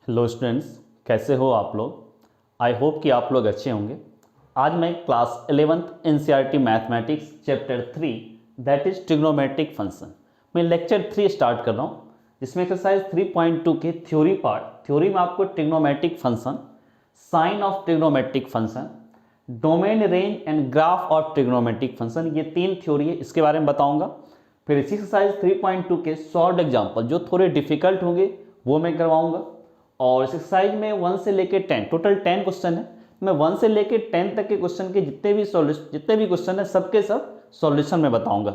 Hello students, कैसे हो आप लोग। आई होप कि आप लोग अच्छे होंगे। आज मैं class 11th NCERT mathematics chapter 3 that is trigonometric function मैं लेक्चर 3 स्टार्ट कर रहा हूँ, जिसमें एक्सरसाइज 3.2 के थ्योरी पार्ट थ्योरी में आपको trigonometric function, sign of trigonometric function, domain range and graph of trigonometric function, ये 3 थ्योरी है, इसके बारे में बताऊंगा। फिर इसी एक्सरसाइज 3.2 के शॉर्ट एग्जाम्पल जो थोड़े डिफिकल्ट होंगे वो मैं करवाऊंगा। और इस एक्सरसाइज में 1 से लेके 10 टोटल 10 क्वेश्चन है। मैं 1 से लेके 10 तक के क्वेश्चन के जितने भी क्वेश्चन है सबके सब सॉल्यूशन में बताऊंगा।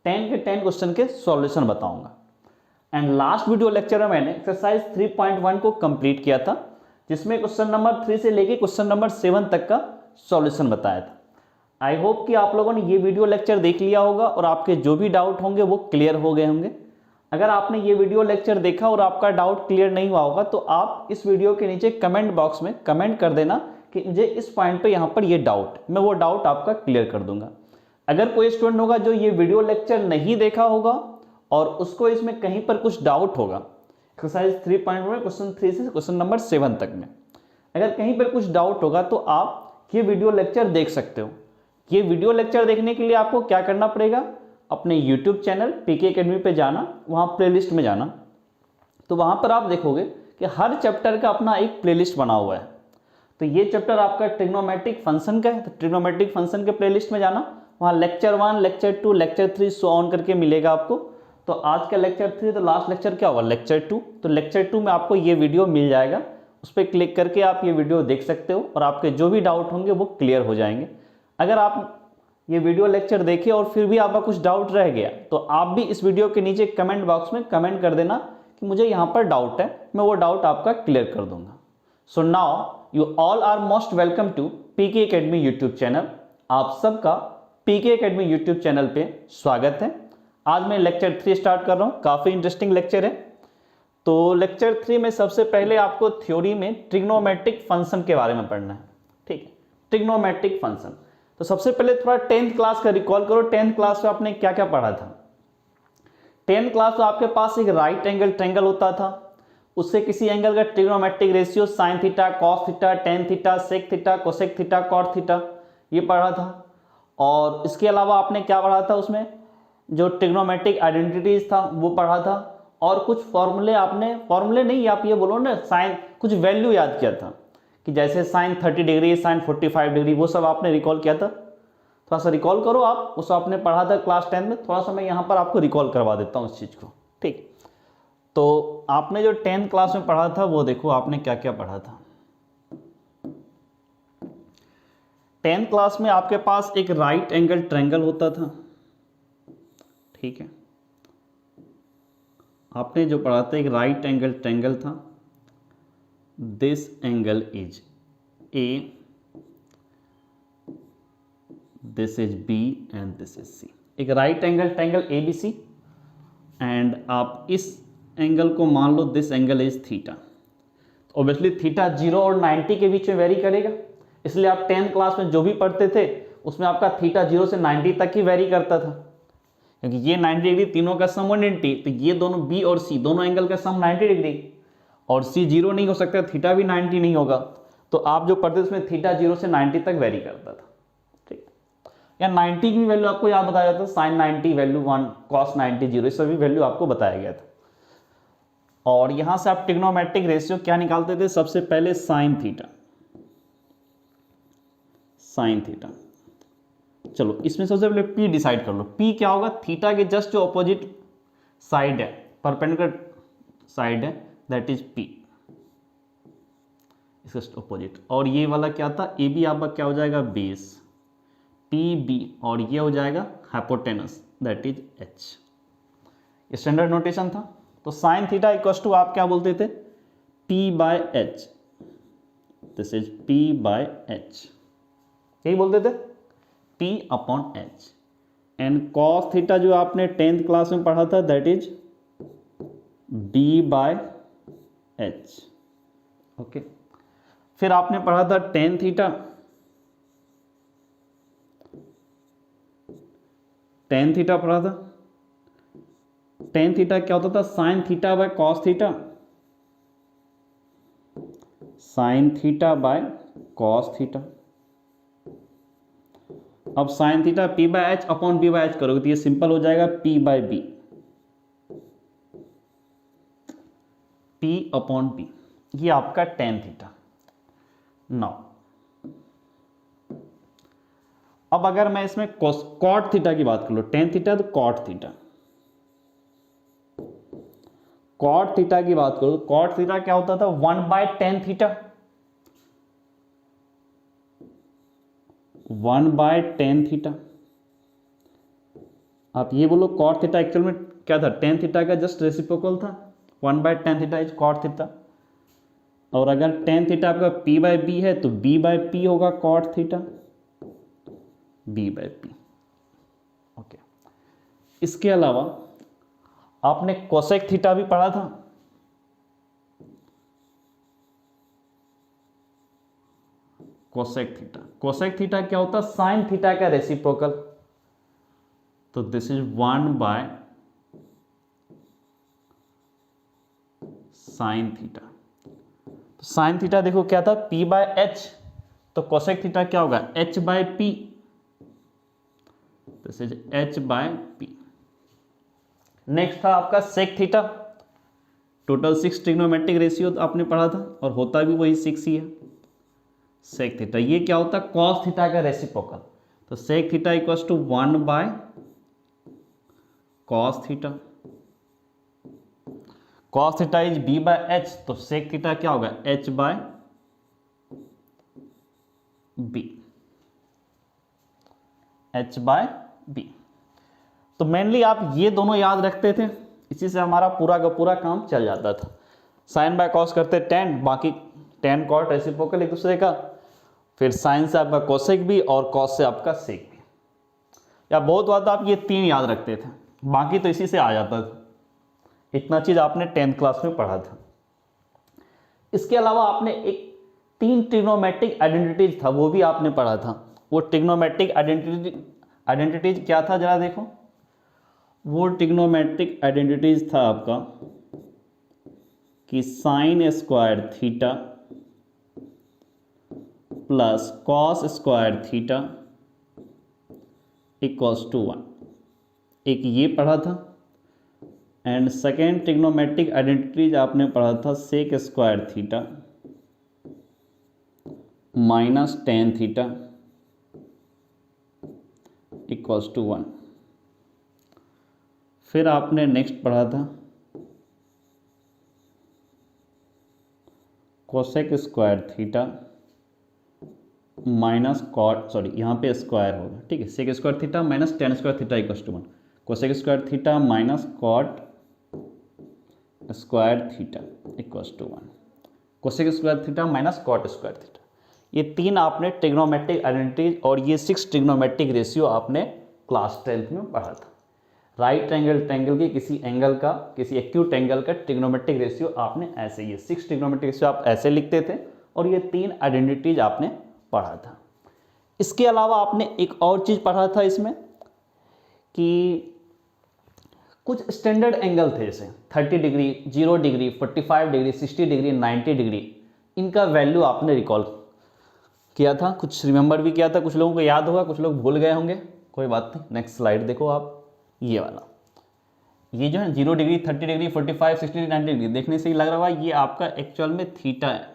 10 के 10 क्वेश्चन के सॉल्यूशन बताऊंगा। एंड लास्ट वीडियो लेक्चर में मैंने एक्सरसाइज 3.1 को कंप्लीट किया था, जिसमें क्वेश्चन नंबर 3 से लेके क्वेश्चन नंबर 7 तक का सॉल्यूशन बताया था। आई होप कि आप लोगों ने ये वीडियो लेक्चर देख लिया होगा और आपके जो भी डाउट होंगे वो क्लियर हो गए होंगे। अगर आपने ये वीडियो लेक्चर देखा और आपका डाउट क्लियर नहीं हुआ होगा तो आप इस वीडियो के नीचे कमेंट बॉक्स में कमेंट कर देना कि मुझे इस पॉइंट पे यहाँ पर ये डाउट, मैं वो डाउट आपका क्लियर कर दूंगा। अगर कोई स्टूडेंट होगा जो ये वीडियो लेक्चर नहीं देखा होगा और उसको इसमें कहीं पर कुछ डाउट होगा, एक्सरसाइज 3.1 में क्वेश्चन 3 से क्वेश्चन नंबर 7 तक में अगर कहीं पर कुछ डाउट होगा तो आप ये वीडियो लेक्चर देख सकते हो। ये वीडियो लेक्चर देखने के लिए आपको क्या करना पड़ेगा, अपने YouTube चैनल पीके एकेडमी पे जाना, वहाँ प्लेलिस्ट में जाना, तो वहाँ पर आप देखोगे कि हर चैप्टर का अपना एक प्लेलिस्ट बना हुआ है। तो ये चैप्टर आपका ट्रिग्नोमेट्रिक फंक्शन का है, तो ट्रिग्नोमेट्रिक फंक्शन के प्लेलिस्ट में जाना, वहाँ lecture 1, lecture 2, lecture 3 so on करके मिलेगा आपको। तो आज का लेक्चर 3, तो लास्ट लेक्चर क्या हुआ, लेक्चर 2। तो लेक्चर 2 में आपको ये वीडियो मिल जाएगा, उस पर क्लिक करके आप ये वीडियो देख सकते हो और आपके जो भी डाउट होंगे वो क्लियर हो जाएंगे। अगर आप ये वीडियो लेक्चर देखिए और फिर भी आपका कुछ डाउट रह गया तो आप भी इस वीडियो के नीचे कमेंट बॉक्स में कमेंट कर देना कि मुझे यहाँ पर डाउट है, मैं वो डाउट आपका क्लियर कर दूंगा। So now you all are most welcome to PK academy YouTube channel. आप सबका पीके एकेडमी यूट्यूब चैनल पे स्वागत है। आज मैं लेक्चर 3 स्टार्ट कर रहा हूँ, काफ़ी इंटरेस्टिंग लेक्चर है। तो लेक्चर 3 में सबसे पहले आपको थ्योरी में ट्रिग्नोमेट्रिक फंक्शन के बारे में पढ़ना है। ठीक है, ट्रिग्नोमेट्रिक फंक्शन। तो सबसे पहले थोड़ा 10th क्लास का रिकॉल करो। 10th क्लास में आपने क्या क्या पढ़ा था। 10th क्लास में आपके पास एक राइट एंगल ट्रायंगल होता था, उससे किसी एंगल का trigonometric ratio sine theta, cos theta, tan theta, sec theta, cosec theta, cot theta, ये पढ़ा था। और इसके अलावा आपने क्या पढ़ा था, उसमें जो ट्रिग्नोमेट्रिक आइडेंटिटीज था वो पढ़ा था। और कुछ फॉर्मूले, आपने फॉर्मूले नहीं, आप ये बोलो ना, साइन कुछ वैल्यू याद किया था कि जैसे साइन 30 डिग्री, साइन 45 डिग्री, वो सब आपने रिकॉल किया था। थोड़ा सा रिकॉल करो आप, उस आपने पढ़ा था क्लास 10 में। थोड़ा सा मैं यहाँ पर आपको रिकॉल करवा देता हूँ उस चीज़ को। ठीक, तो आपने जो 10th क्लास में पढ़ा था वो देखो आपने क्या क्या पढ़ा था। 10th क्लास में आपके पास एक राइट एंगल ट्रायंगल होता था। ठीक है, आपने जो पढ़ा था एक राइट एंगल ट्रायंगल था। This angle is A, this is B and this is C। एक right angle triangle ABC and आप इस एंगल को मान लो this angle is theta. Obviously theta 0 और 90 के बीच में वेरी करेगा, इसलिए आप 10th क्लास में जो भी पढ़ते थे उसमें आपका थीटा 0 से 90 तक ही वेरी करता था, क्योंकि ये 90 डिग्री तीनों का सम 180, तो ये दोनों B और C दोनों एंगल का सम 90 डिग्री, और C 0 नहीं हो सकता, थीटा भी 90 नहीं होगा। तो आप जो पढ़ते थे उसमें थीटा 0 से 90 तक वेरी करता था। ठीक, या 90 की वैल्यू आपको याद बताया जाता था, साइन 90 वैल्यू 1, कॉस 90 0, ये सभी वैल्यू आपको बताया गया था। और यहां से आप ट्रिग्नोमेट्रिक रेशियो क्या निकालते थे, सबसे पहले साइन थीटा। साइन थीटा, चलो इसमें सबसे पहले P डिसाइड कर लो। P क्या होगा, थीटा के जस्ट जो अपोजिट साइड है, परपेंडिकुलर साइड है, दैट इज P, इसका अपोजिट। और ये वाला क्या था, ए बी आपका क्या हो जाएगा, बेस, PB, और ये हो जाएगा हाइपोटेनस, दैट इज H। ये स्टैंडर्ड नोटेशन था। तो साइन थीटा इक्वल्स टू आप क्या बोलते थे, P/H, दिस इज P/H, यही बोलते थे, P/H। एंड कॉस थीटा जो आपने 10th क्लास में पढ़ा था, दैट इज B/H। ओके, फिर आपने पढ़ा था टेन थीटा। टेन थीटा पढ़ा था। टेन थीटा क्या होता था, sine theta by cos theta. Sine theta by cos theta. अब sine theta P by H upon B by H करोगे तो ये सिंपल हो जाएगा P by B, P upon B, ये आपका टेन थीटा। नाउ अब अगर मैं इसमें कॉट थीटा की बात कर लो, टेन थीटा तो कॉट थीटा, कॉट थीटा की बात करो, कॉट थीटा क्या होता था 1 by tan theta, 1 by tan theta. आप ये बोलो कॉट थीटा एक्चुअल में क्या था, टेन थीटा का जस्ट रेसिप्रोकल था, 1 by tan theta is cot theta. और अगर टेन थीटा आपका पी बाय बी है तो बी बाय पी होगा cot theta, B by P. Okay, इसके अलावा आपने कोसेक थीटा भी पढ़ा था, कोसेक थीटा। कोसेक थीटा क्या होता है, साइन थीटा का रेसिप्रोकल, तो this is 1 by sine theta. तो साइन थीटा देखो क्या था, पी बाय एच, तो कोसेक थीटा क्या होगा, H by P, this is H by P. Next था आपका sec theta, total 6 trigonometric ratio आपने पढ़ा था और होता भी वही 6 ही है। सेक थीटा ये क्या होता है, कॉस थीटा का रेसिप्रोकल, तो sec theta equals to 1 by cos theta. Cos theta is B by H, तो सेक थीटा क्या होगा, H by B, H by B. तो मेनली आप ये दोनों याद रखते थे, इसी से हमारा पूरा का पूरा काम चल जाता था। साइन बाय कॉस करते टेन, बाकी टेन कॉट रेसिप्रोकल एक दूसरे का, फिर साइन से आपका कोसेक भी और कॉस से आपका सेक भी, या बहुत बात आप ये 3 याद रखते थे, बाकी तो इसी से आ जाता था। इतना चीज आपने 10th क्लास में पढ़ा था। इसके अलावा आपने एक 3 ट्रिग्नोमेट्रिक आइडेंटिटीज था, वो भी आपने पढ़ा था। वो ट्रिग्नोमेट्रिक आइडेंटिटीज क्या था, जरा देखो। वो ट्रिग्नोमेट्रिक आइडेंटिटीज था आपका कि sine square theta plus cos square theta equals to 1, एक ये पढ़ा था। एंड सेकेंड ट्रिग्नोमेट्रिक आइडेंटिटीज आपने पढ़ा था sec square theta minus tan theta equals to 1। फिर आपने नेक्स्ट पढ़ा था cosec square theta minus cot, sorry यहाँ पे स्क्वायर होगा, ठीक है, sec square theta minus tan square theta equals to 1, cosec square theta minus cot square theta equals to 1, cosec square theta minus cot square theta. ये 3 आपने trigonometric identities और ये 6 trigonometric ratio आपने क्लास 10th में पढ़ा था। Right angle triangle के किसी एंगल का, किसी एक्यूट एंगल का ट्रिग्नोमेट्रिक रेशियो आपने ऐसे, ये 6 ट्रिग्नोमेट्रिक रेशियो आप ऐसे लिखते थे और ये 3 आइडेंटिटीज आपने पढ़ा था। इसके अलावा आपने एक और चीज़ पढ़ा था इसमें कि कुछ स्टैंडर्ड एंगल थे, जैसे 30 degree, 0 degree, 45 degree, 60 degree, 90 degree, इनका वैल्यू आपने रिकॉल किया था, कुछ रिमेंबर भी किया था, कुछ लोगों को याद होगा, कुछ लोग भूल गए होंगे, कोई बात नहीं। नेक्स्ट स्लाइड देखो आप, ये वाला, ये जो है 0 डिग्री, 30 डिग्री, 45, 60 डिग्री, 90 डिग्री, देखने से ही लग रहा होगा ये आपका एक्चुअल में थीटा है,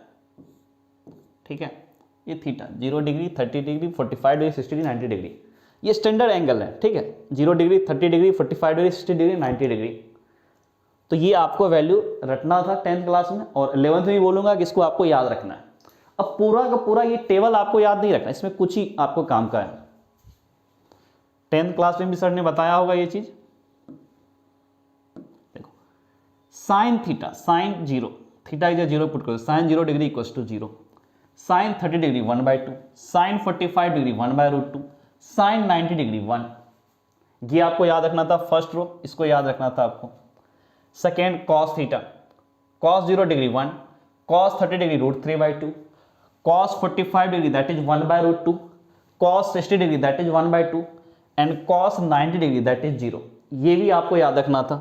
ठीक है, ये theta 0 degree, 30 degree, 45 degree, 60 degree, 90 degree, ये स्टैंडर्ड एंगल है, ठीक है, 0 degree, 30 degree, 45 degree, 60 degree, 90 degree. तो ये आपको वैल्यू रटना था 10th क्लास में, और 11th में भी बोलूंगा कि इसको आपको याद रखना है। अब पूरा का पूरा ये टेबल आपको याद नहीं रखना, इसमें कुछ ही आपको काम का है। 10th क्लास में भी सर ने बताया होगा ये चीज। देखो sine theta, sine 0, theta is 0 put करो, sine 0 degree equals to 0, sine 30 degree 1/2, sine 45 degree 1/√2, sine 90 degree 1। ये आपको याद रखना था फर्स्ट रो, इसको याद रखना था आपको। Second cos theta, cos 0 degree 1, cos 30 degree √3/2, cos 45 degree that is 1/√2, cos 60 degree that is 1/2 and cos 90 degree that is 0। ये भी आपको याद रखना था।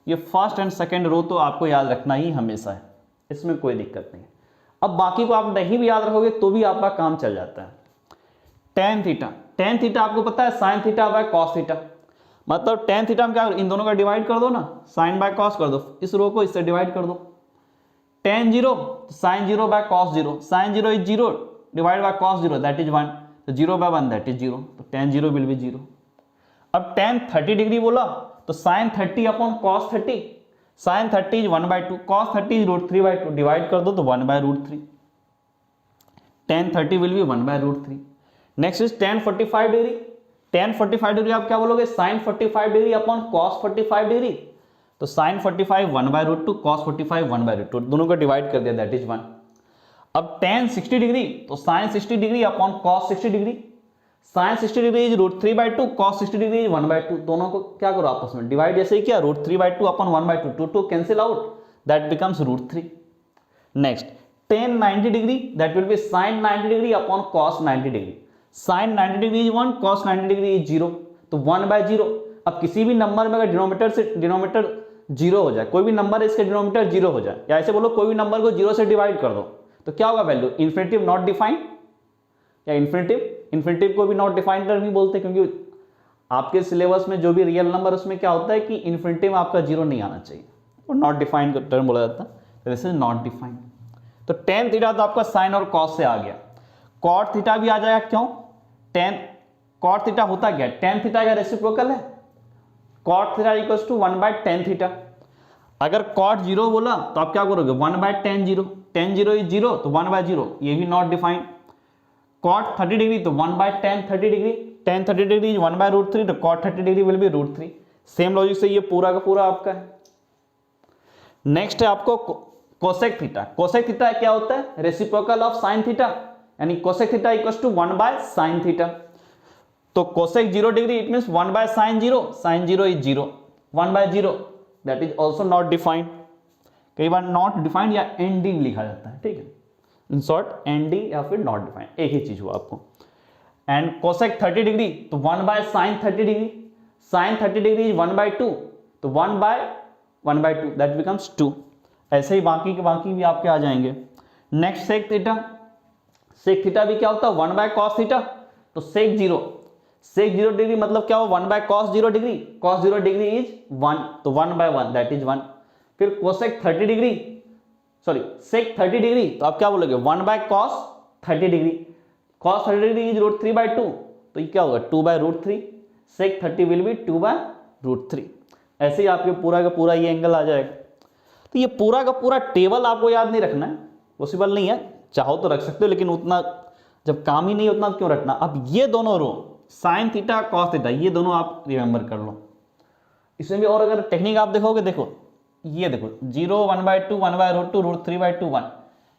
ये फर्स्ट एंड सेकेंड रो तो आपको याद रखना ही हमेशा है, इसमें कोई दिक्कत नहीं है। अब बाकी को आप नहीं भी याद रखोगे तो भी आपका काम चल जाता है। टेन थीटा आपको पता है sine theta by cos theta, मतलब टेन थीटा में क्या, इन दोनों का डिवाइड कर दो ना, साइन बाय कॉस कर दो, इस रो को इससे डिवाइड कर दो। Tan zero sine zero by cos zero, sine zero is zero divide by cos zero that is 1, तो zero by 1 that is zero, तो tan zero will be zero. अब टेन 30 डिग्री बोला तो sine 30 upon cos 30, sine 30 is 1/2, cos 30 is √3/2, divide कर दो तो 1/√3, tan 30 will be 1/√3। Next is tan 45 degree, ten 45 degree आप क्या बोलोगे, sine 45 degree upon cos 45 degree, तो साइन 45 1/√2, कॉस 45 1/√2, दोनों को डिवाइड कर दिया दैट इज 1। अब टेन 60 डिग्री तो sine 60 degree upon cos 60 degree, sine 60 degree is √3/2, cos 60 degree is 1/2, दोनों को क्या करो आपस में डिवाइड, जैसे ही किया √3/2 upon 1/2, 2 cancel out that becomes √3। Next tan 90 degree that will be sine 90 degree upon cos 90 degree, sine 90 degree is 1, cos 90 degree is 0, तो 1/0। अब किसी भी नंबर में अगर डिनोमिनेटर 0 हो जाए, कोई भी नंबर है इसके डिनोमिनेटर 0 हो जाए, या ऐसे बोलो कोई भी नंबर को 0 से डिवाइड कर दो, तो क्या होगा वैल्यू, इन्फिनिटिव नॉट डिफाइंड, या इन्फिनिटिव को भी नॉट डिफाइंड टर्म ही बोलते हैं, क्योंकि आपके सिलेबस में जो भी रियल नंबर उसमें क्या होता है कि इन्फिनिटिव में आपका 0 नहीं आना चाहिए, और नॉट डिफाइंड टर्म बोला जाता है, दिस इज नॉट डिफाइंड। तो टेन थीटा तो आपका साइन और कॉस से आ गया, कॉट थीटा भी आ जाएगा, क्यों, टेन कॉट थीटा होता क्या है, टेन थीटा का रेसिप्रोकल है, cot theta equals to 1/tan theta. अगर कॉट 0 बोला तो आप क्या करोगे, 1/tan 0, tan 0 इज 0 तो 1/0, ये भी नॉट डिफाइंड। कॉट 30 डिग्री तो 1/tan 30 degree, tan 30 degree is 1/√3, तो cot 30 degree will be √3। Same logic से ये पूरा का पूरा आपका है। नेक्स्ट है आपको कोसेक थीटा, कोसेक थीटा क्या होता है, रेसिप्रोकल ऑफ साइन थीटा, यानी cosec theta equals to 1/sin theta. तो cosec 0 degree it means 1/sin 0, sin 0 is 0, 1/0 that is also not defined, कई बार नॉट डिफाइंड या एंडिंग लिखा जाता है, ठीक है, इन शॉर्ट एंडिंग या फिर नॉट डिफाइंड, एक ही चीज हुआ आपको। एंड कोसेक 30 डिग्री तो 1/sin 30 degree, sin 30 degree is 1/2, तो 1/1/2 दैट बिकम्स 2। ऐसे ही बाकी के बाकी भी आपके आ जाएंगे। Next sec theta, sec theta भी क्या होता है, 1/cos थीटा, तो सेक 0 डिग्री मतलब क्या हो, 1/cos 0 degree, cos 0 degree is 1, तो 1/1 दैट इज 1। फिर cosec 30 degree, sorry sec 30 degree तो आप क्या बोलोगे, 1/cos 30 degree, cos 30 degree is √3/2, तो ये क्या होगा 2/√3, सेक 30 विल बी 2/√3। ऐसे ही आपके पूरा का पूरा ये एंगल आ जाएगा। तो ये पूरा का पूरा टेबल आपको याद नहीं रखना है, पॉसिबल नहीं है, चाहो तो रख सकते हो, लेकिन उतना जब काम ही नहीं उतना क्यों रखना। अब ये दोनों rho sine theta cos theta ये दोनों आप रिमेंबर कर लो। इसमें भी और अगर टेक्निक आप देखोगे, देखो ये देखो 0 1/2 1/√2 √3/2 1,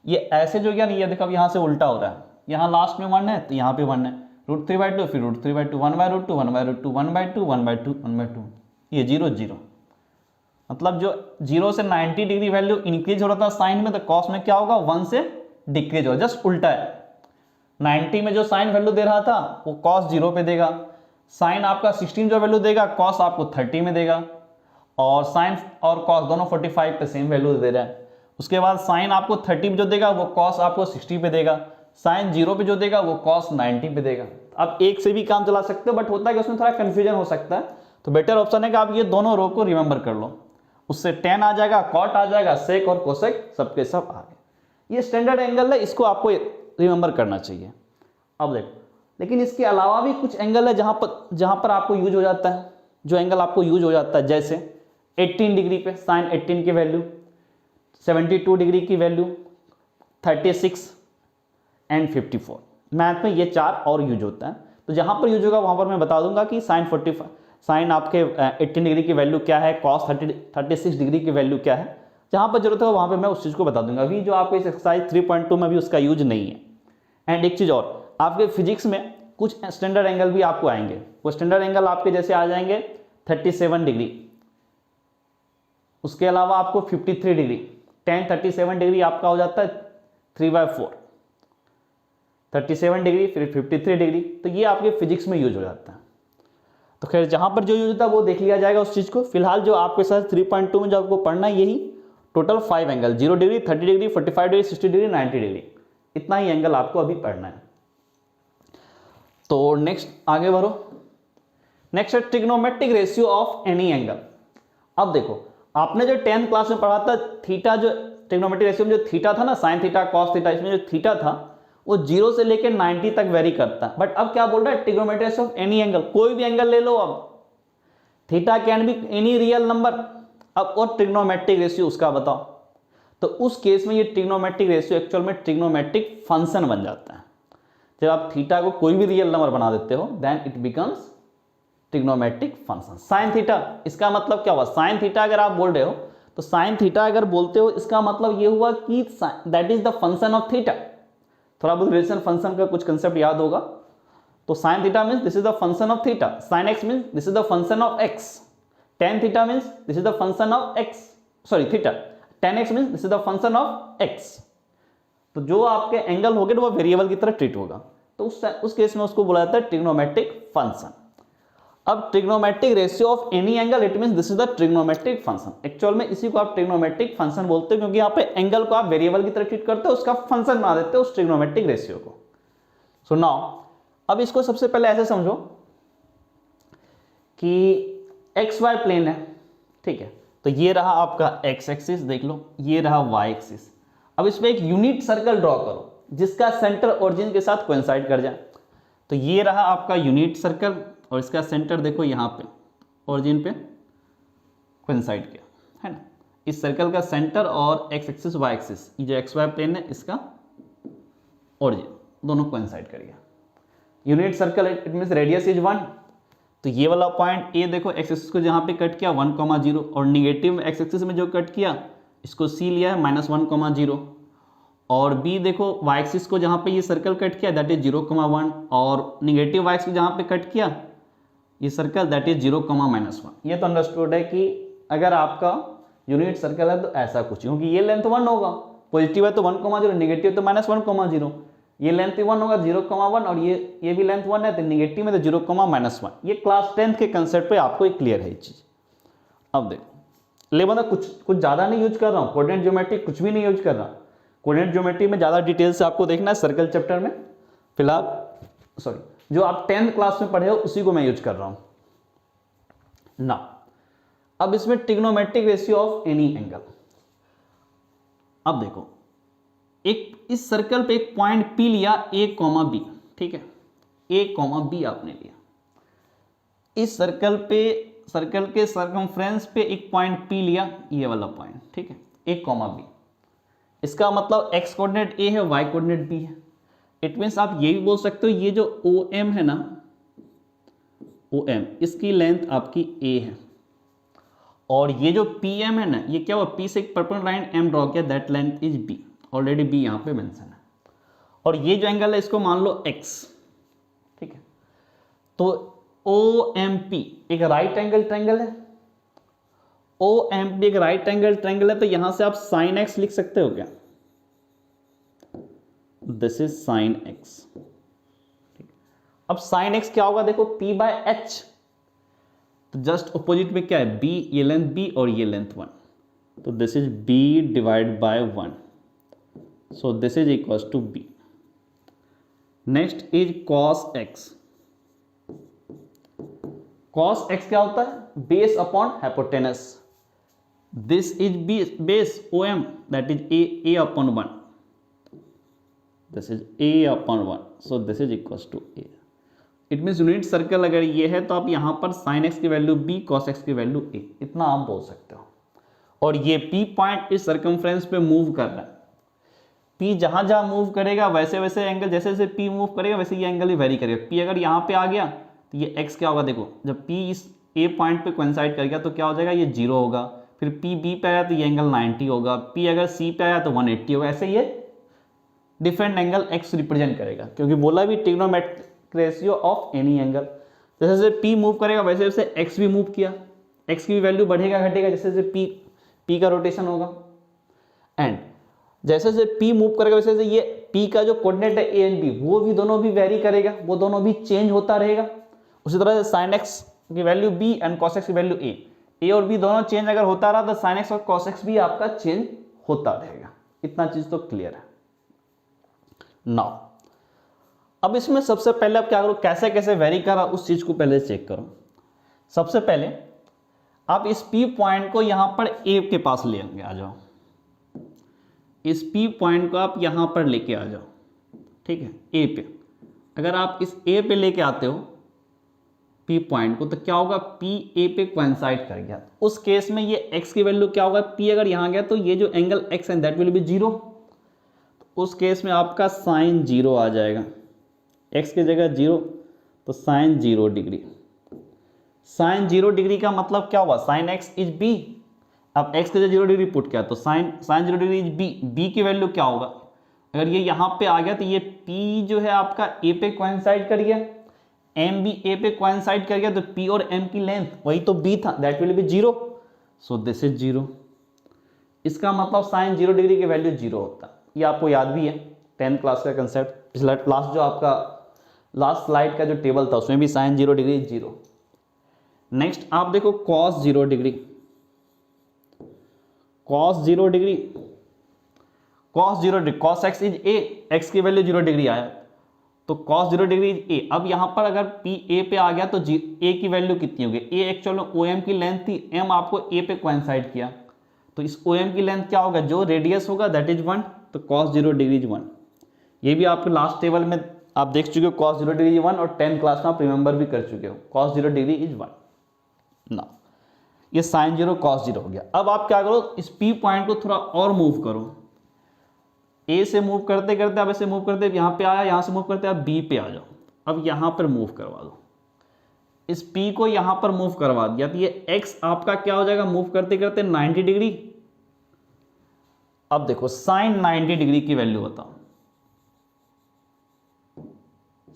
ये ऐसे जो गया नहीं, ये देखो अब यहाँ से उल्टा हो रहा है, यहाँ लास्ट में 1 है तो यहाँ पे 1 है, √3/2 फिर √3/2 1/√2 1/√2 1/2 1/2 1/2, ये 0 0, मतलब जो 0 से 90 डिग्री वैल्यू इंक्रीज हो रहा था साइन में, तो कॉस में क्या होगा 1 से डिक्रीज होगा, जस्ट उल्टा है। 90 में जो साइन वैल्यू दे रहा था वो कॉस 0 पे देगा, साइन आपका 16 जो वैल्यू देगा कॉस आपको 30 में देगा, और साइन और कॉस दोनों 45 पे सेम वैल्यू दे रहा है। उसके बाद साइन आपको 30 पे जो देगा वो कॉस आपको 60 पे देगा, साइन 0 पे जो देगा वो कॉस 90 पे देगा। आप एक से भी काम चला सकते हो, बट होता है कि उसमें थोड़ा कंफ्यूजन हो सकता है, तो बेटर ऑप्शन है कि आप ये दोनों रो को रिमेंबर कर लो, उससे tan आ जाएगा, कॉट आ जाएगा, सेक और कोसेक सबके सब आ गए। ये स्टैंडर्ड एंगल है, इसको आपको रिमेंबर करना चाहिए। अब देखो, लेकिन इसके अलावा भी कुछ एंगल है जहां पर आपको यूज हो जाता है, जो एंगल आपको यूज हो जाता है, जैसे 18 डिग्री पे साइन 18 की वैल्यू, 72 डिग्री की वैल्यू, 36 एंड 54। मैथ में ये 4 और यूज होता है, तो जहां पर यूज होगा वहां पर मैं बता दूंगा कि साइन आपके 18 डिग्री की वैल्यू क्या है, कॉस 36 डिग्री की वैल्यू क्या है, जहां पर जरूरत है वहां पर मैं उस चीज़ को बता दूंगा। अभी जो आपको इस एक्सरसाइज 3.2 में भी उसका यूज नहीं है। एंड एक चीज़ और, आपके फिजिक्स में कुछ स्टैंडर्ड एंगल भी आपको आएंगे, वो स्टैंडर्ड एंगल आपके जैसे आ जाएंगे 37 डिग्री, उसके अलावा आपको 53 डिग्री, tan 37 डिग्री आपका हो जाता है 3/4, 37 डिग्री फिर 53 डिग्री, तो ये आपके फिजिक्स में यूज हो जाता है। तो खैर जहां पर जो यूज होता है वो देख लिया जाएगा उस चीज़ को। फिलहाल जो आपके साथ 3.2 में जो आपको पढ़ना है यही total 5 angle, 0 degree, 30 degree, 45 degree, 60 degree, 90 degree, इतना ही एंगल आपको अभी पढ़ना है। तो नेक्स्ट आगे बढ़ो। नेक्स्ट है trigonometric ratio of any angle. अब देखो आपने जो 10th क्लास में पढ़ा था थीटा, जो ट्रिग्नोमेट्रिक रेशियो में जो थीटा था ना, साइन थीटा कॉस थीटा, इसमें जो थीटा था वो 0 से लेकर 90 तक वेरी करता है। बट अब क्या बोल रहा है, trigonometric ratio of any angle, कोई भी एंगल ले लो, अब theta can be any real number. अब और ट्रिग्नोमेट्रिक रेशियो उसका बताओ, तो उस केस में ये ट्रिग्नोमेट्रिक रेशियो एक्चुअल में ट्रिग्नोमेट्रिक फंक्शन बन जाता है। जब आप थीटा को कोई भी रियल नंबर बना देते हो then it becomes trigonometric function. Sine theta, इसका मतलब क्या हुआ, साइन थीटा अगर आप बोल रहे हो तो साइन थीटा अगर बोलते हो इसका मतलब ये हुआ कि that is the function of theta. थोड़ा बहुत रिलेशन फंक्शन का कुछ कंसेप्ट याद होगा। तो sine theta means this is the function of theta, sine x means this is the function of x, tan theta means this is the function of x, sorry theta, ten x means this is the function of x. तो जो आपके angle होंगे वो variable की तरह treat होगा, तो उस केस में उसको बोला जाता है ट्रिग्नोमेट्रिक फंक्शन। अब trigonometric ratio of any angle it means this is the trigonometric function. Actual में इसी को आप ट्रिग्नोमेट्रिक फंक्शन बोलते हो क्योंकि यहाँ पे एंगल को आप वेरिएबल की तरह ट्रीट करते हो, उसका फंक्शन बना देते हो उस ट्रिग्नोमेट्रिक रेशियो को। सो नाउ अब इसको सबसे पहले ऐसे समझो कि एक्स वाई प्लेन है, ठीक है, तो ये रहा आपका एक्स एक्सिस, देख लो ये रहा वाई एक्सिस। अब इसमें एक यूनिट सर्कल ड्रॉ करो जिसका सेंटर ओरिजिन के साथ कोइंसाइड कर जाए। तो ये रहा आपका यूनिट सर्कल और इसका सेंटर देखो यहाँ पे ओरिजिन पे कोइंसाइड किया है ना। इस सर्कल का सेंटर और एक्स एक्सिस वाई एक्सिस, ये जो एक्स वाई प्लेन है इसका ओरिजिन दोनों कोइंसाइड कर गया। Unit circle it means radius is 1, तो ये वाला पॉइंट ए देखो एक्स एक्सिस को जहाँ पे कट किया 1,0 और निगेटिव एक्स एक्सिस में जो कट किया इसको सी लिया है -1,0 और बी देखो वाई एक्सिस को जहाँ पे ये सर्कल कट किया दैट इज 0,1 और निगेटिव वाई एक्सिस जहाँ पे कट किया ये सर्कल दैट इज 0,-1। ये तो अंडरस्टूड है कि अगर आपका यूनिट सर्कल है तो ऐसा कुछ, क्योंकि ये लेंथ 1 होगा, पॉजिटिव है तो 1,0, निगेटिव तो -1,0, ये लेंथ 1 होगा 0,1 और ये भी लेंथ 1 है तो निगेटिव में तो 0,-1। ये क्लास 10th के कंसेप्ट पे आपको क्लियर है ये चीज। अब देखो ले मतलब कुछ ज़्यादा नहीं यूज कर रहा हूँ, कोऑर्डिनेट ज्योमेट्री कुछ भी नहीं यूज कर रहा। कोऑर्डिनेट ज्योमेट्री में ज़्यादा डिटेल से आपको देखना है सर्कल चैप्टर में, फिलहाल सॉरी जो आप 10th क्लास में पढ़े हो उसी को मैं यूज कर रहा हूँ ना। अब इसमें trigonometric ratio of any angle. अब देखो एक इस सर्कल पे एक पॉइंट P लिया A, B, ठीक है, A, B आपने लिया। इस सर्कल के सर्कमफ्रेंस पे एक पॉइंट P लिया, ये वाला पॉइंट, ठीक है, A, B। इसका मतलब x कोऑर्डिनेट A है, y कोऑर्डिनेट B है। इट मीन्स आप ये भी बोल सकते हो ये जो OM है ना, OM इसकी लेंथ आपकी A है और ये जो PM है ना, ये क्या हुआ P से एक परपेंडिकुलर लाइन M ड्रॉ किया that length is B, already B यहाँ पे मेंशन है। और ये जो एंगल है इसको मान लो x, ठीक है, तो OMP एक राइट एंगल ट्रायंगल है, OMP एक राइट एंगल ट्रायंगल है, तो यहां से आप sin x लिख सकते हो क्या, दिस इज sin x। अब sin x क्या होगा देखो P/h, तो जस्ट ऑपोजिट में क्या है B, ये लेंथ B और ये लेंथ 1, तो this is B divide by 1, so this is equals to B। Next is cos x। cos x क्या होता है, base upon hypotenuse, this is base OM that is A upon 1, this is A upon 1, so this is equals to A। It means unit circle अगर ये है तो आप यहाँ पर sin x की वैल्यू B, cos x की value A, इतना आप बोल सकते हो। और ये P पॉइंट इस सर्कमफ्रेंस पे मूव कर रहा है, P जहाँ जहाँ मूव करेगा वैसे वैसे एंगल, जैसे जैसे P मूव करेगा वैसे ये एंगल भी वेरी करेगा। P अगर यहाँ पे आ गया तो ये x क्या होगा देखो, जब P इस A पॉइंट पे कोइंसाइड कर गया तो क्या हो जाएगा, ये 0 होगा, फिर P B पे आया तो ये एंगल 90 होगा, P अगर C पे आया तो 180 होगा, ऐसे ये डिफरेंट एंगल x रिप्रेजेंट करेगा, क्योंकि बोला भी trigonometric ratio of any angle. जैसे जैसे P मूव करेगा वैसे वैसे x भी मूव किया, x की भी वैल्यू बढ़ेगा घटेगा जैसे जैसे P का रोटेशन होगा, एंड जैसे जैसे P मूव करेगा वैसे वैसे ये P का जो कोऑर्डिनेट है A एंड B वो भी दोनों भी वेरी करेगा, वो दोनों भी चेंज होता रहेगा। उसी तरह से sin x की value B and cos x की वैल्यू A, ए और बी दोनों चेंज अगर होता रहा तो साइन एक्स और कॉस एक्स भी आपका चेंज होता रहेगा। इतना चीज तो क्लियर है। नाउ अब इसमें सबसे पहले आप क्या करो, कैसे कैसे वेरी करा उस चीज को पहले चेक करो। सबसे पहले आप इस P पॉइंट को यहां पर A के पास ले आ जाओ, इस P पॉइंट को आप यहां पर लेके आ जाओ, ठीक है, A पे। अगर आप इस A पे लेके आते हो P पॉइंट को तो क्या होगा, P A पे कोइंसाइड कर गया। उस केस में ये x की वैल्यू क्या होगा, P अगर यहां गया तो ये जो एंगल x है दैट विल बी 0। उस केस में आपका साइन 0 आ जाएगा, x की जगह 0 तो साइन 0 डिग्री। साइन 0 डिग्री का मतलब क्या हुआ, साइन x इज b। अब x की जगह 0 डिग्री पुट किया तो साइन 0 डिग्री इज b की वैल्यू क्या होगा, अगर ये यहां पे आ गया तो ये p जो है आपका a पे कोइंसाइड कर गया, m भी a पे कोइंसाइड कर गया, तो p और m की लेंथ वही तो b था, that will B 0। So this is 0। इसका मतलब साइन 0 डिग्री की वैल्यू 0 होता है। ये आपको याद भी है 10th क्लास का कंसेप्ट, पिछला लास्ट जो आपका लास्ट स्लाइड का जो टेबल था उसमें भी साइन 0 डिग्री 0। नेक्स्ट आप देखो cos 0 degree, cos 0 degree, cos 0 degree, cos x is a, x की वैल्यू 0 डिग्री आया तो कॉस 0 डिग्री इज ए। अब यहां पर अगर पी ए पे आ गया तो ए की वैल्यू कितनी होगी, ए एक्चुअल में ओ एम की लेंथ थी, एम आपको ए पे कोइंसाइड किया तो इस ओ एम की लेंथ क्या होगा, जो रेडियस होगा दैट इज 1, तो कॉस 0 डिग्री इज 1। ये भी आपके लास्ट टेबल में आप देख चुके हो, कॉस 0 डिग्री 1 और 10th क्लास में आप रिमेंबर भी कर चुके हो, कॉस 0 डिग्री इज 1 ना। ये साइन 0 कॉस 0 हो गया। अब आप क्या करो, इस P पॉइंट को थोड़ा और मूव करो, A से मूव करते करते आप ऐसे मूव करते यहाँ पे आया, यहाँ से मूव करते आप B पे आ जाओ, अब यहाँ पर मूव करवा दो, इस P को यहाँ पर मूव करवा दिया तो ये X आपका क्या हो जाएगा, मूव करते करते 90 डिग्री। अब देखो साइन 90 डिग्री की वैल्यू बताओ,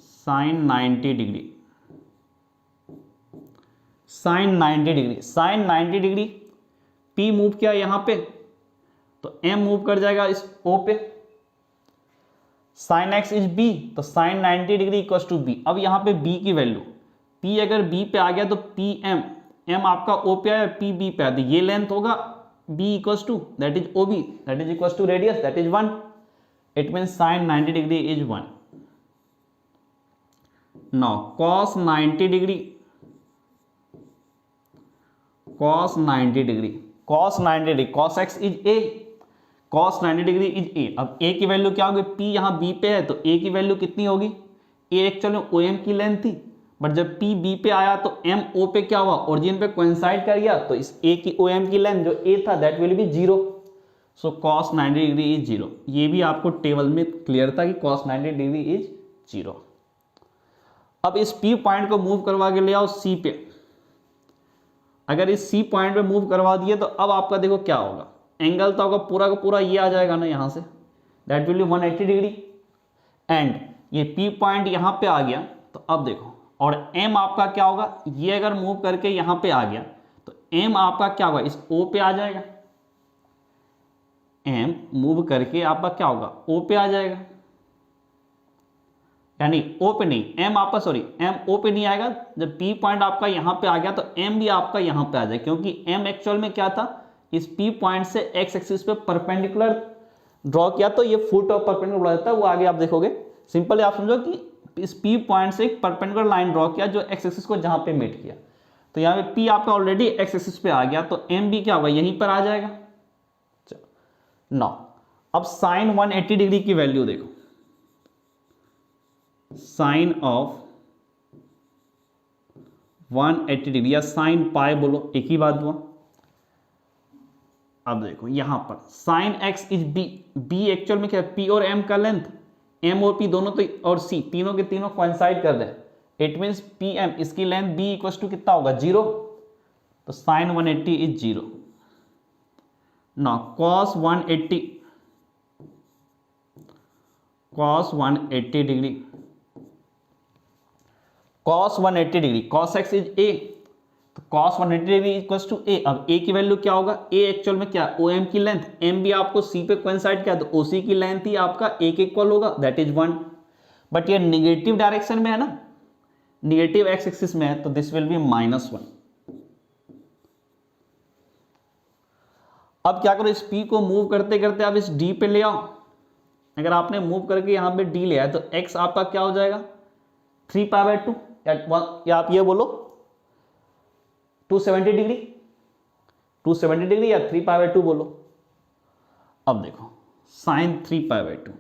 sine 90 degree, sine 90 degree, sine 90 degree P move किया यहां पे तो M मूव कर जाएगा इस O पे, साइन x इज B तो sine 90 degree equal to B। अब यहां पे B की वैल्यू, P अगर B पे आ गया तो PM, M आपका O पे आया, P B पे आया तो ये लेंथ होगा B equal to that is OB, that is equal to radius that is 1। It mean sine 90 degree is 1। Now cos 90 degree, cos 90 degree, cos 90 degree, cos x is A, cos 90 degree is A। अब A की value क्या होगी, P यहाँ B पे है तो A की value कितनी होगी, A एक्चुअल में OM की लेंथ थी, बट जब P B पे आया तो M O पे क्या हुआ, ओरिजिन पे कोइंसाइड कर गया तो इस A की OM की लेंथ जो A था that will B 0। So cos 90 degree is 0। ये भी आपको टेबल में क्लियर था कि cos 90 डिग्री इज 0। अब इस P पॉइंट को मूव करवा के ले आओ C पे, अगर इस C पॉइंट पे मूव करवा दिए तो अब आपका देखो क्या होगा, एंगल तो होगा पूरा का पूरा ये आ जाएगा ना यहाँ से, that will B 180 degree. And ये P पॉइंट यहाँ पे आ गया तो अब देखो, और M आपका क्या होगा, ये अगर मूव करके यहाँ पे आ गया तो M आपका क्या होगा, इस O पे आ जाएगा, M मूव करके आपका क्या होगा, O पे आ जाएगा, यानी O पे नहीं, M आपका सॉरी M O पे नहीं आएगा। जब P पॉइंट आपका यहाँ पे आ गया तो M भी आपका यहाँ पे आ जाएगा, क्योंकि M एक्चुअल में क्या था, इस P पॉइंट से x एक्सिस पे परपेंडिकुलर ड्रॉ किया तो ये फुट ऑफ परपेंडिकुलर बोला जाता है, वो आगे आप देखोगे। सिंपली आप समझो कि इस P पॉइंट से एक परपेंडिकुलर लाइन ड्रॉ किया जो x एक्सिस को जहाँ पे मीट किया, तो यहाँ पे P आपका ऑलरेडी x एक्सिस पे आ गया तो M भी क्या होगा, यहीं पर आ जाएगा। नाउ अब साइन 180 डिग्री की वैल्यू देखो, साइन ऑफ 180 डिग्री या साइन पाई बोलो, एक ही बात हुआ। अब देखो यहां पर sine x is b, b actual में क्या है, p और m का लेंथ, m और p दोनों तो और c तीनों के तीनों कोइंसाइड कर रहे हैं, इट मींस pm इसकी लेंथ b इक्वल टू कितना होगा, 0, तो sine 180 is 0। Now cos 180, cos 180 degree, cos 180 degree, cos x is a तो cos 180 degree equals to a। अब a की वैल्यू क्या होगा, a एक्चुअल में क्या, OM की लेंथ, m भी आपको c पे कोइंसाइड किया तो OC की लेंथ ही आपका a के इक्वल होगा दैट इज 1। बट ये निगेटिव डायरेक्शन में है ना, निगेटिव x एक्सिस में है तो दिस विल बी -1। अब क्या करो, इस p को मूव करते करते आप इस d पे ले आओ। अगर आपने मूव करके यहाँ पे d ले आया तो x आपका क्या हो जाएगा 3π/2 या आप ये बोलो 270 डिग्री, 270 डिग्री या 3π/2 बोलो। अब देखो sin 3π/2,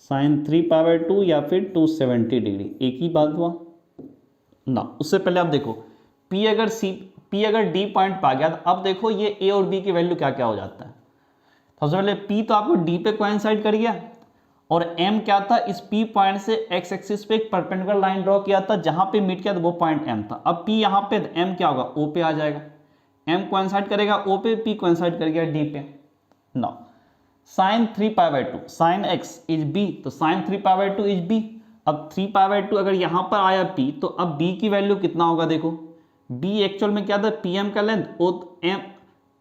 sin 3π/2 या फिर 270 डिग्री, एक ही बात हुआ ना। उससे पहले आप देखो P अगर D पॉइंट पा गया तो अब देखो ये A और B की वैल्यू क्या क्या हो जाता है। सबसे पहले P तो आपको D पे कोइंसाइड कर गया और M क्या था, इस P पॉइंट से x एक्सिस पे एक परपेंडिकुलर लाइन ड्रॉ किया था, जहां पे मीट किया था वो पॉइंट M था। अब P यहाँ पे M क्या होगा O पे आ जाएगा, M कोइंसाइड करेगा O पे, P कोइंसाइड कर गया D पे। Now sin 3π/2 sin x is B, तो sin 3π/2 इज B। अब 3π/2 अगर यहाँ पर आया P तो अब B की वैल्यू कितना होगा, देखो B एक्चुअल में क्या था PM का लेंथ,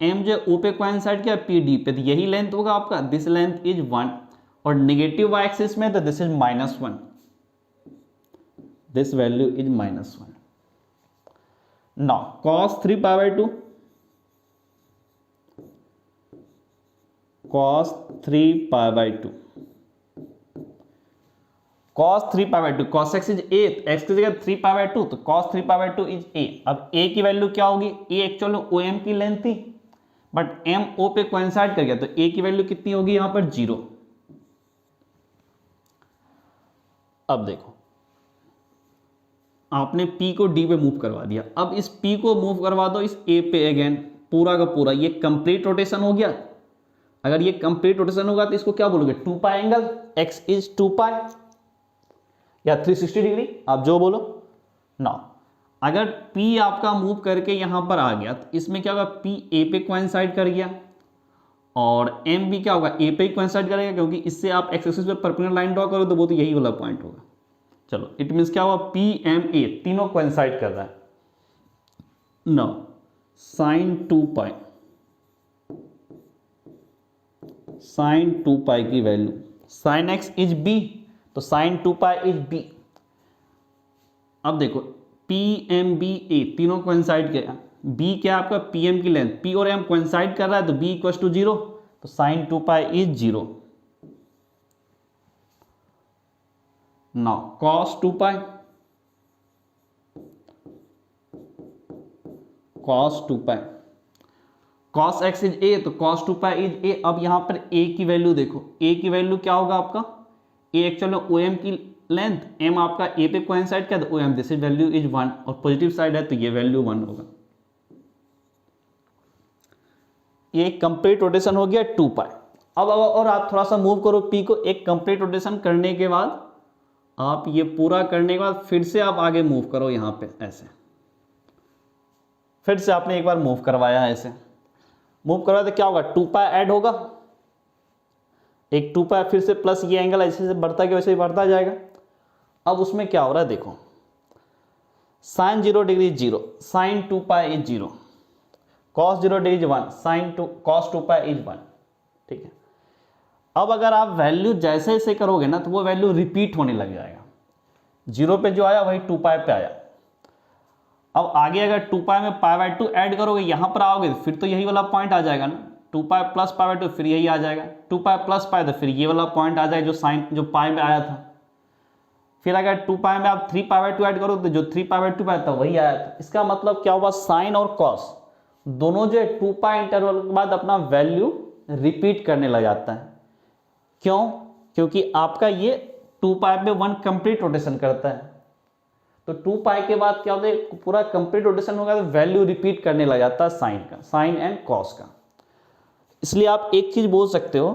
M जो O पे कोइंसाइड किया P D पे, तो यही लेंथ होगा आपका, दिस लेंथ इज 1 और नेगेटिव y एक्सिस में तो this is -1, this value is -1। Now cos 3π/2, cos 3π/2, cos 3π/2, cos x is a, x की जगह 3π/2 तो cos 3π/2 इज a। अब a की वैल्यू क्या होगी, a एक्चुअल में OM की लेंथ थी बट M O पे कोइंसाइड कर गया तो a की वैल्यू कितनी होगी यहां पर 0। अब देखो आपने P को D पे मूव करवा दिया, अब इस P को मूव करवा दो इस A पे अगेन, पूरा का पूरा ये कंप्लीट रोटेशन हो गया। अगर ये कंप्लीट रोटेशन होगा तो इसको क्या बोलोगे 2π एंगल, x इज 2π या 360 डिग्री, आप जो बोलो। नाउ अगर P आपका मूव करके यहां पर आ गया तो इसमें क्या होगा, P A पे कोइंसाइड कर गया और M भी क्या होगा A पे ही कोइंसाइड करेगा, क्योंकि इससे आप x एक्सिस पे परपेंडिकुलर लाइन ड्रॉ करो तो वो तो यही वाला पॉइंट होगा। चलो इट मींस क्या हुआ, P M A तीनों कोइंसाइड कर रहा है। नाउ sin 2π, sin 2π की value, sin x is B तो sin 2π इज B। अब देखो PMBA तीनों कोइंसाइड किया, B क्या आपका PM की लेंथ, P और M कोइंसाइड कर रहा है तो B इक्वल टू 0 तो sin 2π is 0। Now cos 2π, cos 2π, cos x is A तो cos 2π इज A। अब यहां पर A की वैल्यू देखो, A की वैल्यू क्या होगा आपका, A एक्चुअल में OM की लेंथ, M आपका A पे कोइंसाइड किया तो OM, this is value is 1 और पॉजिटिव साइड है तो ये वैल्यू 1 होगा। ये कंप्लीट रोटेशन हो गया 2π। अब और आप थोड़ा सा मूव करो P को, एक कंप्लीट रोटेशन करने के बाद आप ये पूरा करने के बाद फिर से आप आगे मूव करो यहां पे ऐसे, फिर से आपने एक बार मूव करवाया है ऐसे, मूव करवाया तो क्या होगा 2π ऐड होगा, एक 2π फिर से प्लस ये एंगल ऐसे से बढ़ता गया वैसे ही बढ़ता जाएगा। अब उसमें क्या हो रहा है देखो, sin 0 degree 0, sin 2π is 0, cos 0 degree 1, cos 2π is 1। ठीक है, अब अगर आप वैल्यू जैसे जैसे करोगे ना तो वो वैल्यू रिपीट होने लग जाएगा, 0 पे जो आया वही 2π पे आया। अब आगे अगर 2π में π/2 ऐड करोगे यहां पर आओगे तो फिर तो यही वाला पॉइंट आ जाएगा ना, 2π प्लस π/2 फिर यही आ जाएगा, 2π प्लस π तो फिर ये वाला पॉइंट आ जाएगा जो पाई में आया था। फिर अगर 2π में आप 3π/2 ऐड करो तो जो 3π/2 पे आया था वही आया था। इसका मतलब क्या हुआ, साइन और कॉस दोनों जो है 2π इंटरवल के बाद अपना वैल्यू रिपीट करने लग जाता है। क्यों, क्योंकि आपका ये 2π पे 1 कंप्लीट रोटेशन करता है, तो 2π के बाद क्या होता है पूरा कंप्लीट रोटेशन होगा तो वैल्यू रिपीट करने लग जाता है साइन का, साइन एंड कॉस का। इसलिए आप एक चीज बोल सकते हो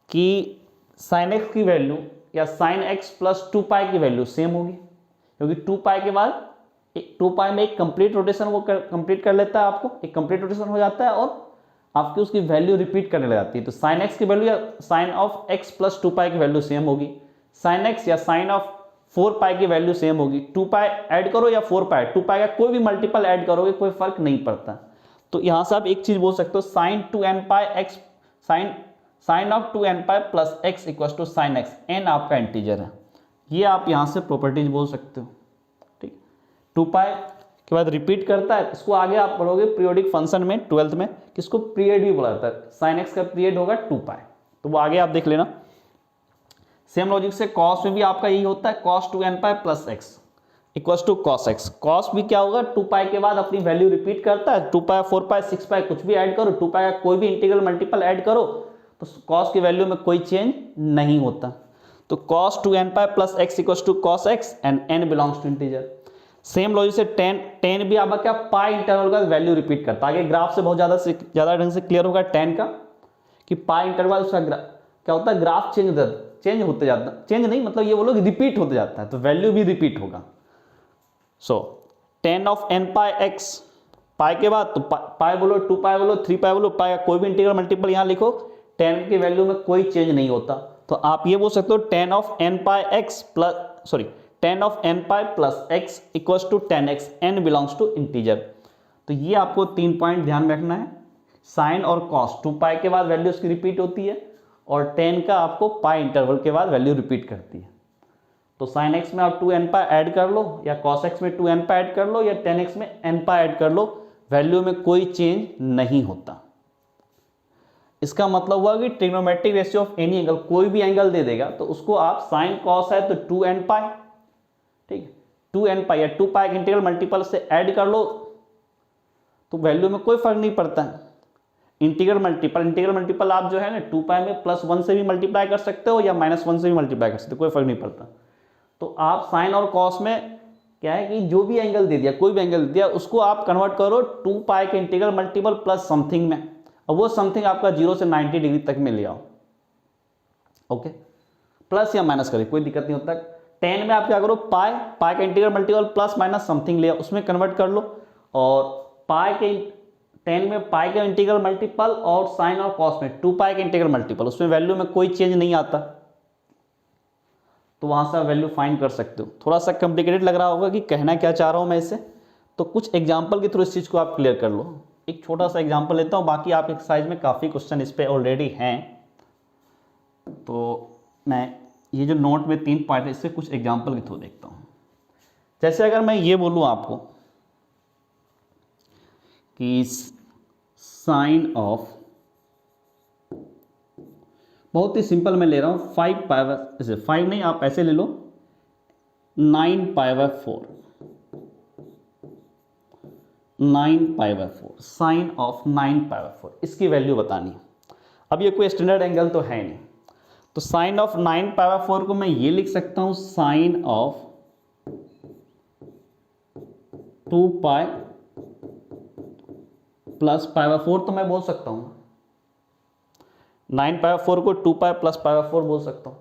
कि साइन एक्स की वैल्यू या साइन एक्स प्लस 2π की वैल्यू सेम होगी, क्योंकि 2π के बाद 2π में एक कंप्लीट रोटेशन वो कंप्लीट कर लेता है, आपको एक कंप्लीट रोटेशन हो जाता है और आपकी उसकी वैल्यू रिपीट करने लग जाती है। तो साइन एक्स की वैल्यू या साइन ऑफ एक्स प्लस 2π की वैल्यू सेम होगी, साइन एक्स या साइन ऑफ 4π की वैल्यू सेम होगी। 2π ऐड करो या 4π, 2π का कोई भी मल्टीपल ऐड करोगे कोई फर्क नहीं पड़ता। तो यहां से आप एक चीज बोल सकते हो, sine 2nπ x sine of 2nπ plus x equal to sine x, n आपका इंटीजर है, ये आप यहां से प्रॉपर्टीज बोल सकते हो। ठीक, 2π के बाद रिपीट करता है, इसको आगे आप पढ़ोगे पीरियोडिक फंक्शन में 12th में, किसको पीरियड भी बोला जाता है। साइन एक्स का पीरियड होगा 2π, तो वो आगे आप देख लेना। सेम लॉजिक से कॉस में भी आपका यही होता है, cos 2nπ plus x equals to cos x. Cos भी क्या होगा, 2π के बाद अपनी वैल्यू रिपीट करता है, 2π 4π 6π कुछ भी ऐड करो, 2π का कोई भी इंटीग्रल मल्टीपल ऐड करो तो कॉस की वैल्यू में कोई चेंज नहीं होता। तो cos 2nπ plus x equals to cos x and n belongs to integer. Same logic से tan भी आपका क्या पाई इंटरवल का वैल्यू रिपीट करता है। आगे ग्राफ से बहुत ज़्यादा ढंग से क्लियर होगा tan का, कि पाई इंटरवल उसका क्या होता है, ग्राफ चेंज होते जाता है, चेंज नहीं मतलब ये बोलो कि रिपीट होते जाता है, तो वैल्यू भी रिपीट होगा। सो tan ऑफ nπ x, पाई के बाद तो पाई बोलो 2π बोलो 3π बोलो, पाई का कोई भी इंटीग्रल मल्टीपल यहाँ लिखो, tan की वैल्यू में कोई चेंज नहीं होता। तो आप ये बोल सकते हो tan of nπ x plus tan of nπ plus x equals to tan x, n belongs to integer. तो ये आपको 3 पॉइंट ध्यान में रखना है। साइन और कॉस 2π के बाद वैल्यू उसकी रिपीट होती है, और tan का आपको पाई इंटरवल के बाद वैल्यू रिपीट करती है। तो sin x में आप 2nπ ऐड कर लो, या cos x में 2nπ ऐड कर लो, या tan x में nπ ऐड कर लो, वैल्यू में कोई चेंज नहीं होता। इसका मतलब हुआ कि trigonometric ratio of any angle, कोई भी एंगल दे देगा तो उसको आप साइन कॉस है तो 2nπ, ठीक है, 2nπ या 2π के इंटीग्रल मल्टीपल से ऐड कर लो तो वैल्यू में कोई फर्क नहीं पड़ता है। इंटीग्रल मल्टीपल आप जो है ना 2π में +1 से भी मल्टीप्लाई कर सकते हो या -1 से भी मल्टीप्लाई कर सकते हो, कोई फर्क नहीं पड़ता। तो आप साइन और कॉस में क्या है कि जो भी एंगल दे दिया, कोई भी एंगल दे दिया, उसको आप कन्वर्ट करो 2π के इंटीग्रल मल्टीपल प्लस समथिंग में, और वो समथिंग आपका 0 से 90 डिग्री तक में ले आओ। ओके, प्लस या माइनस करिए, कोई दिक्कत नहीं होता। tan में आप क्या करो, पाई का integral multiple plus minus something ले आओ, उसमें कन्वर्ट कर लो, और tan में पाई का इंटीग्रल मल्टीपल, और साइन और कॉस में 2π के इंटीग्रल मल्टीपल, उसमें वैल्यू में कोई चेंज नहीं आता, तो वहां से आप वैल्यू फाइंड कर सकते हो। थोड़ा सा कॉम्प्लिकेटेड लग रहा होगा कि कहना क्या चाह रहा हूं मैं इससे, तो कुछ एग्जांपल के थ्रू इस चीज़ को आप क्लियर कर लो। एक छोटा सा एग्जांपल लेता हूं, बाकी आप एक्सरसाइज में काफ़ी क्वेश्चन इस पे ऑलरेडी हैं, तो मैं ये जो नोट में 3 पॉइंट है इससे कुछ एग्जांपल के थ्रू देखता हूं। जैसे अगर मैं ये बोलूं आपको कि साइन ऑफ, बहुत ही सिंपल मैं ले रहा हूं 5π, ऐसे 5 नहीं, आप ऐसे ले लो 9π/4, 9π/4, साइन ऑफ 9π/4, इसकी वैल्यू बतानी है। अब ये कोई स्टैंडर्ड एंगल तो है नहीं, तो साइन ऑफ 9π/4 को मैं ये लिख सकता हूं साइन ऑफ 2π प्लस π/4, तो मैं बोल सकता हूं 9π/4 को 2π प्लस π/4 बोल सकता हूं।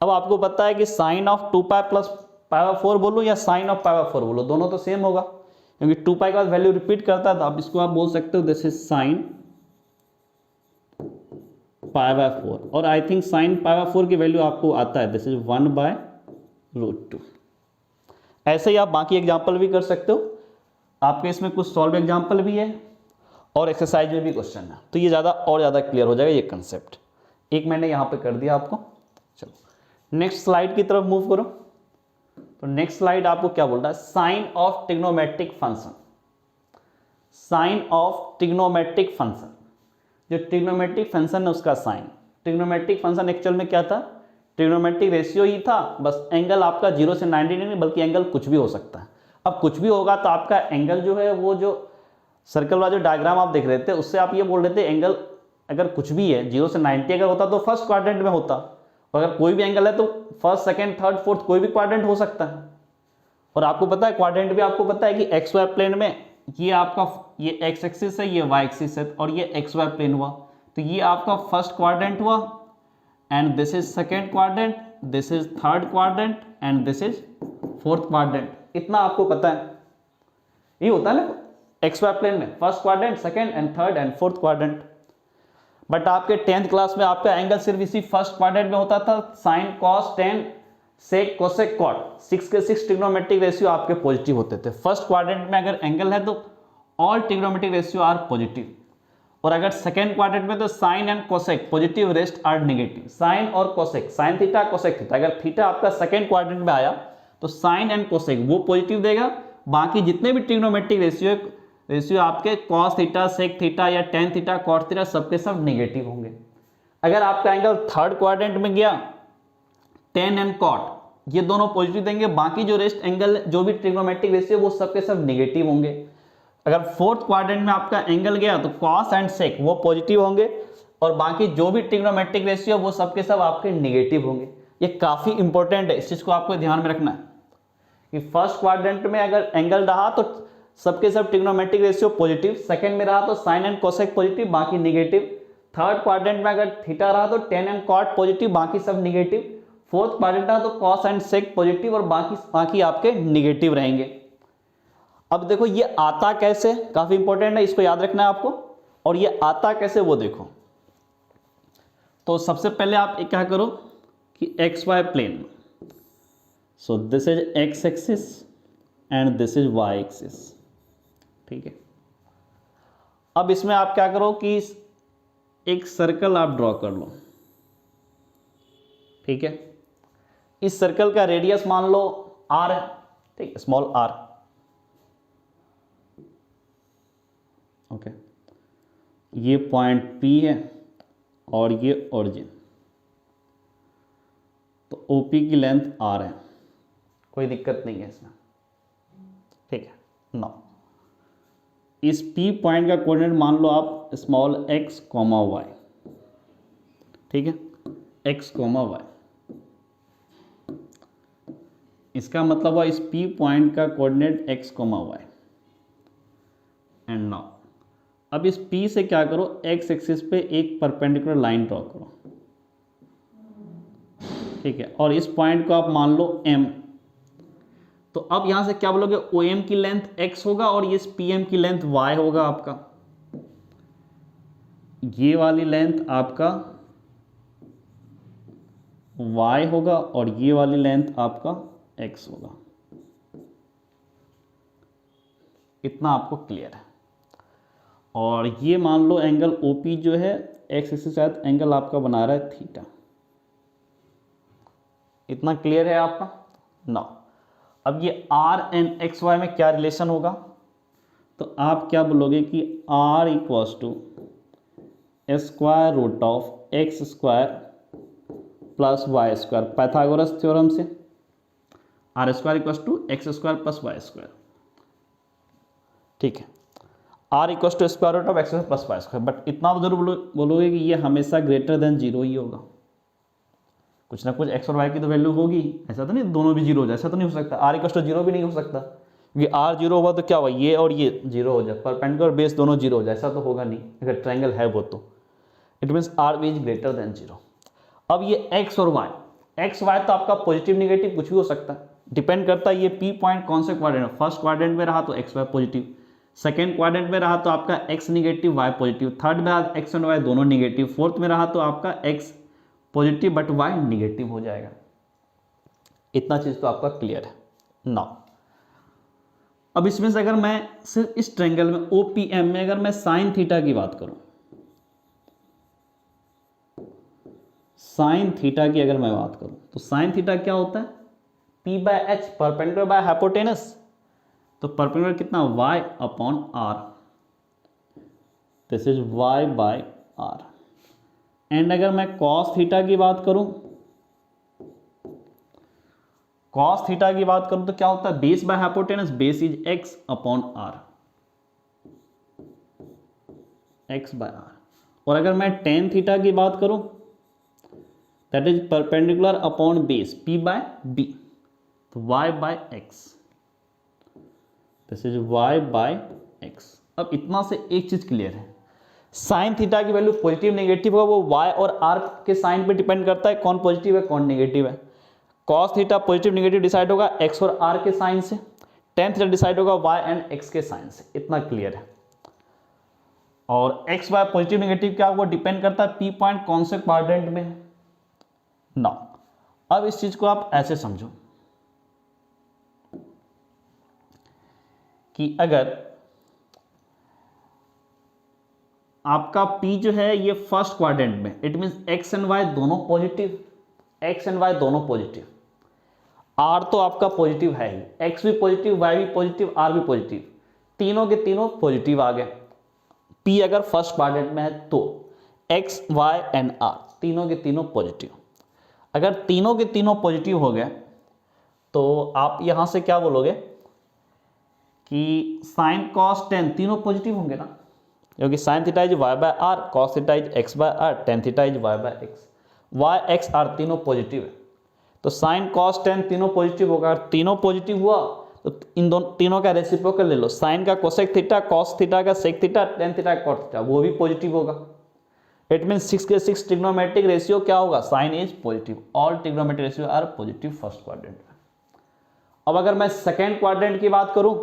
अब आपको पता है कि साइन ऑफ 2π प्लस π/4 बोलूं या साइन ऑफ π/4 बोलो, दोनों तो सेम होगा, क्योंकि 2π के बाद वैल्यू रिपीट करता है, तो आप इसको आप बोल सकते हो दिस इज साइन π/4, और आई थिंक साइन π/4 की वैल्यू आपको आता है, दिस इज 1/√2। ऐसे ही आप बाकी एग्जाम्पल भी कर सकते हो, आपके इसमें कुछ सॉल्व एग्जाम्पल भी है और एक्सरसाइज में भी क्वेश्चन है, तो ये और ज़्यादा क्लियर हो जाएगा ये कंसेप्ट। एक मैंने यहाँ पे कर दिया आपको। चलो नेक्स्ट स्लाइड की तरफ मूव करो। तो नेक्स्ट स्लाइड आपको क्या बोल रहा है, sign of trigonometric function. Sign of trigonometric function, जो ट्रिग्नोमेट्रिक फंक्शन है उसका साइन। ट्रिग्नोमेट्रिक फंक्शन एक्चुअल में क्या था, ट्रिग्नोमेट्रिक रेशियो ही था, बस एंगल आपका 0 से 90 नहीं, बल्कि एंगल कुछ भी हो सकता है। अब कुछ भी होगा तो आपका एंगल जो है, वो जो सर्कल वाला जो डायग्राम आप देख रहे थे उससे आप ये बोल रहे थे एंगल अगर कुछ भी है 0 से 90 अगर होता तो फर्स्ट क्वाड्रेंट में होता, और अगर कोई भी एंगल है तो फर्स्ट, सेकंड, थर्ड, फोर्थ कोई भी क्वाड्रेंट हो सकता है। और आपको पता है क्वाड्रेंट भी आपको पता है कि एक्स वाई प्लेन में ये आपका ये एक्स एक्सिस है, ये वाई एक्सिस है, और ये एक्स वाई प्लेन हुआ, तो ये आपका फर्स्ट क्वाड्रेंट हुआ, and this is second quadrant, this is third quadrant, and this is fourth quadrant. इतना आपको पता है, ये होता है ना एक्स वाई प्लेन में, first quadrant, second and third and fourth quadrant. But आपके 10th क्लास में आपका एंगल सिर्फ इसी फर्स्ट क्वाड्रेंट में होता था, sine cos tan sec cosec cot, 6 के 6 ट्रिग्नोमेट्रिक रेशियो आपके पॉजिटिव होते थे। फर्स्ट क्वाड्रेंट में अगर एंगल है तो all trigonometric ratio are positive, और अगर सेकेंड क्वाड्रेंट में तो sine and cosec positive, rest are negative. Sine और cosec, sine theta cosec theta, अगर थीटा आपका सेकेंड क्वाड्रेंट में आया तो साइन एंड कोसेक वो पॉजिटिव देगा, बाकी जितने भी ट्रिग्नोमेट्रिक रेशियो आपके कॉस थीटा, सेक थीटा या टेन थीटा, कॉट थीटा सबके सब नेगेटिव होंगे। अगर आपका एंगल थर्ड क्वाड्रेंट में गया, टेन एंड कॉट ये दोनों पॉजिटिव देंगे, बाकी जो रेस्ट एंगल जो भी ट्रिग्नोमेट्रिक रेशियो वो सबके सब नेगेटिव होंगे। अगर फोर्थ क्वाड्रेंट में आपका एंगल गया तो कॉस एंड सेक वो पॉजिटिव होंगे और बाकी जो भी ट्रिग्नोमेट्रिक रेशियो वो सबके सब आपके नेगेटिव होंगे। ये काफी इंपॉर्टेंट है, इस चीज को आपको ध्यान में रखना है कि फर्स्ट क्वाड्रेंट में अगर एंगल रहा तो सबके सब ट्रिग्नोमेट्रिक रेशियो पॉजिटिव, सेकंड में रहा तो साइन एंड कोसेक पॉजिटिव बाकी नेगेटिव, थर्ड क्वाड्रेंट में अगर थीटा रहा तो टेन एंड कॉट पॉजिटिव बाकी सब नेगेटिव, फोर्थ क्वाड्रेंट रहा तो कॉस एंड सेक पॉजिटिव और बाकी आपके नेगेटिव रहेंगे। अब देखो ये आता कैसे, काफी इंपॉर्टेंट है, इसको याद रखना है आपको। और ये आता कैसे वो देखो, तो सबसे पहले आप क्या करो कि x y plane, so this is x axis and this is y axis, ठीक है। अब इसमें आप क्या करो कि एक सर्कल आप ड्रॉ कर लो, ठीक है। इस सर्कल का रेडियस मान लो r है, ठीक है, स्मॉल r, ओके। ये पॉइंट P है और ये ओरिजिन, तो OP की लेंथ r है, कोई दिक्कत नहीं है इसमें, ठीक है। नाउ इस P पॉइंट का कोऑर्डिनेट मान लो आप स्मॉल x, y, ठीक है, x, y। इसका मतलब हुआ इस P पॉइंट का coordinate x, y। And now अब इस P से क्या करो, x एक्सिस पे एक परपेंडिकुलर लाइन ड्रॉ करो, ठीक है। और इस पॉइंट को आप मान लो M, तो अब यहां से क्या बोलोगे, OM की लेंथ x होगा और ये PM की लेंथ y होगा आपका, ये वाली लेंथ आपका y होगा और ये वाली लेंथ आपका x होगा। इतना आपको क्लियर है। और ये मान लो एंगल OP जो है x एक्सिस के साथ एंगल आपका बना रहा है थीटा। इतना क्लियर है आपका। नाउ अब ये r एंड xy में क्या रिलेशन होगा, तो आप क्या बोलोगे कि r equals to square root of X square plus Y square, Pythagoras theorem से R square equals to X square plus Y square, ठीक है। R equals to square root of X square plus Y square, but इतना तो जरूर बोलोगे कि ये हमेशा ग्रेटर देन जीरो ही होगा। कुछ ना कुछ एक्स और वाई की तो वैल्यू होगी, ऐसा तो नहीं दोनों भी जीरो हो जाए, ऐसा तो नहीं हो सकता। आर इक्वल्स टू जीरो भी नहीं हो सकता, क्योंकि आर जीरो हुआ तो क्या हुआ, ये और ये जीरो हो जाए, परपेंडिकुलर बेस दोनों जीरो हो जाए, ऐसा तो होगा नहीं अगर ट्रायंगल है वो तो। It means r is greater than zero. अब ये एक्स और वाई, एक्स वाई तो आपका पॉजिटिव नेगेटिव कुछ भी हो सकता है, डिपेंड करता है ये पी पॉइंट कौन से क्वाड्रेंट में। फर्स्ट क्वाड्रेंट में रहा तो x y positive, second quadrant में रहा तो आपका x negative y positive, third में रहा एक्स एंड वाई दोनों नेगेटिव, फोर्थ में रहा तो आपका x positive but y negative हो जाएगा। इतना चीज तो आपका क्लियर है। नाउ अब इसमें से अगर मैं सिर्फ इस ट्रायंगल में OPM में अगर मैं साइन थीटा की बात करूं, साइन थीटा की अगर मैं बात करूं तो साइन थीटा क्या होता है, P by H, perpendicular by hypotenuse, तो परपेंडिकुलर कितना y upon r, this is y by r। And अगर मैं cos थीटा की बात करूं, cos थीटा की बात करूं तो क्या होता है, base by hypotenuse, base is x upon r, x by r। और अगर मैं tan थीटा की बात करूं, that is perpendicular upon base p by b, तो y by x, this is y by x। अब इतना से एक चीज क्लियर है, साइन थीटा की वैल्यू पॉजिटिव नेगेटिव होगा, वो y और r के साइन पे डिपेंड करता है, कौन पॉजिटिव है कौन नेगेटिव है। cos theta positive negative decide होगा x और r के साइन से, tan थीटा डिसाइड होगा y एंड x के साइन से। इतना क्लियर है। और x y पॉजिटिव नेगेटिव क्या होगा, डिपेंड करता है p पॉइंट कौन से क्वाड्रेंट में है। नाउ अब इस चीज को आप ऐसे समझो कि अगर आपका P जो है ये फर्स्ट क्वाड्रेंट में, it means x and y दोनों पॉजिटिव, x एंड y दोनों पॉजिटिव। आर तो आपका पॉजिटिव है ही, एक्स भी पॉजिटिव, वाई भी पॉजिटिव, आर भी पॉजिटिव, तीनों के तीनों पॉजिटिव आ गए। पी अगर फर्स्ट क्वाड्रेंट में है तो एक्स वाई एंड आर तीनों के तीनों पॉजिटिव। अगर तीनों के तीनों पॉजिटिव हो गए तो आप यहां से क्या बोलोगे कि साइन कॉस टेन तीनों पॉजिटिव होंगे ना, क्योंकि sine theta is y by r, cos theta is x by r, tan theta is y by x, y x r तीनों पॉजिटिव है। तो साइन कॉस टेन तीनों पॉजिटिव होगा। अगर तीनों पॉजिटिव हुआ तो इन दोनों तीनों का रेसिप्रोकल ले लो, साइन का कोसेक थीटा, कॉस थीटा का सेक थीटा, टेन थीटा का कॉट थीटा, वो भी पॉजिटिव होगा। इट मीन 6 के 6 ट्रिग्नोमेट्रिक रेशियो क्या होगा, sine is positive, all trigonometric ratio are positive first quadrant में। अब अगर मैं सेकेंड क्वाड्रेंट की बात करूं,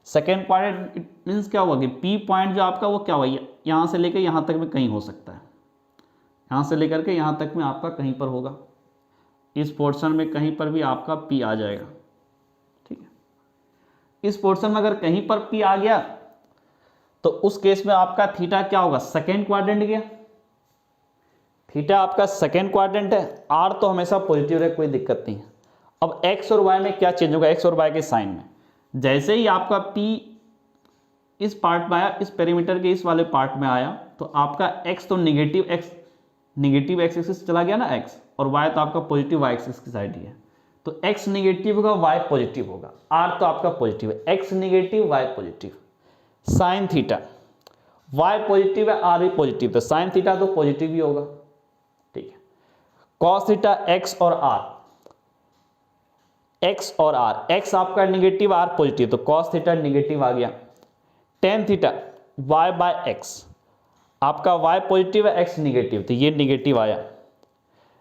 सेकेंड क्वाड्रेंट इट मीन्स क्या होगा कि पी पॉइंट जो आपका वो क्या होगा, यहाँ से लेकर यहाँ तक में कहीं हो सकता है, यहाँ से लेकर के यहाँ तक में आपका कहीं पर होगा, इस पोर्शन में कहीं पर भी आपका पी आ जाएगा, ठीक है। इस पोर्शन में अगर कहीं पर पी आ गया तो उस केस में आपका थीटा क्या होगा, सेकेंड क्वाड्रेंट गया, थीटा आपका सेकेंड क्वाड्रेंट है, आर तो हमेशा पॉजिटिव रहे, कोई दिक्कत नहीं है। अब एक्स और वाई में क्या चेंज होगा, एक्स और वाई के साइन में, जैसे ही आपका पी इस पार्ट में आया, इस पेरीमीटर के इस वाले पार्ट में आया, तो आपका एक्स तो नेगेटिव एक्स एक्सिस चला गया ना एक्स, और वाई तो आपका पॉजिटिव वाई एक्सिस की साइड ही है, तो एक्स निगेटिव होगा, वाई पॉजिटिव होगा, आर तो आपका पॉजिटिव है, x negative y positive. Sine theta y positive है, आर भी पॉजिटिव, तो साइन थीटा तो पॉजिटिव ही होगा, ठीक है। कॉस थीटा एक्स और आर, एक्स और आर, एक्स आपका निगेटिव, आर पॉजिटिव, तो कॉस थीटा निगेटिव आ गया। Tan theta Y by x, आपका वाई पॉजिटिव है, एक्स निगेटिव, तो ये निगेटिव आया।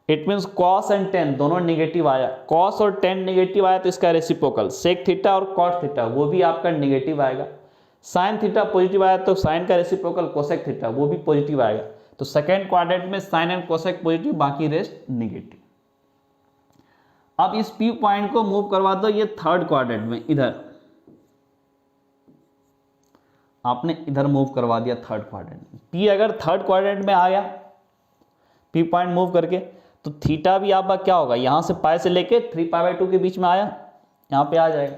It means cos and ten दोनों निगेटिव आया, कॉस और टेन निगेटिव आया तो इसका रेसिप्रोकल सेक थीटा और कॉट थीटा वो भी आपका निगेटिव आएगा। साइन थीटा पॉजिटिव आया तो साइन का रेसिप्रोकल कोसेक थीटा वो भी पॉजिटिव आएगा। तो सेकेंड क्वाड्रेंट में साइन एंड कोसेक पॉजिटिव, बाकी रेस्ट निगेटिव। अब इस पी पॉइंट को मूव करवा दो ये थर्ड क्वाड्रेंट में, इधर आपने इधर मूव करवा दिया थर्ड क्वाड्रेंट में। पी अगर थर्ड क्वाड्रेंट में आ गया, पी पॉइंट मूव करके, तो थीटा भी आपका क्या होगा, यहां से पाई से लेके 3π/2 के बीच में आया, यहां पे आ जाएगा।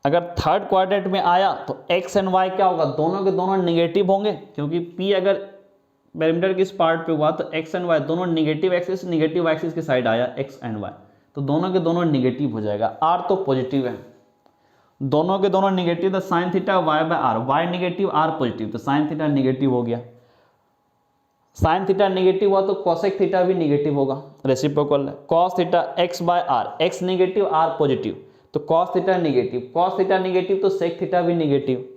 अगर थर्ड क्वाड्रेंट में आया तो एक्स एंड वाई क्या होगा, दोनों के दोनों निगेटिव होंगे, क्योंकि पी अगर पेरीमीटर के इस पार्ट पे हुआ तो एक्स एंड वाई दोनों निगेटिव एक्सिस के साइड आया, एक्स एंड वाई, तो दोनों के दोनों निगेटिव हो जाएगा। आर तो पॉजिटिव है, दोनों के दोनों निगेटिव, तो sine theta Y by are, y negative r positive, तो साइन थीटा निगेटिव हो गया। साइन थीटा निगेटिव हुआ तो कॉसेक थीटा भी निगेटिव होगा, रेसिप्रोकल है। Cos theta x by are, x negative r positive, तो कॉस थीटा निगेटिव तो सेक थीटा भी negative.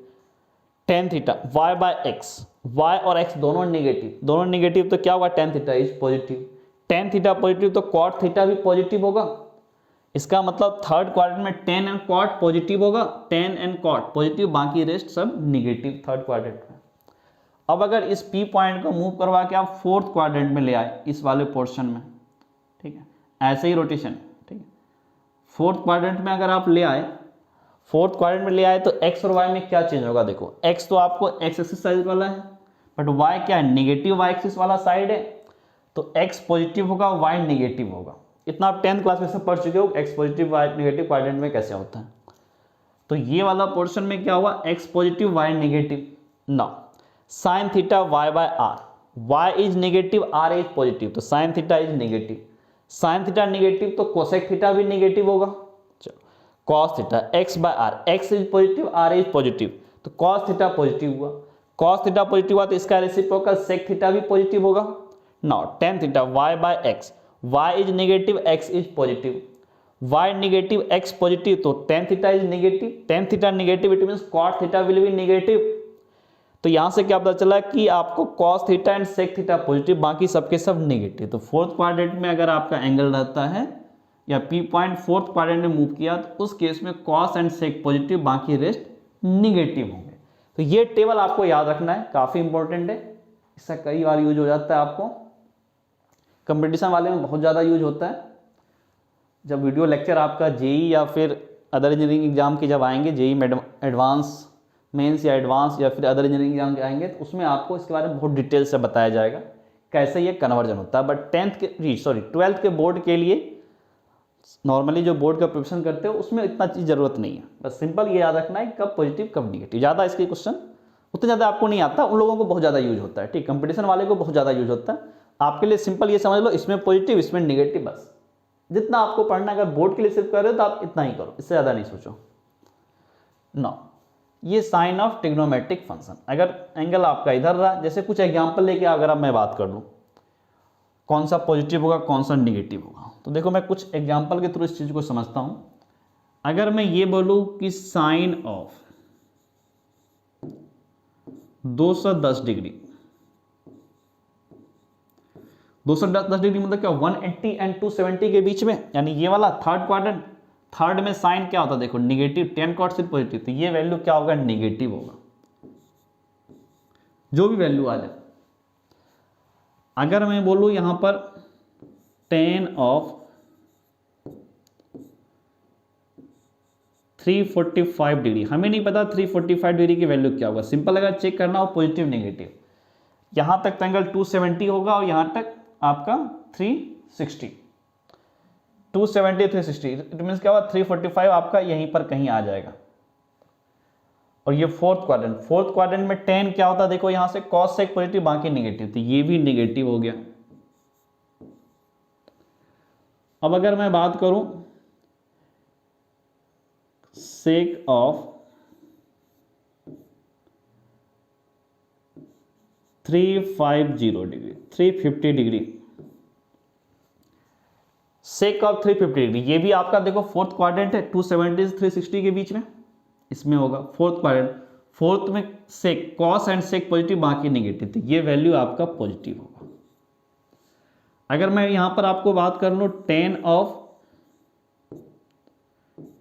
Tan theta Y by x, y और एक्स दोनों निगेटिव तो क्या होगा, tan theta is positive. Tan theta positive तो कॉट थीटा भी पॉजिटिव होगा। इसका मतलब थर्ड क्वाड्रेंट में टेन एंड कॉट पॉजिटिव होगा, टेन एंड कॉट पॉजिटिव, बाकी रेस्ट सब निगेटिव थर्ड क्वाड्रेंट में। अब अगर इस पी पॉइंट को मूव करवा के आप फोर्थ क्वाड्रेंट में ले आए, इस वाले पोर्शन में, ठीक है, ऐसे ही रोटेशन, ठीक है। फोर्थ क्वाड्रेंट में अगर आप ले आए, फोर्थ क्वाड्रेंट में ले आए तो एक्स और वाई में क्या चेंज होगा, देखो एक्स तो आपको एक्स एक्सिस साइड वाला है, बट वाई क्या है, निगेटिव वाई एक्सिस वाला साइड है, तो एक्स पॉजिटिव होगा, वाई निगेटिव होगा। इतना आप 10th क्लास में सब पढ़ चुके हो, x positive Y negative quadrant में कैसे होता है। तो ये वाला पोर्शन में क्या हुआ, X positive Y negative. Now sine theta Y by are, Y is negative R is positive, तो sine theta is negative. Sine theta negative तो कोसेक थीटा भी नेगेटिव होगा। चलो cos theta x by are, X is positive R is positive, तो cos theta positive हुआ। Cos theta positive हुआ तो इसका रेसिप्रोकल सेक थीटा भी पॉजिटिव होगा। Now tan theta Y by x, Y is negative X is positive, Y negative X positive, तो tan theta is negative, tan theta negative it means cot theta will be negative. तो यहां से क्या पता चला कि आपको cos theta and sec theta positive, बाकी सबके सब नेगेटिव। तो फोर्थ क्वाड्रेंट में अगर आपका एंगल रहता है या पी पॉइंट फोर्थ क्वाड्रेंट में मूव किया तो उस केस में कॉस एंड सेक पॉजिटिव, बाकी रेस्ट निगेटिव होंगे। तो ये टेबल आपको याद रखना है, काफी इंपॉर्टेंट है, इसका कई बार यूज हो जाता है, आपको कंपटीशन वाले में बहुत ज़्यादा यूज होता है। जब वीडियो लेक्चर आपका जेई या फिर अदर इंजीनियरिंग एग्जाम के जब आएंगे, जेई एडवांस मेंस या एडवांस या फिर अदर इंजीनियरिंग एग्जाम के आएंगे, तो उसमें आपको इसके बारे में बहुत डिटेल से बताया जाएगा कैसे ये कन्वर्जन होता है। बट 12th के बोर्ड के लिए नॉर्मली जो बोर्ड का प्रिपरेशन करते हो उसमें इतना चीज़ ज़रूरत नहीं है, बस सिंपल ये याद रखना है कब पॉजिटिव कब निगेटिव। ज़्यादा इसके क्वेश्चन उतने ज़्यादा आपको नहीं आता, उन लोगों को बहुत ज़्यादा यूज होता है, ठीक, कंपटीशन वाले को बहुत ज़्यादा यूज होता है। आपके लिए सिंपल ये समझ लो, इसमें पॉजिटिव इसमें निगेटिव, बस जितना आपको पढ़ना है। अगर बोर्ड के लिए सिर्फ कर रहे हो तो आप इतना ही करो, इससे ज़्यादा नहीं सोचो। नौ, ये साइन ऑफ ट्रिग्नोमेट्रिक फंक्शन। अगर एंगल आपका इधर रहा, जैसे कुछ एग्जाम्पल लेके अगर अब मैं बात कर लूँ कौन सा पॉजिटिव होगा कौन सा निगेटिव होगा, तो देखो मैं कुछ एग्जाम्पल के थ्रू इस चीज़ को समझता हूँ। अगर मैं ये बोलूँ कि साइन ऑफ 210 डिग्री, 210 डिग्री मतलब क्या, 180 एंड 270 के बीच में, यानी ये वाला थर्ड क्वाड्रेंट, थर्ड में साइन क्या होता है देखो निगेटिव, 10 कॉट सिर्फ पॉजिटिव, तो ये वैल्यू क्या होगा, निगेटिव होगा, जो भी वैल्यू आ जाए। अगर मैं बोलूं यहां पर tan ऑफ 345 डिग्री, हमें नहीं पता 345 डिग्री की वैल्यू क्या होगा, सिंपल अगर चेक करना हो पॉजिटिव निगेटिव, यहां तक एंगल 270 होगा और यहां तक आपका 360, 270 360, इट मीन्स क्या होगा 345 आपका यहीं पर कहीं आ जाएगा। और ये फोर्थ क्वाड्रेंट में tan क्या होता है देखो, यहां से cos सेक पॉजिटिव बाकी निगेटिव, तो ये भी निगेटिव हो गया। अब अगर मैं बात करूं sake of 350 degree, 350 degree, sake of 350 degree, ये भी आपका देखो फोर्थ क्वाड्रेंट है, 270 से 360 के बीच में इसमें होगा फोर्थ क्वाड्रेंट, फोर्थ में सेक कॉस एंड सेक पॉजिटिव बाकी निगेटिव, तो ये वैल्यू आपका पॉजिटिव होगा। अगर मैं यहां पर आपको बात कर लूं tan ऑफ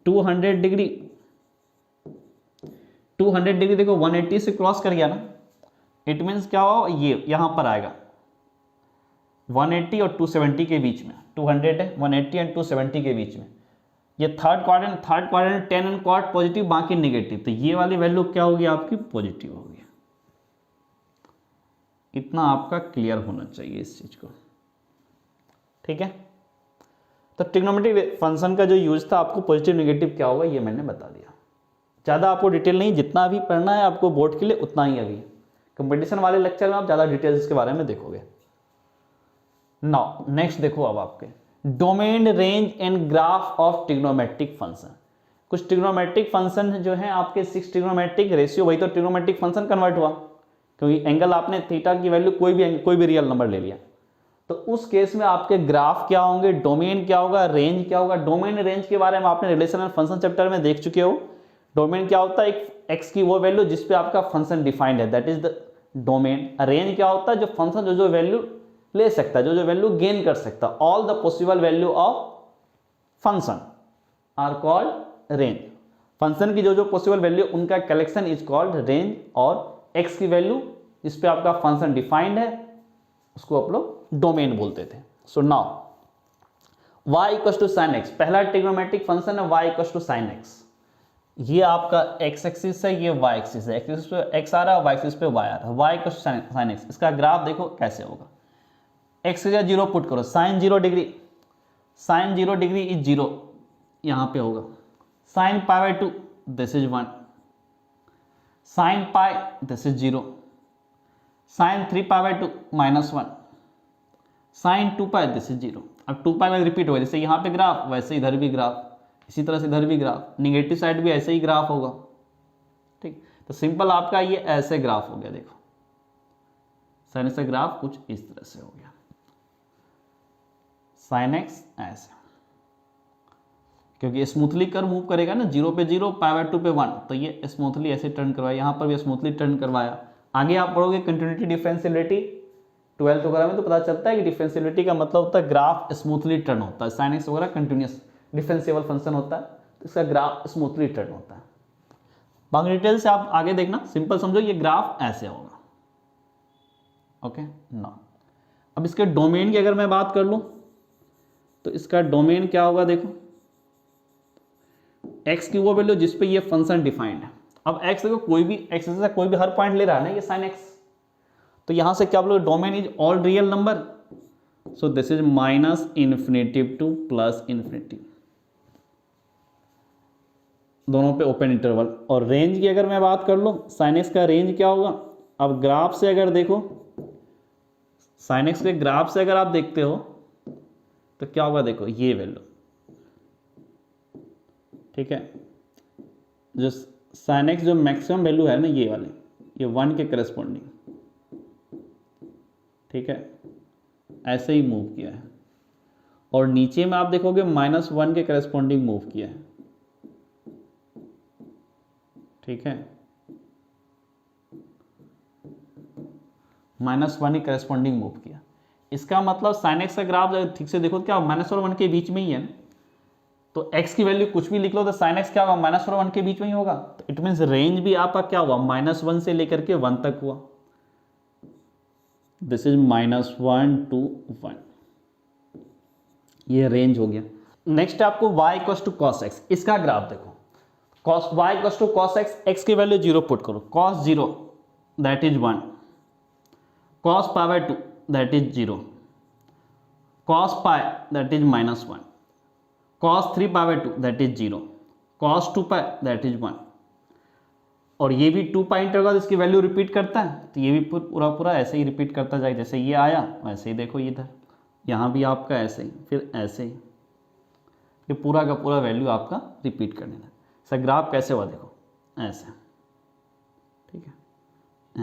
200 डिग्री, 200 डिग्री देखो 180 से क्रॉस कर गया ना, इट मीन्स क्या हो, ये यहां पर आएगा 180 और 270 के बीच में, 200 है 180 एंड 270 के बीच में, ये third quadrant tan and cot positive बाकी निगेटिव, तो ये वाली वैल्यू क्या होगी आपकी, पॉजिटिव होगी। इतना आपका क्लियर होना चाहिए इस चीज को, ठीक है। तो ट्रिग्नोमेट्रिक फंक्शन का जो यूज था, आपको पॉजिटिव निगेटिव क्या होगा ये मैंने बता दिया, ज़्यादा आपको डिटेल नहीं, जितना अभी पढ़ना है आपको बोर्ड के लिए उतना ही, अभी कंपटीशन वाले लेक्चर में आप ज़्यादा डिटेल्स इसके बारे में देखोगे। नाउ नेक्स्ट देखो, अब आपके domain range and graph of trigonometric function. कुछ ट्रिग्नोमेट्रिक फंक्शन जो है आपके 6 ट्रिग्नोमेट्रिक रेशियो, वही तो ट्रिग्नोमेट्रिक फंक्शन कन्वर्ट हुआ, क्योंकि एंगल आपने थीटा की वैल्यू कोई भी रियल नंबर ले लिया, तो उस केस में आपके ग्राफ क्या होंगे, डोमेन क्या होगा, रेंज क्या होगा। डोमेन रेंज के बारे में आपने रिलेशन एंड फंक्शन चैप्टर में देख चुके हो। डोमेन क्या होता है, एक एक्स की वो वैल्यू जिसपे आपका फंक्शन डिफाइंड है, that is the domain. Range क्या होता है, जो फंक्शन जो वैल्यू ले सकता है, जो वैल्यू गेन कर सकता है, all the possible value of function are called range. Function की जो पॉसिबल वैल्यू उनका कलेक्शन इज कॉल्ड रेंज, और एक्स की वैल्यू जिस पे आपका फंक्शन डिफाइंड है उसको आप लोग डोमेन बोलते थे। So now y equals to sine x, पहला ट्रिग्नोमेट्रिक फंक्शन है y equals to sine x. ये आपका x एक्सिस है, ये y एक्सिस है, एक्स एक्सिस पे x आ रहा है, y एक्सिस पे y आ रहा है, y equals to sine x. इसका ग्राफ देखो कैसे होगा, x की जगह 0 पुट करो, sine 0 degree, sine 0 degree is 0 यहाँ पे होगा, sign pi by 2 this is 1, sine pi this is 0, sine 3 pi by 2 -1, sine 2 pi this is 0। अब 2 पाई रिपीट होगा, जैसे यहाँ पे ग्राफ वैसे इधर भी ग्राफ, इसी तरह से इधर भी ग्राफ, निगेटिव साइड भी ऐसे ही ग्राफ होगा, ठीक। तो सिंपल आपका ये ऐसे ग्राफ हो गया, देखो साइन से ग्राफ कुछ इस तरह से हो गया, साइन एक्स ऐसे, क्योंकि स्मूथली कर मूव करेगा ना, 0 पे 0 पाई बाई 2 पे 1, तो ये स्मूथली ऐसे टर्न करवाया, यहाँ पर भी स्मूथली टर्न करवाया। आगे आप पढ़ोगे कंटिन्यूटी डिफरेंशियलिटी 12th वगैरह में, तो पता चलता है कि डिफरेंशियलिटी का मतलब होता है ग्राफ स्मूथली टर्न होता है, साइन एक्स वगैरह कंटिन्यूस डिफरेंशिएबल फंक्शन होता है, तो इसका ग्राफ स्मूथली टर्न होता है। बाकी डिटेल से आप आगे देखना, सिंपल समझो ये ग्राफ ऐसे होगा, ओके ना। अब इसके डोमेन की अगर मैं बात कर लूं तो इसका डोमेन क्या होगा, देखो x की वो वैल्यू जिस पे ये फंक्शन डिफाइंड है। अब x देखो कोई भी x से कोई भी हर पॉइंट ले रहा है ना, ये साइन x, तो यहां से क्या बोलो, domain is all real number, so this is -∞ to +∞। दोनों पे ओपन इंटरवल। और रेंज की अगर मैं बात कर लूँ, sin x का रेंज क्या होगा, अब ग्राफ से अगर देखो, sin x के ग्राफ से अगर आप देखते हो तो क्या होगा, देखो ये वैल्यू, ठीक है, जो sin x जो मैक्सिमम वैल्यू है ना, ये वाली, ये 1 के करस्पॉन्डिंग, ठीक है, ऐसे ही मूव किया है। और नीचे में आप देखोगे -1 के करस्पॉन्डिंग मूव किया है, ठीक है, -1 के करस्पॉन्डिंग मूव किया। इसका मतलब sin x का ग्राफ ठीक से देखो क्या माइनस और 1 के बीच में ही है, तो x की वैल्यू कुछ भी लिख लो तो sin x क्या होगा, माइनस और 1 के बीच में ही होगा। तो इट मीन्स रेंज भी आपका क्या हुआ, -1 से लेकर के 1 तक हुआ। दिस इज -1 to 1, ये रेंज हो गया। नेक्स्ट आपको y equal to cos X, इसका ग्राफ देखो, cos y equal to cos X, X की वैल्यू 0 पुट करो, cos 0 that is 1, cos π/2 that is 0, cos π that is -1, cos 3π/2 that is 0, cos 2π that is 1। और ये भी 2π interval इसकी value repeat करता है, तो ये भी पूरा पूरा ऐसे ही रिपीट करता जाएगा, जैसे ये आया वैसे ही देखो इधर, यहाँ भी आपका ऐसे ही, फिर ऐसे ही, ये पूरा का पूरा वैल्यू आपका रिपीट करने लगा। सर ग्राफ कैसे हुआ, देखो ऐसे, ठीक है,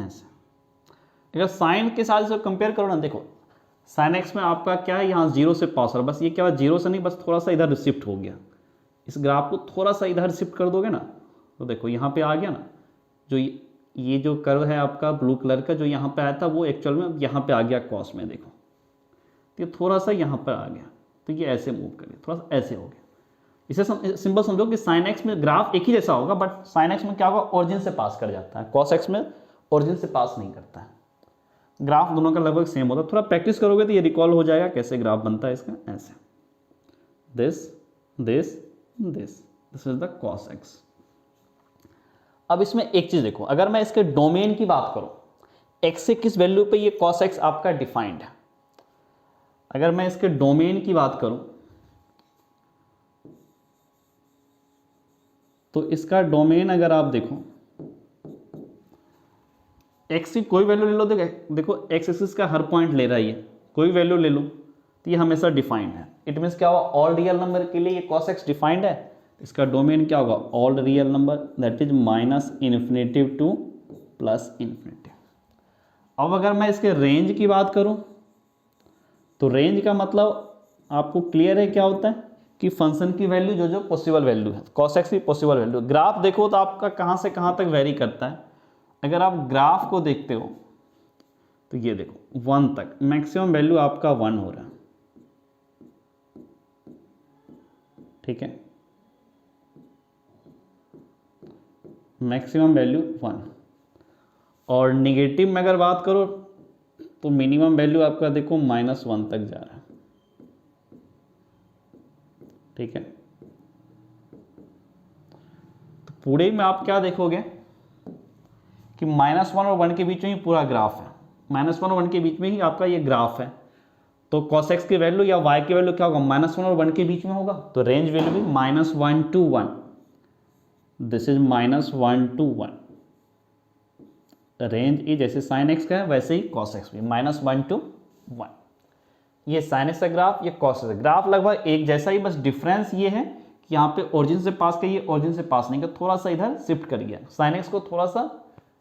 ऐसे। अगर साइन के साथ इसको कंपेयर करो ना, देखो साइन एक्स में आपका क्या है, यहाँ 0 से पास हो रहा है, बस ये क्या हुआ, 0 से नहीं, बस थोड़ा सा इधर शिफ्ट हो गया। इस ग्राफ को थोड़ा सा इधर शिफ्ट कर दोगे ना, तो देखो यहाँ पे आ गया ना, जो ये जो कर्व है आपका ब्लू कलर का, जो यहाँ पे आया था वो एक्चुअल में यहाँ पे आ गया कॉस में, देखो तो ये थोड़ा सा यहाँ पर आ गया, तो ये ऐसे मूव करिए, थोड़ा सा ऐसे हो गया। इसे सिंपल समझो कि साइन एक्स में ग्राफ एक ही जैसा होगा, बट साइन एक्स में क्या होगा, ओरिजिन से पास कर जाता है, कॉस एक्स में ओरिजिन से पास नहीं करता है। ग्राफ दोनों का लगभग सेम होता है, थोड़ा प्रैक्टिस करोगे तो ये रिकॉल हो जाएगा कैसे ग्राफ बनता है इसका, ऐसे, this this this this is the cos x. अब इसमें एक चीज देखो, अगर मैं इसके डोमेन की बात करूं, एक्स से किस वैल्यू पे ये कॉस एक्स आपका डिफाइंड है, अगर मैं इसके डोमेन की बात करूं तो इसका डोमेन अगर आप देखो, एक्स की कोई वैल्यू ले लो, देखो एक्स एक्सिस का हर पॉइंट ले रहा है, ये कोई वैल्यू ले लो तो ये हमेशा डिफाइंड है। इट मीन्स क्या होगा, ऑल रियल नंबर के लिए ये कॉस एक्स डिफाइंड है, इसका डोमेन क्या होगा, all real number that is -∞ to +∞। अब अगर मैं इसके रेंज की बात करूं तो रेंज का मतलब आपको क्लियर है क्या होता है कि फंक्शन की वैल्यू जो जो पॉसिबल वैल्यू है, कॉस एक्स की पॉसिबल वैल्यू। ग्राफ देखो तो आपका कहाँ से कहाँ तक वेरी करता है। अगर आप ग्राफ को देखते हो तो ये देखो 1 तक मैक्सिमम वैल्यू आपका 1 हो रहा है, ठीक है, मैक्सिमम वैल्यू 1। और निगेटिव में अगर बात करो तो मिनिमम वैल्यू आपका देखो -1 तक जा रहा है, ठीक है। तो पूरे में आप क्या देखोगे कि -1 और 1 के बीच में ही पूरा ग्राफ है, -1 और 1 के बीच में ही आपका ये ग्राफ है। तो cos x की वैल्यू या y की वैल्यू क्या होगा, -1 और 1 के बीच में होगा, तो रेंज वैल्यू भी -1 to 1, this is -1 to 1। Range ई जैसे sin x का है वैसे ही cos x भी -1 to 1। ये sin x का ग्राफ, ये cos x का ग्राफ लगभग एक जैसा ही, बस डिफरेंस ये है कि यहाँ पे ओरिजिन से पास किया, ये ओरिजिन से पास नहीं किया, थोड़ा सा इधर शिफ्ट कर गया। sin x को थोड़ा सा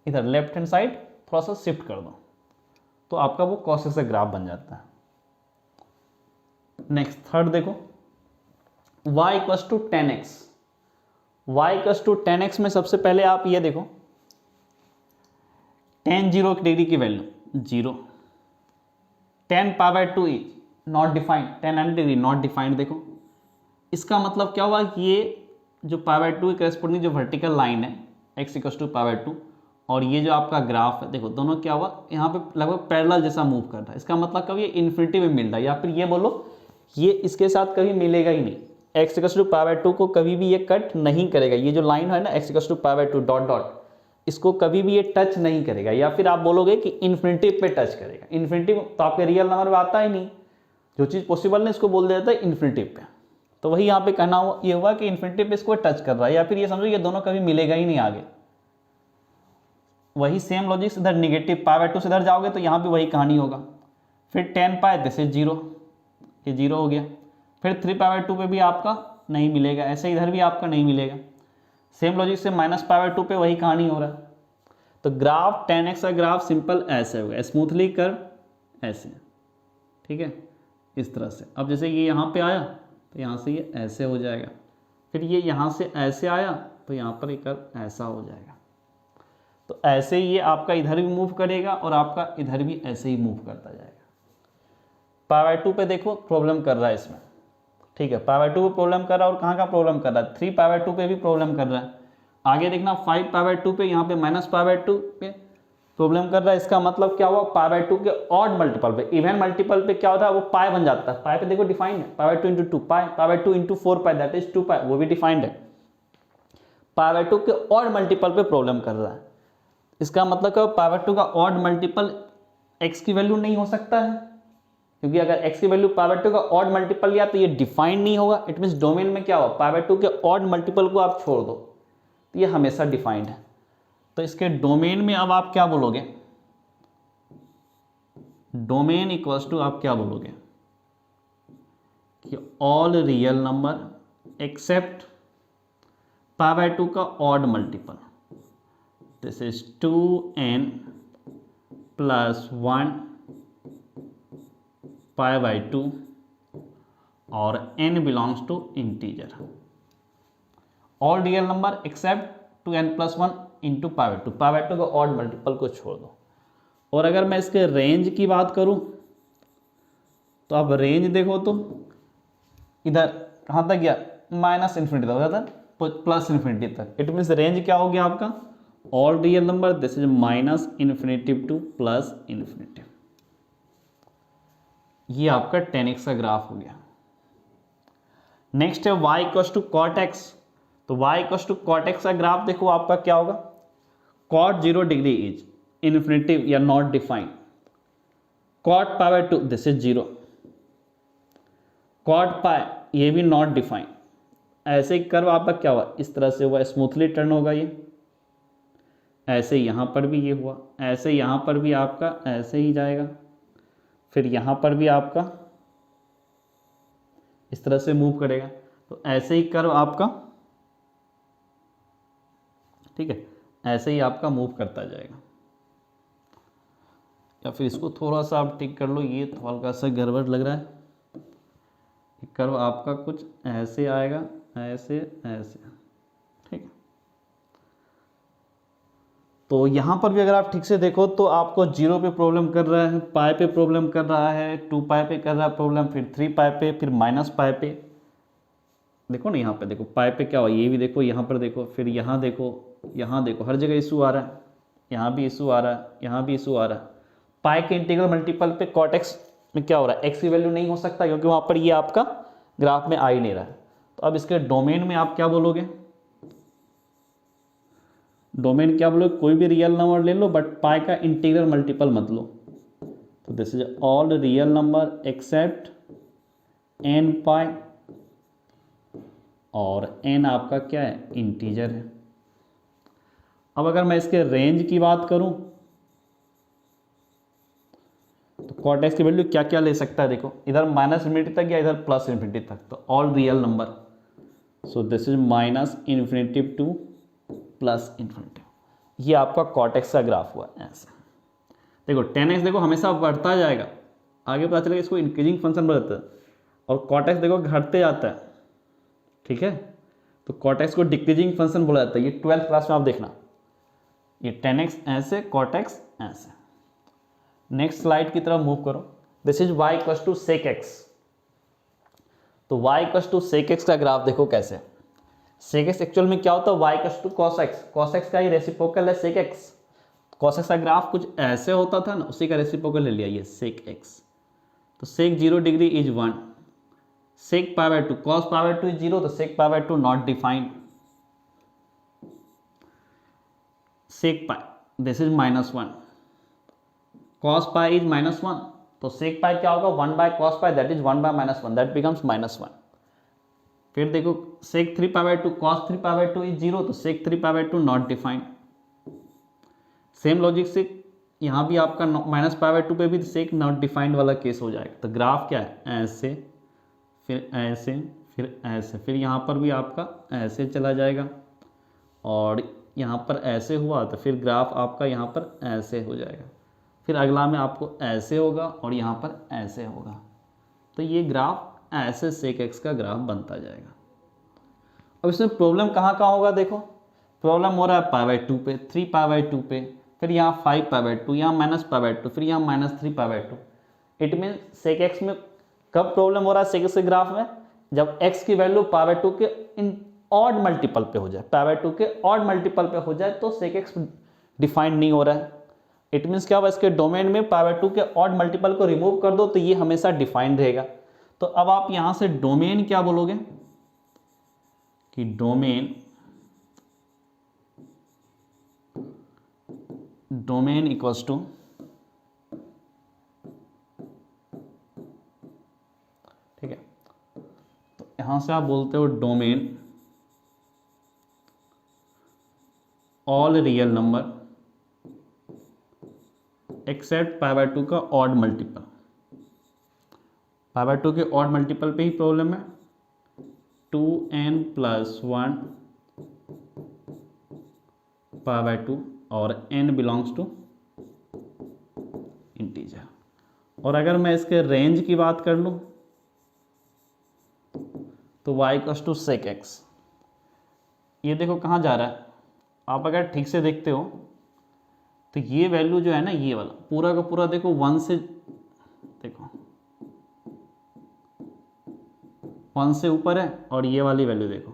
इधर लेफ्ट हैंड साइड थोड़ा सा शिफ्ट कर दो तो आपका वो cos x का ग्राफ बन जाता है। नेक्स्ट थर्ड देखो, y equals to 10x। y equals to 10x में सबसे पहले आप ये देखो tan 0 डिग्री की value 0, tan π/2 is not defined, tan 90 degree not defined. देखो इसका मतलब क्या हुआ कि ये जो π/2 के करस्पॉन्डिंग जो वर्टिकल लाइन है x इक्वल्स टू π/2 और ये जो आपका ग्राफ है, देखो दोनों क्या हुआ यहाँ पे लगभग पैरेलल जैसा मूव कर रहा है। इसका मतलब कभी ये इन्फिनिटी में मिल रहा है, या फिर ये बोलो ये इसके साथ कभी मिलेगा ही नहीं। x इक्वल्स टू π/2 को कभी भी ये कट नहीं करेगा, ये जो लाइन है ना x equals to π/2 dot dot, इसको कभी भी ये टच नहीं करेगा। या फिर आप बोलोगे कि इन्फिनिटी पे टच करेगा, इन्फिनिटी तो आपके रियल नंबर में आता ही नहीं, जो चीज़ पॉसिबल नहीं इसको बोल देता है इन्फिनिटी पे। तो वही यहाँ पे कहना ये हुआ कि इन्फिनिटी पे इसको टच कर रहा है, या फिर ये समझो ये दोनों कभी मिलेगा ही नहीं आगे। वही सेम लॉजिक इधर निगेटिव π/2 से इधर जाओगे तो यहाँ भी वही कहानी होगा। फिर 10π दिस इज 0, ये 0 हो गया। फिर 3π/2 पे भी आपका नहीं मिलेगा, ऐसे इधर भी आपका नहीं मिलेगा। सेम लॉजिक से -π/2 पे वही कहानी हो रहा है। तो ग्राफ 10x का ग्राफ सिंपल ऐसे होगा, स्मूथली कर्व ऐसे, ठीक है, इस तरह से। अब जैसे ये यहाँ पे आया तो यहाँ से ये ऐसे हो जाएगा, फिर ये यहाँ से ऐसे आया तो यहाँ पर ये कर्व ऐसा हो जाएगा। तो ऐसे ये आपका इधर भी मूव करेगा और आपका इधर भी ऐसे ही मूव करता जाएगा। π/2 पे देखो प्रॉब्लम कर रहा है इसमें, ठीक है, π/2 पे प्रॉब्लम कर रहा है और कहाँ का प्रॉब्लम कर रहा है, 3π/2 पे भी प्रॉब्लम कर रहा है। आगे देखना 5π/2 पे, यहाँ पे -π/2 पे प्रॉब्लम कर रहा है। इसका मतलब क्या हुआ, π/2 के ऑड मल्टीपल पे, इवन मल्टीपल पे क्या होता है वो पाई बन जाता है। पाई पे देखो डिफाइंड है, π/2 × 2 पाई, π/2 × 4π दैट इज 2π, वो भी डिफाइंड है। π/2 के ऑड मल्टीपल पे प्रॉब्लम कर रहा है। इसका मतलब क्या, π/2 का ऑड मल्टीपल x की वैल्यू नहीं हो सकता है, क्योंकि अगर x की वैल्यू π/2 का ऑड मल्टीपल लिया तो ये डिफाइंड नहीं होगा। इट मीन्स डोमेन में क्या हो, π/2 के ऑड मल्टीपल को आप छोड़ दो तो ये हमेशा डिफाइंड है। तो इसके डोमेन में अब आप क्या बोलोगे, डोमेन इक्वल्स टू आप क्या बोलोगे कि ऑल रियल नंबर एक्सेप्ट π/2 का odd multiple, this is 2n + 1 π/2 और n belongs to integer. All real number except 2n + 1 × π/2, π/2 का ऑड मल्टीपल को छोड़ दो। और अगर मैं इसके रेंज की बात करूं तो अब रेंज देखो तो इधर कहाँ तक गया, -∞ तक, उधर +∞ तक। इट मीन्स रेंज क्या हो गया आपका, all real number this is -∞ to +∞। ये आपका 10x का ग्राफ हो गया। नेक्स्ट है y = cot x। तो y = cot x का ग्राफ देखो आपका क्या होगा, cot 0 डिग्री इज इन्फिनिटिव या not defined, cot π/2 this is 0, cot π ये भी नॉट डिफाइंड। ऐसे ही कर्व आपका क्या हुआ, इस तरह से हुआ, स्मूथली टर्न होगा ये, ऐसे यहाँ पर भी ये हुआ, ऐसे यहाँ पर भी आपका ऐसे ही जाएगा, फिर यहाँ पर भी आपका इस तरह से मूव करेगा। तो ऐसे ही कर्व आपका, ठीक है, ऐसे ही आपका मूव करता जाएगा। या फिर इसको थोड़ा सा आप टिक कर लो, ये हल्का सा गड़बड़ लग रहा है। कर्व आपका कुछ ऐसे आएगा, ऐसे ऐसे, ठीक है। तो यहाँ पर भी अगर आप ठीक से देखो तो आपको 0 पे प्रॉब्लम कर रहा है, पाई पे प्रॉब्लम कर रहा है, 2π पे कर रहा है प्रॉब्लम, फिर 3π पे, फिर -π पे। देखो ना यहाँ पे देखो पाई पे क्या हुआ, ये भी देखो, यहाँ पर देखो, फिर यहाँ देखो, हर जगह इशू आ रहा है, यहाँ भी इशू आ रहा है, यहाँ भी इशू आ रहा है। पाई के इंटीग्रल मल्टीपल पे cot x में क्या हो रहा है, x की वैल्यू नहीं हो सकता क्योंकि वहाँ पर ये आपका ग्राफ में आ ही नहीं रहा है। तो अब इसके डोमेन में आप क्या बोलोगे, डोमेन क्या बोलोगे, कोई भी रियल नंबर ले लो बट पाई का इंटीग्रल मल्टीपल मत लो। तो this is all real number accept n π, और n आपका क्या है, इंटीजर है। अब अगर मैं इसके रेंज की बात करूं तो cot x की वैल्यू क्या क्या ले सकता है, देखो इधर -∞ तक या इधर +∞ तक। तो all real number, so this is -∞ to +∞। ये आपका cot x का ग्राफ हुआ ऐसे। देखो 10x देखो हमेशा बढ़ता जाएगा, आगे पता चलेगा इसको इंक्रीजिंग फंक्शन बढ़ता है, और cot x देखो घटते जाता है, ठीक है। तो cot x को डिक्रीजिंग फंक्शन बोला जाता है। ये 12th क्लास में आप देखना, ये 10x ऐसे, cot x ऐसे। नेक्स्ट स्लाइड की तरफ मूव करो। This is y = sec x। तो y = sec x का ग्राफ देखो कैसे। sec x एक्चुअल में क्या होता है, y = cos x, cos x का ही रेसिप्रोकल है sec x। cos x का ग्राफ कुछ ऐसे होता था ना, उसी का रेसिप्रोकल ले लिया ये sec x। तो sec 0 degree is 1, sec π/2, cos π/2 is 0, तो sec π/2 not defined, sec π this is -1, cos π is -1, तो sec π क्या होगा, 1/cos π that is 1/-1, that becomes -1। फिर देखो sec 3 π/2 cos 3 π/2 इज 0, तो sec 3 π/2 not defined. Same logic से यहाँ भी आपका -π/2 पे भी sec नॉट डिफाइंड वाला केस हो जाएगा। तो ग्राफ क्या है, ऐसे फिर ऐसे फिर ऐसे, फिर यहाँ पर भी आपका ऐसे चला जाएगा और यहाँ पर ऐसे हुआ तो फिर ग्राफ आपका यहाँ पर ऐसे हो जाएगा, फिर अगला में आपको ऐसे होगा और यहाँ पर ऐसे होगा। तो ये ग्राफ ऐसे sec x का ग्राफ बनता जाएगा। अब इसमें प्रॉब्लम कहाँ कहाँ होगा, देखो प्रॉब्लम हो रहा है π/2 पे, 3 π/2 पे, फिर यहाँ 5 π/2, यहाँ -π/2, फिर यहाँ -3 π/2। इट मीन sec x में कब प्रॉब्लम हो रहा है sec x के ग्राफ में, जब x की वैल्यू π/2 के इन ऑड मल्टीपल पे हो जाए, π/2 के ऑड मल्टीपल पे हो जाए तो sec x डिफाइंड नहीं हो रहा है। इट मीन्स क्या होगा, इसके डोमेन में π/2 के ऑड मल्टीपल को रिमूव कर दो तो ये हमेशा डिफाइंड रहेगा। तो अब आप यहां से डोमेन क्या बोलोगे कि डोमेन इक्वल्स टू, ठीक है, तो यहां से आप बोलते हो domain all real number except π/2 का ऑड मल्टीपल। π/2 के ऑड मल्टीपल पे ही प्रॉब्लम है, 2n+1 π/2 और n बिलोंग्स टू इंटीजर। और अगर मैं इसके रेंज की बात कर लूं तो y = sec x। ये देखो कहाँ जा रहा है, आप अगर ठीक से देखते हो तो ये वैल्यू जो है ना, ये वाला पूरा का पूरा देखो 1 से, देखो 1 से ऊपर है और ये वाली वैल्यू देखो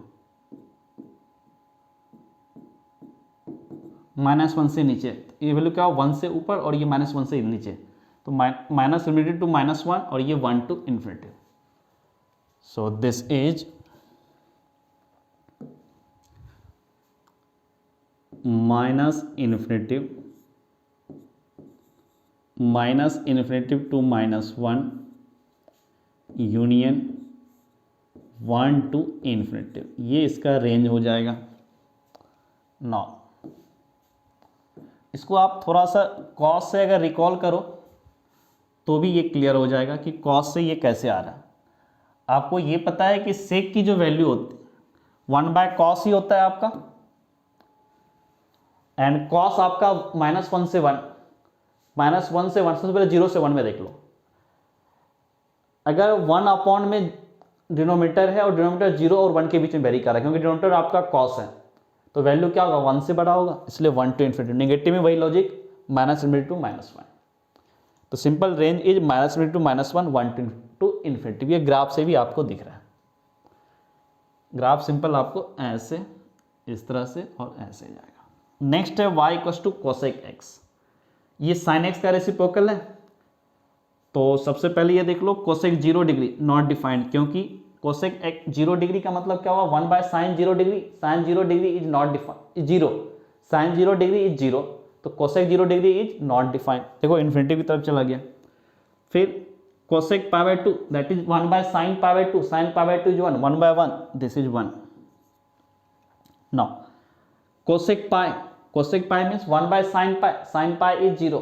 -1 से नीचे। ये वैल्यू क्या हो, 1 से ऊपर और ये -1 से नीचे, तो -∞ to -1 और ये 1 to ∞। So this is -∞ to -1 union 1 to ∞, ये इसका रेंज हो जाएगा। नौ इसको आप थोड़ा सा कॉस से अगर रिकॉल करो तो भी ये क्लियर हो जाएगा कि कॉस से ये कैसे आ रहा है। आपको ये पता है कि सेक की जो वैल्यू होती है 1/cos ही होता है आपका, एंड कॉस आपका -1 से 1, -1 से 1, सबसे पहले 0 से 1 में देख लो। अगर 1 में डिनोमीटर है और डिनोमीटर 0 और 1 के बीच में वेरी कर रहा है, क्योंकि डिनोमीटर आपका कॉस है, तो वैल्यू क्या होगा, 1 से बड़ा होगा, इसलिए 1 to ∞। नेगेटिव में वही लॉजिक, -∞ to -1। तो simple range is -∞ to -1, 1 to ∞। ये ग्राफ से भी आपको दिख रहा है। ग्राफ सिंपल आपको ऐसे, इस तरह से और ऐसे जाएगा। नेक्स्ट है y = cosec x। ये sin x का रेसिप्रोकल है, तो सबसे पहले ये देख लो cosec 0 डिग्री नॉट डिफाइंड, क्योंकि cosec x 0 डिग्री का मतलब क्या हुआ, 1/sin 0 degree, sin 0 degree is not defined, 0, sin 0 degree is 0, तो cosec 0 degree is not defined. देखो इन्फिनिटी की तरफ चला गया। फिर cosec π/2 that is 1/sin π/2, sin π/2 is 1, 1/1, this is 1। Now cosec pi means 1/sin pi, sin pi is 0,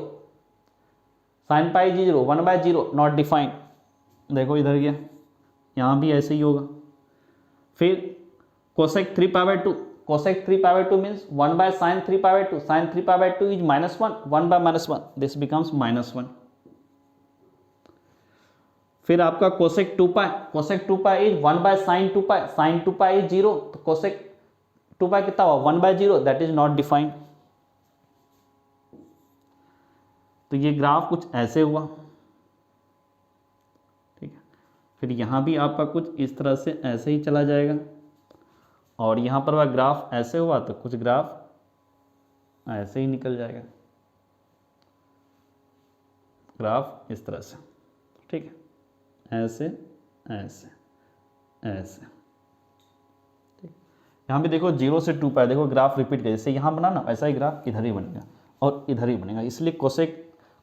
sin pi is 0, 1/0 not defined. देखो इधर गया, यहाँ भी ऐसे ही होगा। फिर cosec 3 π/2 means 1/sin 3 π/2, sin 3 π/2 is -1, 1/-1, this becomes -1। फिर आपका cosec 2π is 1/sin 2π, sin 2π is 0, तो cosec 2π कितना हुआ, 1/0, दैट इज नॉट डिफाइंड। तो ये ग्राफ कुछ ऐसे हुआ, ठीक है। फिर यहाँ भी आपका कुछ इस तरह से ऐसे ही चला जाएगा, और यहाँ पर वह ग्राफ ऐसे हुआ तो कुछ ग्राफ ऐसे ही निकल जाएगा, ग्राफ इस तरह से, ठीक है, ऐसे ऐसे ऐसे, ठीक। यहाँ भी देखो 0 से 2π, देखो ग्राफ रिपीट कर, जैसे यहाँ बना ना वैसा ही ग्राफ इधर ही बनेगा और इधर ही बनेगा। इसलिए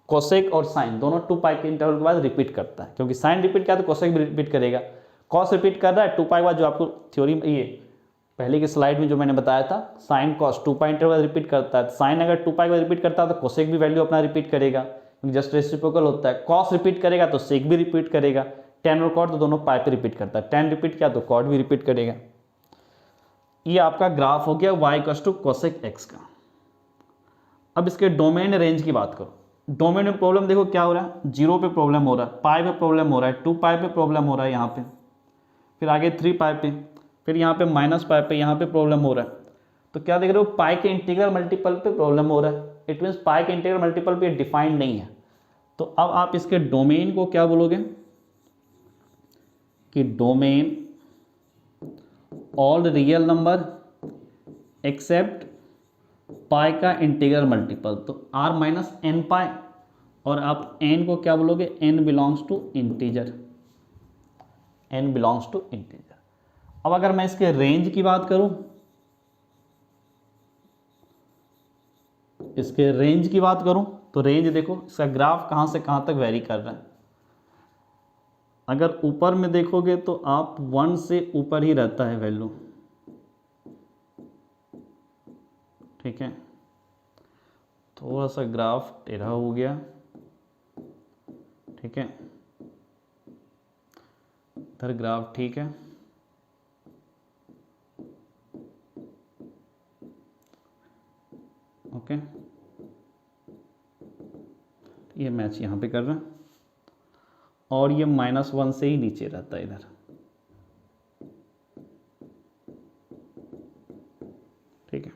कोसेक और साइन दोनों 2π के इंटरवल के बाद रिपीट करता है, क्योंकि साइन रिपीट किया तो कोसेक भी रिपीट करेगा, कॉस रिपीट कर रहा है, 2 पाई के बाद जो आपको थ्योरी ये पहले की स्लाइड में जो मैंने बताया था साइन कॉस 2 पाई इंटरवल रिपीट करता है, साइन अगर 2 पाई के बाद रिपीट करता है तो कोसेक भी वैल्यू अपना रिपीट करेगा, जस्ट रेसिप्रोकल होता है। कॉस रिपीट करेगा तो सेक भी रिपीट करेगा, टेन और कॉट तो दोनों पाई पे रिपीट करता है, टेन रिपीट किया तो कॉट भी रिपीट करेगा। ये आपका ग्राफ हो गया y = कोसेक x का। अब इसके डोमेन रेंज की बात करो, डोमेन में प्रॉब्लम देखो क्या हो रहा है, 0 पे प्रॉब्लम हो रहा है, पाई पे प्रॉब्लम हो रहा है, 2 पाई पे प्रॉब्लम हो रहा है यहाँ पे, फिर आगे 3 पाई पे, फिर यहाँ पे -पाई पे, यहाँ पे प्रॉब्लम हो रहा है। तो क्या देख रहे हो, पाई के इंटीग्रल मल्टीपल पे प्रॉब्लम हो रहा है, इट मीन्स पाई के इंटीग्रल मल्टीपल पे डिफाइंड नहीं है। तो अब आप इसके डोमेन को क्या बोलोगे कि domain all real number except pi का इंटीग्रल मल्टीपल, तो r - n पाई, और आप n को क्या बोलोगे, n belongs to integer, n belongs to integer. अब अगर मैं इसके रेंज की बात करूं, इसके रेंज की बात करूं तो रेंज देखो इसका ग्राफ कहां से कहां तक वेरी कर रहा है। अगर ऊपर में देखोगे तो आप 1 से ऊपर ही रहता है वैल्यू, ठीक है। थोड़ा सा ग्राफ टेढ़ा हो गया, ठीक है, इधर ग्राफ ठीक है, ओके, ये मैच यहाँ पे कर रहा है, और ये -1 से ही नीचे रहता है इधर, ठीक है,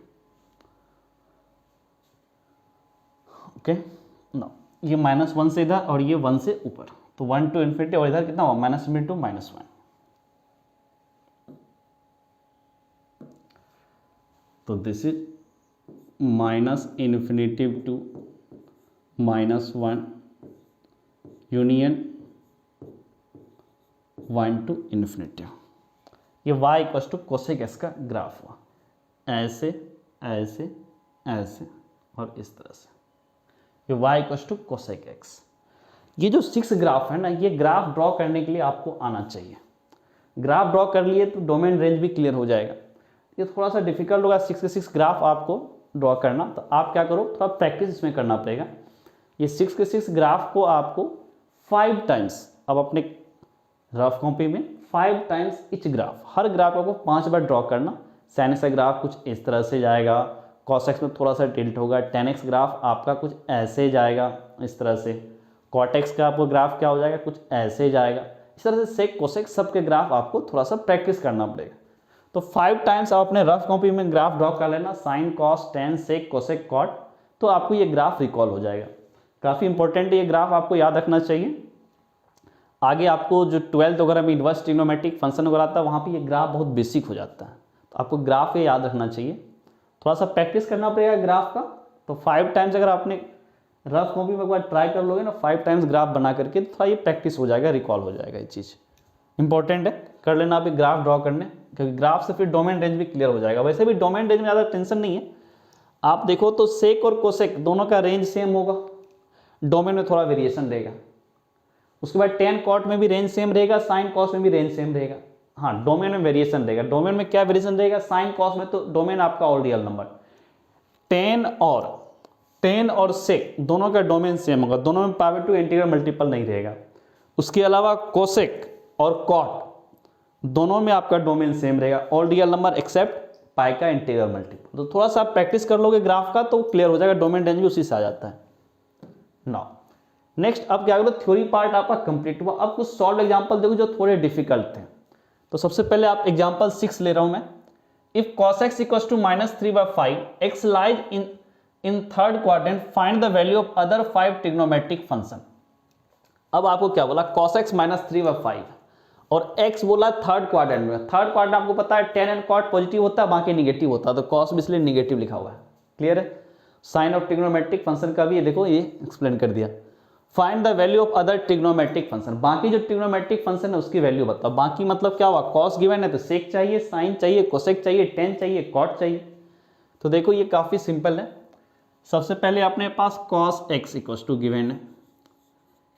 ओके। ना ये -1 से इधर और ये 1 से ऊपर, तो 1 to ∞, और इधर कितना हुआ, -1 to -1। तो this is -∞ to -1 union 1 to ∞। ये y = कोसेक x का ग्राफ हुआ, ऐसे ऐसे ऐसे और इस तरह से, ये y = कोसेक x। ये जो 6 ग्राफ है ना, ये ग्राफ ड्रॉ करने के लिए आपको आना चाहिए। ग्राफ ड्रॉ कर लिए तो डोमेन रेंज भी क्लियर हो जाएगा। ये थोड़ा सा डिफिकल्ट होगा 6 के 6 ग्राफ आपको ड्रॉ करना, तो आप क्या करो, थोड़ा प्रैक्टिस इसमें करना पड़ेगा। ये 6 के 6 ग्राफ को आपको 5 टाइम्स, अब अपने रफ कॉपी में 5 टाइम्स इच ग्राफ, हर ग्राफ आपको 5 बार ड्रॉ करना। साइन एक्स का ग्राफ कुछ इस तरह से जाएगा, कॉस एक्स में थोड़ा सा टिल्ट होगा, टेन एक्स ग्राफ आपका कुछ ऐसे जाएगा इस तरह से, कॉट एक्स का आपको ग्राफ क्या हो जाएगा, कुछ ऐसे जाएगा। इस तरह से सेक कोसेक सबके ग्राफ आपको थोड़ा सा प्रैक्टिस करना पड़ेगा। तो 5 टाइम्स आप अपने रफ कॉपी में ग्राफ ड्रॉ कर लेना, sine cos tan sec cosec cot, तो आपको ये ग्राफ रिकॉल हो जाएगा। काफ़ी इंपॉर्टेंट ये ग्राफ आपको याद रखना चाहिए। आगे आपको जो 12th वगैरह में इन्वर्स ट्रिग्नोमेट्रिक फंक्शन वगैरह आता है, वहाँ पे ये ग्राफ बहुत बेसिक हो जाता है, तो आपको ग्राफ ये याद रखना चाहिए। थोड़ा सा प्रैक्टिस करना पड़ेगा ग्राफ का। तो 5 टाइम्स अगर आपने रफ कॉपी में एक बार ट्राई कर लोगे ना 5 टाइम्स ग्राफ बना करके, तो थोड़ा ये प्रैक्टिस हो जाएगा, रिकॉल हो जाएगा। ये चीज़ इंपॉर्टेंट है, कर लेना आप ग्राफ ड्रॉ करने, क्योंकि ग्राफ से फिर डोमेन रेंज भी क्लियर हो जाएगा। वैसे भी डोमेन रेंज में ज़्यादा टेंशन नहीं है। आप देखो तो सेक और कोसेक दोनों का रेंज सेम होगा, डोमेन में थोड़ा वेरिएशन रहेगा। उसके बाद टेन कॉट में भी रेंज सेम रहेगा, साइन कॉस में भी रेंज सेम रहेगा। हाँ, डोमेन में वेरिएशन रहेगा। डोमेन में क्या वेरिएशन रहेगा, साइन कॉस में तो डोमेन आपका ऑल रियल नंबर, टेन और सेक दोनों का डोमेन सेम होगा, दोनों में पावर टू इंटीग्रल मल्टीपल नहीं रहेगा। उसके अलावा कोसेक और कॉट दोनों में आपका डोमेन सेम रहेगा, all real number except pi का इंटीग्रल मल्टीपल। तो थोड़ा सा आप प्रैक्टिस कर लोगे ग्राफ का तो क्लियर हो जाएगा, डोमेन रेंज भी उसी से आ जाता है। नाउ नेक्स्ट अब क्या करो, थ्योरी पार्ट आपका कंप्लीट हुआ। अब कुछ सॉल्व एग्जांपल देखो जो थोड़े डिफिकल्ट थे। तो सबसे पहले आप एग्जांपल 6 ले रहा हूं मैं। If cos x = -3/5, x lies in third quadrant, find the value of other 5 trigonometric function। अब आपको क्या बोला, cos x -3/5 और x बोला थर्ड क्वाड्रेंट में। थर्ड क्वाड्रेंट आपको पता है टेन एंड कॉट पॉजिटिव होता है, बाकी निगेटिव होता है, तो cos भी इसलिए निगेटिव लिखा हुआ है। क्लियर है। साइन ऑफ ट्रिग्नोमेट्रिक फंक्शन का भी ये देखो, ये एक्सप्लेन कर दिया। Find the value of other trigonometric function, बाकी जो ट्रिग्नोमेट्रिक फंक्शन है उसकी वैल्यू बताओ। बाकी मतलब क्या हुआ, कॉस गिवन है तो सेक चाहिए, साइन चाहिए, कोसेक चाहिए, टेन चाहिए, कॉट चाहिए। तो देखो ये काफ़ी सिंपल है। सबसे पहले अपने पास cos x = गिवन है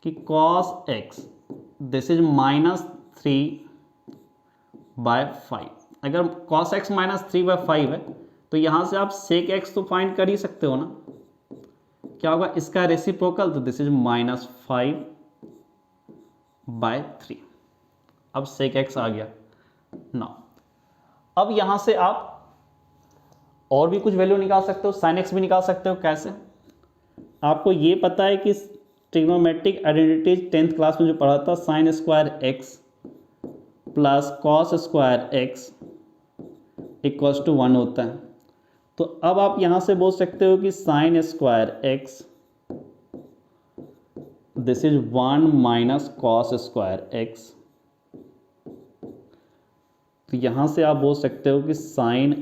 कि cos x this is -3 by 5। अगर cos x माइनस 3/5 है तो यहाँ से आप sec x तो फाइंड कर ही सकते हो ना। क्या होगा इसका रेसिप्रोकल, तो दिस इज -5/3। अब sec x आ गया ना। अब यहाँ से आप और भी कुछ वैल्यू निकाल सकते हो, sin x भी निकाल सकते हो। कैसे? आपको ये पता है कि ट्रिग्नोमेट्रिक आइडेंटिटीज 10th क्लास में जो पढ़ा था, sin square x plus cos square x equals to 1 होता है। तो अब आप यहाँ से बोल सकते हो कि sin square x this is 1 minus cos square x। तो यहाँ से आप बोल सकते हो कि sin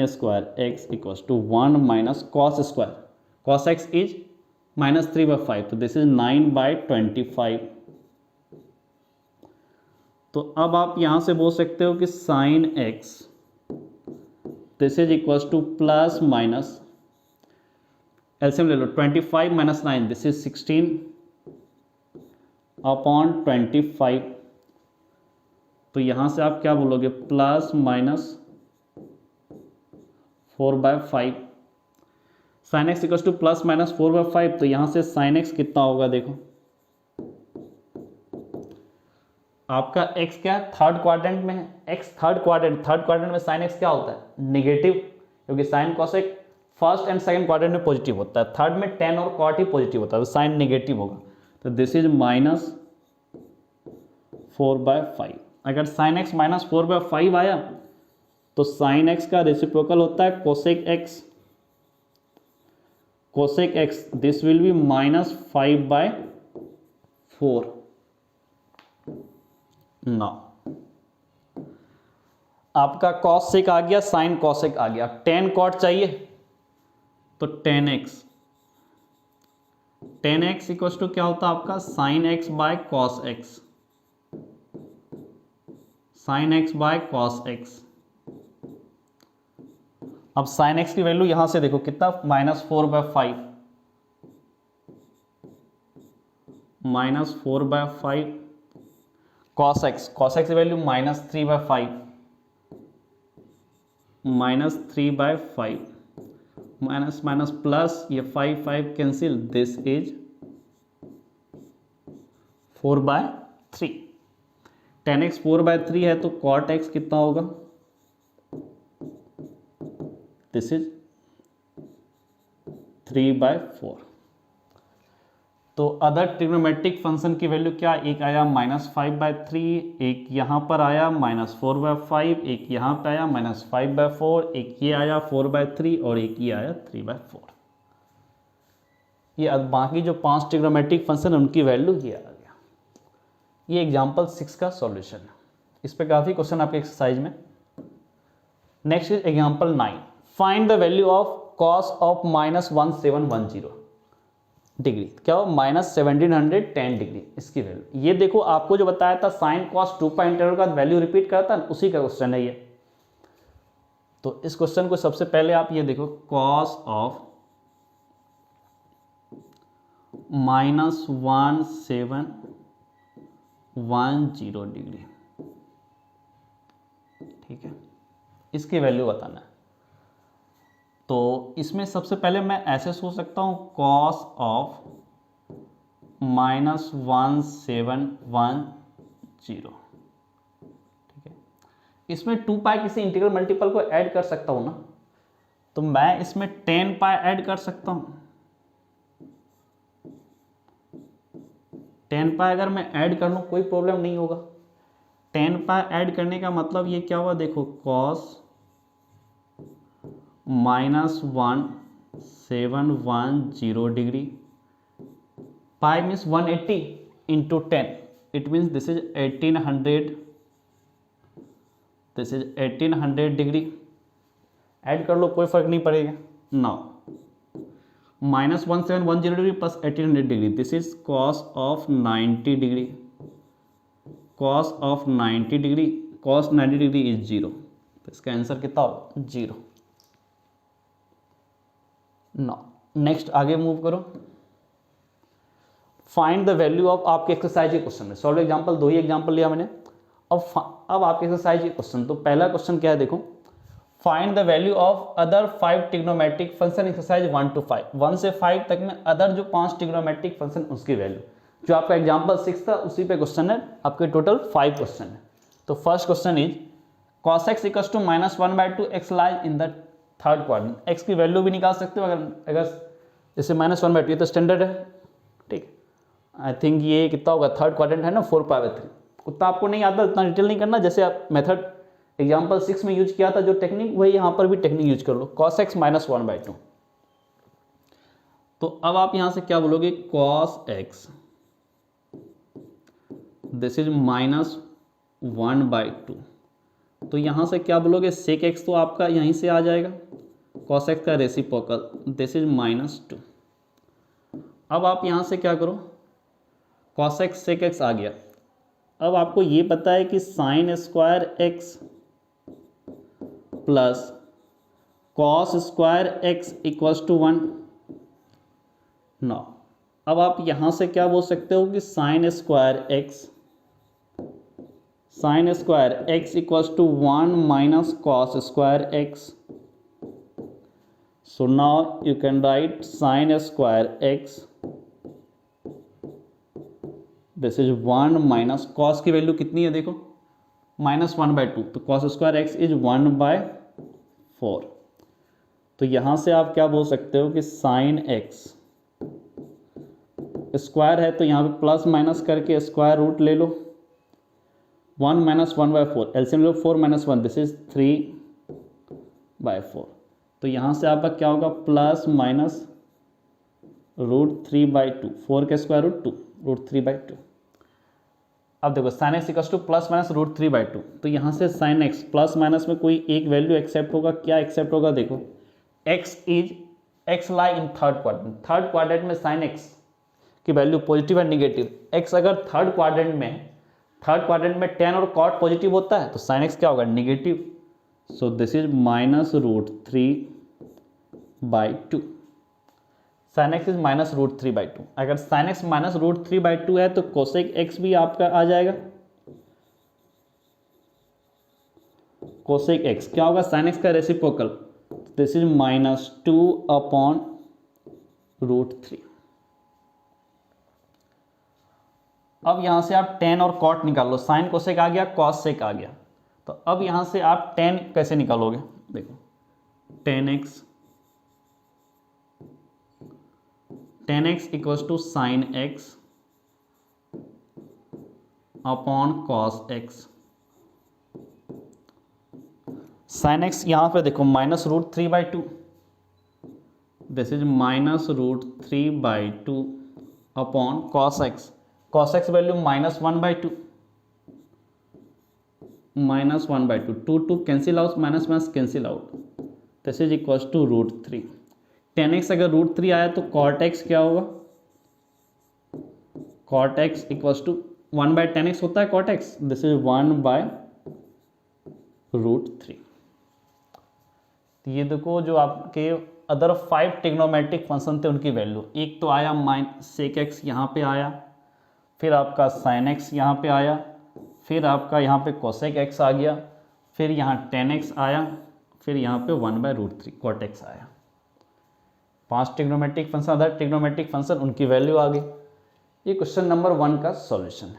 square x equals to 1 minus cos square, cos x is -3/5, तो दिस इज 9/25। तो अब आप यहाँ से बोल सकते हो कि sin x this is equals to plus minus, LCM ले लो, 25 माइनस 9 दिस इज 16/25। तो यहाँ से आप क्या बोलोगे, plus minus 4/5। sin x equals to plus minus 4/5, तो यहाँ से sin x कितना होगा, देखो आपका x क्या है, थर्ड क्वाड्रेंट में है, x थर्ड क्वाड्रेंट में sin x क्या होता है, नेगेटिव, क्योंकि sin cos x first and second quadrant में पॉजिटिव होता है, थर्ड में tan और cot ही पॉजिटिव होता है, तो sin नेगेटिव होगा। तो दिस इज -4/5। अगर sin x -4/5 आया तो sin x का रेसिप्रोकल होता है cosec x this will be -5/4। ना आपका cos sec आ गया, sin cosec आ गया, tan cot चाहिए तो tan x इक्वल्स टू क्या होता है आपका sin x by cos x, sin x by cos x। अब sin x की वैल्यू यहां से देखो कितना, -4/5, -4/5 cos x की वैल्यू -3/5, -3/5 माइनस माइनस प्लस, ये 5 cancel, this is 4/3। tan x 4/3 है तो cot x कितना होगा, दिस इज 3/4। तो अदर ट्रिग्नोमेट्रिक फंक्शन की वैल्यू क्या, एक आया -5/3, एक यहाँ पर आया -4/5, एक यहाँ पे आया -5/4, एक ये आया 4/3 और एक ये आया 3/4। ये अब बाकी जो 5 ट्रिग्नोमेट्रिक फंक्शन उनकी वैल्यू ये आ गया। ये एग्जाम्पल 6 का सॉल्यूशन है, इस पर काफ़ी क्वेश्चन आपके एक्सरसाइज में। Next is example 9, find the value of cos of -1710 degree, क्या हो -1710 डिग्री, इसकी वैल्यू। ये देखो आपको जो बताया था sin cos 2π इंटरवल का वैल्यू रिपीट करता है, उसी का क्वेश्चन है ये। तो इस क्वेश्चन को सबसे पहले आप ये देखो, cos ऑफ -1710 डिग्री, ठीक है, इसकी वैल्यू बताना है। तो इसमें सबसे पहले मैं ऐसे सोच सकता हूँ, cos ऑफ -1710, ठीक है। इसमें 2π किसी इंटीग्रल मल्टीपल को ऐड कर सकता हूँ ना, तो मैं इसमें 10π ऐड कर सकता हूँ। 10π अगर मैं ऐड कर लूँ कोई प्रॉब्लम नहीं होगा। 10π ऐड करने का मतलब ये क्या हुआ, देखो cos -1710 degree, pi means 180 into 10, it means this is 1800, this is 1800 degree. Add कर लो कोई फर्क नहीं पड़ेगा। Now -1710 degree plus 1800 degree, this is cos of 90 degree, cos of 90 degree, cos 90 degree is 0, तो इसका आंसर कितना होगा, 0। ना नेक्स्ट आगे मूव करो। फाइंड द वैल्यू ऑफ, आपके एक्सरसाइज के क्वेश्चन है, सॉल्व एग्जाम्पल, 2 ही एग्जाम्पल लिया मैंने। अब आपके एक्सरसाइज के क्वेश्चन, तो पहला क्वेश्चन क्या है देखो, find the value of other 5 trigonometric function exercise 1 to 5, 1 से 5 तक में अदर जो 5 ट्रिग्नोमेट्रिक फंक्शन उसकी वैल्यू, जो आपका एग्जाम्पल 6 था उसी पे क्वेश्चन है, आपके टोटल 5 क्वेश्चन है। तो first question is cos x equals to -1/2 x lies in the third quadrant, x की वैल्यू भी निकाल सकते हो अगर जैसे -1/2, ये तो स्टैंडर्ड है, ठीक। आई थिंक ये कितना होगा, थर्ड क्वाड्रेंट है ना, 4π/3, उतना आपको नहीं आता, उतना डिटेल नहीं करना, जैसे आप मेथड एग्जाम्पल 6 में यूज किया था जो टेक्निक, वही यहाँ पर भी टेक्निक यूज कर लो, cos x -1/2। तो अब आप यहाँ से क्या बोलोगे, cos x दिस इज -1/2, तो यहाँ से क्या बोलोगे, sec x तो आपका यहीं से आ जाएगा, cos x का रेसिप्रोकल दिस इज -2। अब आप यहाँ से क्या करो, cos x sec x आ गया। अब आपको ये पता है कि sin square x plus cos square x equals to 1। Now, अब आप यहाँ से क्या बोल सकते हो कि sin square x equals to 1 minus cos square x। So now you can write sin square x this is 1 minus cos की वैल्यू कितनी है देखो, -1/2, तो cos स्क्वायर x इज 1/4। तो यहाँ से आप क्या बोल सकते हो कि sin x स्क्वायर है, तो यहाँ पे प्लस माइनस करके स्क्वायर रूट ले लो, 1 - 1/4, एलसीएम लो 4 - 1 दिस इज 3/4। तो यहाँ से आपका क्या होगा, प्लस माइनस √3/2, 4 का स्क्वायर रूट 2, √3/2। अब देखो sin x equals to plus minus √3/2, तो यहाँ से sin x प्लस माइनस में कोई एक वैल्यू एक्सेप्ट होगा, क्या एक्सेप्ट होगा देखो, x lie in third quadrant, third quadrant में sin x की वैल्यू पॉजिटिव है नेगेटिव, x अगर थर्ड क्वाड्रेंट में tan और cot पॉजिटिव होता है तो sin x क्या होगा, negative. So this is -√3/2, sin x is -√3/2। अगर sin x -√3/2 है तो cosec x भी आपका आ जाएगा, cosec x क्या होगा, sin x का रेसिप्रोकल, दिस इज -2/√3। अब यहाँ से आप tan और cot निकाल लो, sin cosec आ गया, cos sec आ गया। तो अब यहाँ से आप tan कैसे निकालोगे, देखो tan x equals to sin x upon cos x। sin x यहाँ पे देखो -√3/2, this is -√3/2 upon cos x, cos x value -1/2, 2 cancel out, minus minus cancel out, this is equals to √3। tan x अगर √3 आया तो cot x क्या होगा, cot x equals to 1/tan x होता है cot x, दिस इज 1/√3। ये देखो जो आपके अदर 5 ट्रिग्नोमेट्रिक फंक्शन थे उनकी वैल्यू, एक तो आया sec x यहाँ पे आया, फिर आपका sin x यहाँ पे आया, फिर आपका यहाँ पे cosec x आ गया, फिर यहाँ tan x आया, फिर यहाँ पे 1/√3 cot x आया। 5 trigonometric function, other trigonometric function उनकी वैल्यू आ गई। ये क्वेश्चन नंबर 1 का सॉल्यूशन है।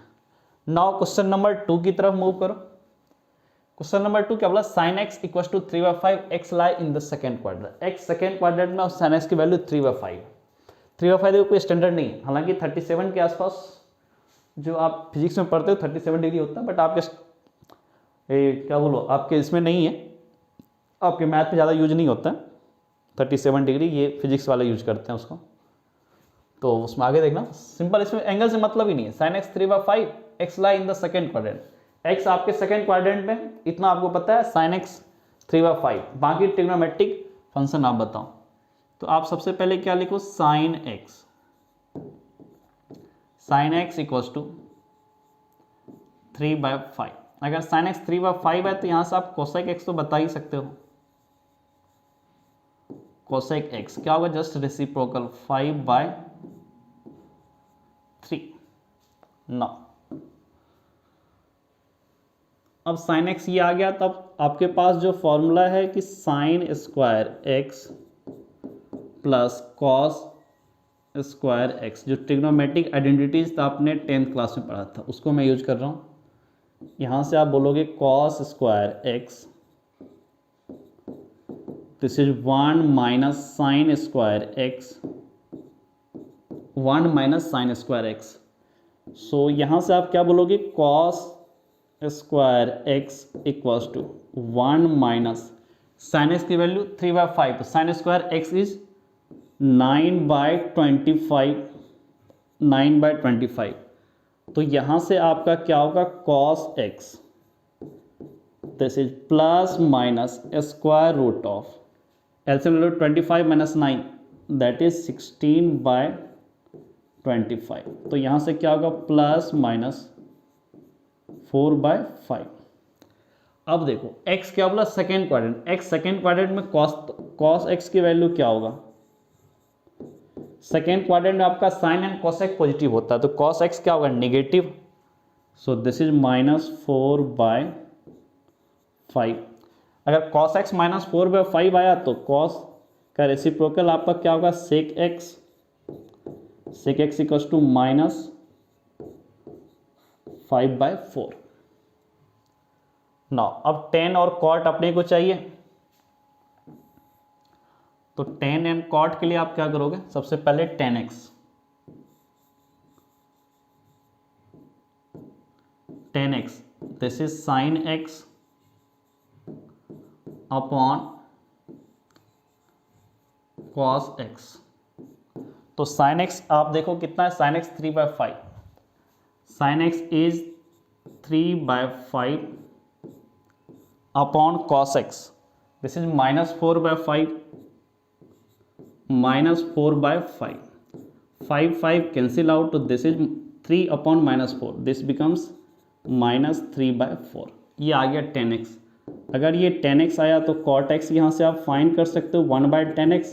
नाउ क्वेश्चन नंबर 2 की तरफ मूव करो। क्वेश्चन नंबर 2 क्या बोला, sin x equals to 3/5 x lie in the second quadrant, x second quadrant में और sin x की वैल्यू 3/5। 3/5 देखो कोई स्टैंडर्ड नहीं है, हालांकि 37 के आसपास जो आप फिजिक्स में पढ़ते हो 37 डिग्री होता है, बट आपके क्या बोलो आपके इसमें नहीं है, आपके मैथ में ज़्यादा यूज नहीं होता है 37 डिग्री, ये फिजिक्स वाले यूज करते हैं उसको। तो उसमें आगे देखना सिंपल, इसमें एंगल से मतलब ही नहीं है। sin x 3/5 x lie in the second quadrant, x आपके सेकेंड क्वाड्रेंट में, इतना आपको पता है, sin x 3/5, बाकी ट्रिग्नोमेट्रिक फंक्शन आप बताओ। तो आप सबसे पहले क्या लिखो, sin x इक्वल्स टू 3/5। अगर sin x 3/5 है तो यहाँ से आप cosec x तो बता ही सकते हो, cosec x क्या होगा, जस्ट रेसिप्रोकल 5/3 ना अब साइन एक्स ये आ गया, तब आपके पास जो फॉर्मूला है कि sine square x plus cos square x, जो ट्रिग्नोमेट्रिक आइडेंटिटीज था आपने 10th क्लास में पढ़ा था, उसको मैं यूज कर रहा हूँ। यहाँ से आप बोलोगे cos square x, this is 1 minus sine square x, 1 minus sine square x. So यहाँ से आप क्या बोलोगे, cos square x equals to 1 minus sine x की वैल्यू 3/5, तो साइन स्क्वायर एक्स इज 9/25, 9/25। तो यहाँ से आपका क्या होगा, cos x, this is plus minus square root of, LCM ले लो 25 माइनस 9, दैट इज 16/25। तो यहाँ से क्या होगा, प्लस माइनस 4/5। अब देखो x क्या बोला, second quadrant, x second quadrant में cos x की वैल्यू क्या होगा, सेकेंड क्वाड्रेंट में आपका साइन एंड cosec पॉजिटिव होता है, तो cos x क्या होगा, नेगेटिव। So this is -4/5। अगर cos x -4/5 आया तो cos का रेसिप्रोकल आपका क्या होगा, sec x, sec x equals to -5/4। ना अब tan और cot अपने को चाहिए, तो tan एंड cot के लिए आप क्या करोगे, सबसे पहले tan x, this is sin x upon cos x। तो sin x आप देखो कितना है, sin x 3/5, sin x is 3/5 upon cos x, this is -4/5, -4/5, 5 cancel out, तो this is 3 upon -4, this becomes -3/4। ये आ गया tan x। अगर ये tan x आया तो cot x यहाँ से आप फाइंड कर सकते हो, 1/tan x,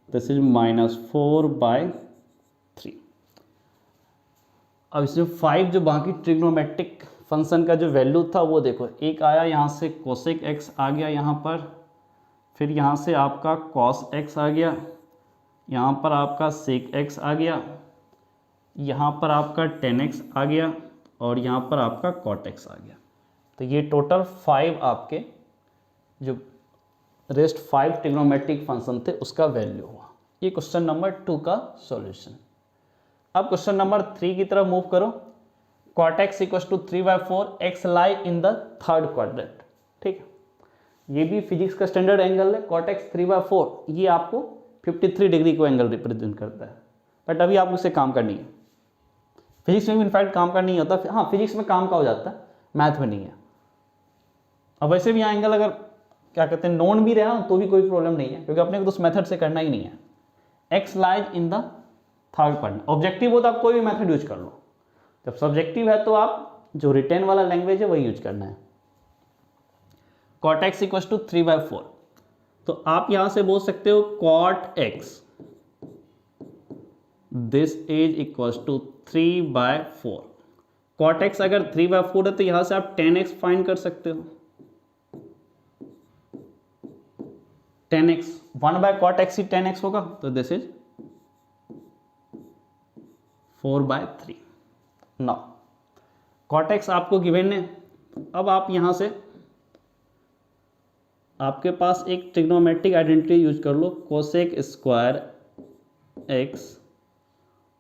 दिस इज -4/3। अब इसमें 5 जो बाकी ट्रिग्नोमेट्रिक फंक्शन का जो वैल्यू था वो देखो, एक आया यहाँ से कोसेक x आ गया यहाँ पर, फिर यहाँ से आपका cos x आ गया, यहाँ पर आपका sec x आ गया, यहाँ पर आपका tan x आ गया, और यहाँ पर आपका cot x आ गया। तो ये टोटल 5 आपके जो रेस्ट 5 ट्रिग्नोमेट्रिक फंक्शन थे उसका वैल्यू हुआ। ये क्वेश्चन नंबर 2 का सॉल्यूशन। अब क्वेश्चन नंबर 3 की तरफ मूव करो। cot x equal to 3/4, x lie in the third quadrant. ठीक है, ये भी फिजिक्स का स्टैंडर्ड एंगल है। cot x 3/4 ये आपको 53 डिग्री को एंगल रिप्रेजेंट करता है, बट अभी आपको इससे काम करनी है। फिजिक्स में भी इनफैक्ट काम का नहीं होता, हाँ फिजिक्स में काम का हो जाता है, मैथ में नहीं है। अब वैसे भी यहाँ एंगल अगर क्या कहते हैं नोन भी रहा तो भी कोई प्रॉब्लम नहीं है, क्योंकि अपने को तो उस मेथड से करना ही नहीं है। x lies in the third quadrant, objective हो तो आप कोई भी मेथड यूज कर लो, जब सब्जेक्टिव है तो आप जो रिटेन वाला लैंग्वेज है वही यूज करना है। cot x इक्वल टू 3/4, तो आप यहां से बोल सकते हो cot x, this is equal to 3/4। cot x अगर 3/4 है तो यहां से आप tan x फाइंड कर सकते हो। tan x 1/cot x ही tan x होगा, तो this is 4/3। Now cot x आपको गिवन है। अब आप यहां से आपके पास एक ट्रिग्नोमेट्रिक आइडेंटिटी यूज कर लो, cosec square x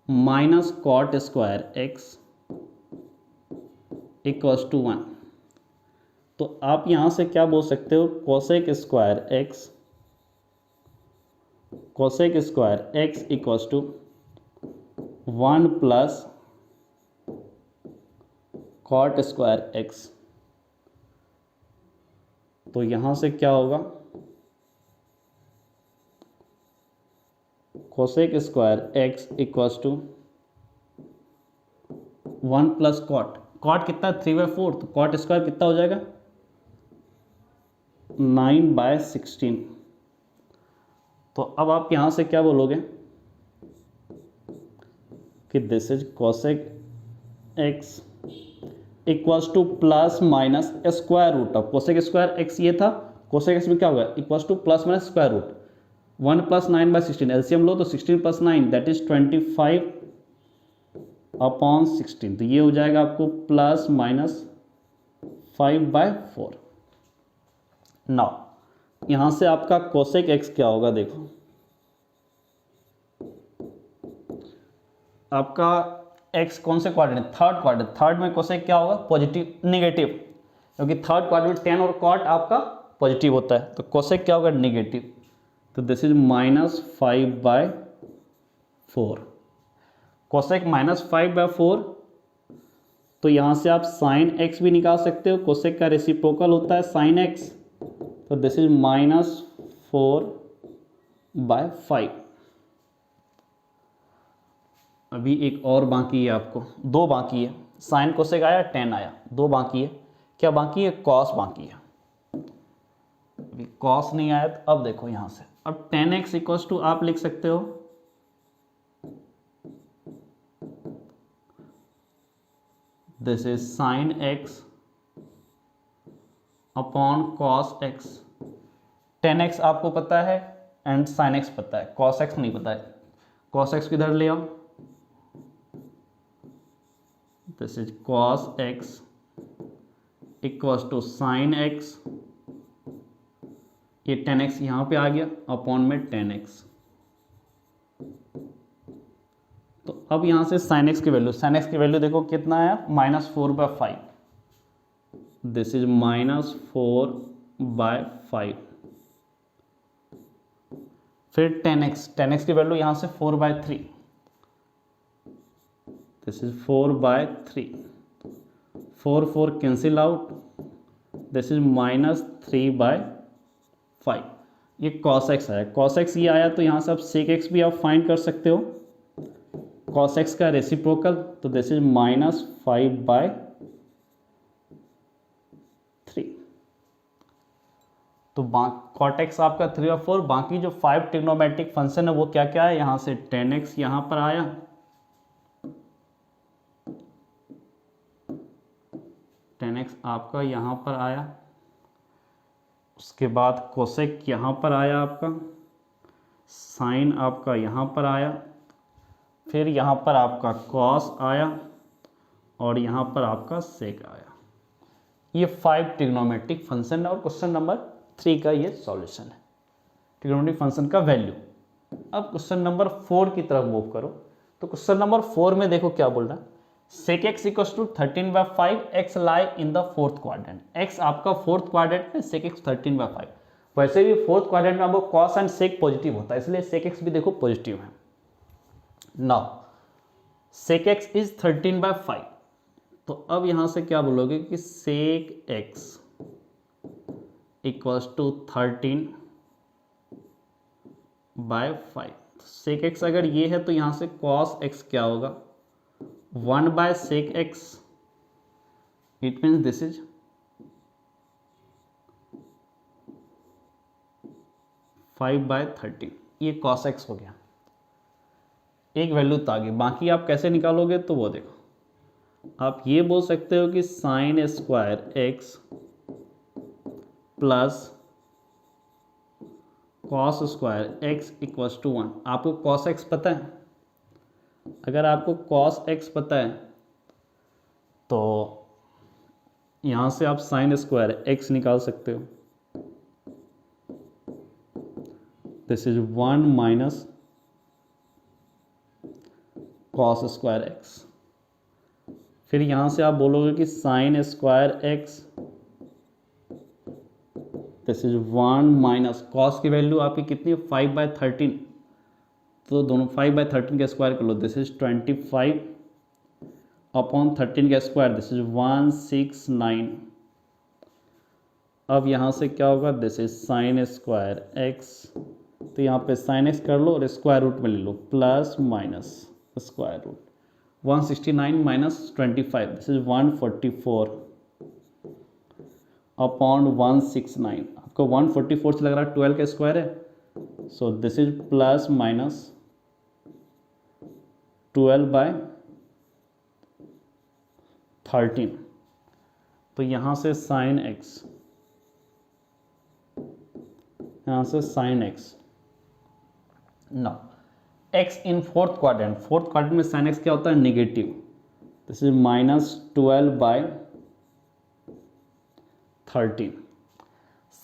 minus cot square x equals to 1। तो आप यहां से क्या बोल सकते हो, cosec square x equals to 1 plus cot square x। तो यहां से क्या होगा, cosec square x equals to 1 plus cot कितना 3/4, तो कॉट स्क्वायर कितना हो जाएगा 9/16। तो अब आप यहां से क्या बोलोगे कि this is cosec x equals to plus minus square root of cosec square x ये था, कोसेक एक्स में क्या होगा equals to plus minus square root 1 + 9/16 LCM लो तो 16 + 9 दैट इज 25/16 तो ये हो जाएगा आपको प्लस माइनस 5/4। नाउ यहाँ से आपका कोसेक एक्स क्या होगा देखो, आपका एक्स कौन से क्वाड्रेंट, थर्ड क्वाड्रेंट, थर्ड में कोसेक क्या होगा पॉजिटिव नेगेटिव, क्योंकि थर्ड क्वाड्रेंट टेन और कॉट आपका पॉजिटिव होता है, तो कोसेक क्या होगा नेगेटिव, तो दिस इज -5/4। कोसेक -5/4, तो यहाँ से आप साइन एक्स भी निकाल सकते हो, कोसेक का रेसिप्रोकल होता है साइन एक्स, तो दिस इज -4/5। अभी एक और बाकी है, आपको दो बाकी है, साइन कोसेक आया टेन आया, दो बाकी है, क्या बाकी है कॉस बाकी है, अभी कॉस नहीं आया तो अब देखो यहाँ से, अब 10x इक्वल्स टू आप लिख सकते हो this is sine x upon cos x, 10x आपको पता है एंड साइन एक्स पता है, कॉस एक्स नहीं पता है, कॉस एक्स किधर ले आओ, this is cos x equals to sine x, ये 10x यहाँ पे आ गया अपॉन में 10x, तो अब यहाँ से sin x की वैल्यू देखो कितना आया -4/5, दिस इज -4/5, फिर 10x की वैल्यू यहाँ से 4/3, this is 4/3, 4 cancel out, this is -3/5, ये cos x आया, cos x ये आया तो यहाँ से आप sec x भी आप फाइंड कर सकते हो, cos x का रेसिप्रोकल, तो दिस इज -5/3, तो cot x आपका 3 और 4, बाकी जो 5 ट्रिग्नोमेट्रिक फंक्शन है वो क्या क्या है, यहाँ से 10x यहाँ पर आया, 10x आपका यहाँ पर आया, उसके बाद कोसेक यहाँ पर आया आपका, साइन आपका यहाँ पर आया, फिर यहाँ पर आपका कॉस आया और यहाँ पर आपका सेक आया, ये 5 ट्रिग्नोमेट्रिक फंक्शन है और क्वेश्चन नंबर 3 का ये सॉल्यूशन है, ट्रिग्नोमेट्रिक फंक्शन का वैल्यू। अब क्वेश्चन नंबर 4 की तरफ मूव करो, तो क्वेश्चन नंबर 4 में देखो क्या बोल रहा है, sec x equals to 13/5, x lie in the fourth quadrant, x आपका फोर्थ क्वाड्रेंट में, sec x 13/5, वैसे भी फोर्थ क्वाड्रेंट में आपको cos एंड sec पॉजिटिव होता है, इसलिए sec x भी देखो पॉजिटिव है। नाउ sec x इज 13/5, तो अब यहां से क्या बोलोगे कि sec x equals to 13/5, sec x अगर ये है तो यहां से cos x क्या होगा 1/sec x, it means this is 5/13, ये cos x हो गया, एक वैल्यू तो आ गई, बाकी आप कैसे निकालोगे तो वो देखो, आप ये बोल सकते हो कि sine square x plus cos square x equals to 1, आपको cos x पता है, अगर आपको cos x पता है तो यहाँ से आप साइन स्क्वायर x निकाल सकते हो, this is 1 minus cos square x, फिर यहाँ से आप बोलोगे कि sine square x, this is 1 minus cos की वैल्यू आपकी कितनी है 5/13, तो दोनों 5/13 का स्क्वायर कर लो, दिस इज 25 अपॉन 13 का स्क्वायर, दिस इज 169, अब यहाँ से क्या होगा, this is sign square x, तो यहाँ पे साइन x कर लो और स्क्वायर रूट में ले लो, plus minus square root 169 minus 25, this is 144 upon 169, आपको 144 से लग रहा है 12 का स्क्वायर है, सो दिस इज प्लस माइनस 12/, 13, तो यहाँ से साइन एक्स, यहाँ से sine x. Now x in fourth quadrant, fourth quadrant में साइन एक्स क्या होता है, negative, this is -12/13।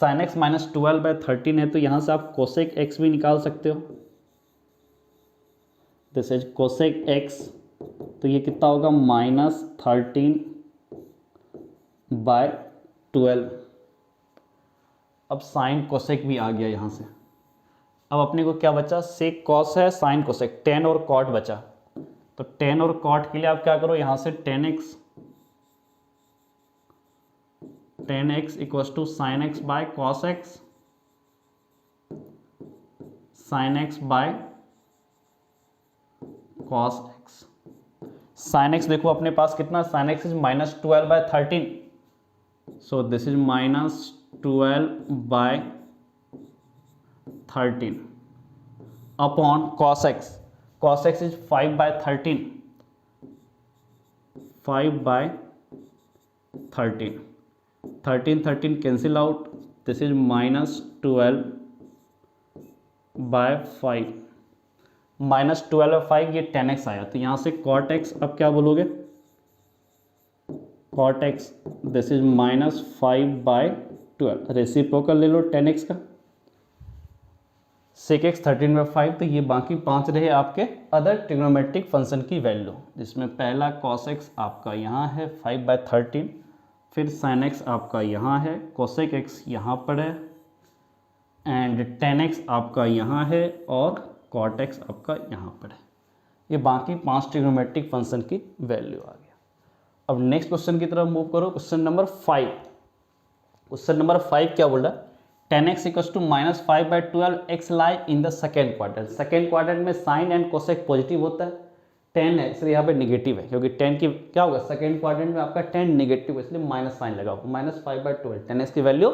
Sine x -12/13 है, तो यहाँ से आप कोसेक एक्स भी निकाल सकते हो, दिस इज कोसेक एक्स, तो ये कितना होगा, -13/12। अब साइन कोसेक भी आ गया यहाँ से। अब अपने को क्या बचा, सेक कॉस है, साइन कोसेक, टेन और कॉट बचा। तो टेन और कॉट के लिए आप क्या करो, यहाँ से tan x equals to sine x by cos x, sine x by cos x. Sine x देखो अपने पास कितना, sine x is -12/13, so this is -12/13 upon cos x, cos x is 5/13, 5/13, 13 cancel out, this is -12/5, -12/5 ये 10x आया, तो यहाँ से cot x, अब क्या बोलोगे, cot x this is -5/12, reciprocal ले लो 10x का, sec x 13/5, तो ये बाकी 5 रहे आपके अदर ट्रिग्नोमेट्रिक फंक्शन की वैल्यू, जिसमें पहला cos x आपका यहाँ है 5/13, फिर sin x आपका यहाँ है, cosec x यहाँ पर है, एंड tan x आपका यहाँ है, और cot x आपका यहाँ पर है। ये बाकी 5 ट्रिग्नोमेट्रिक फंक्शन की वैल्यू आ गया। अब नेक्स्ट क्वेश्चन की तरफ मूव करो, क्वेश्चन नंबर 5। क्वेश्चन नंबर 5 क्या बोल रहा है, tan x equals to -5/12 x lie in the second quadrant. Second quadrant में साइन एंड कोसेक पॉजिटिव होता है, tan x यहाँ पे निगेटिव है, क्योंकि tan की क्या होगा, सेकेंड क्वाड्रेंट में आपका tan निगेटिव है, इसलिए माइनस साइन लगा होगा, -5/12, tan x की वैल्यू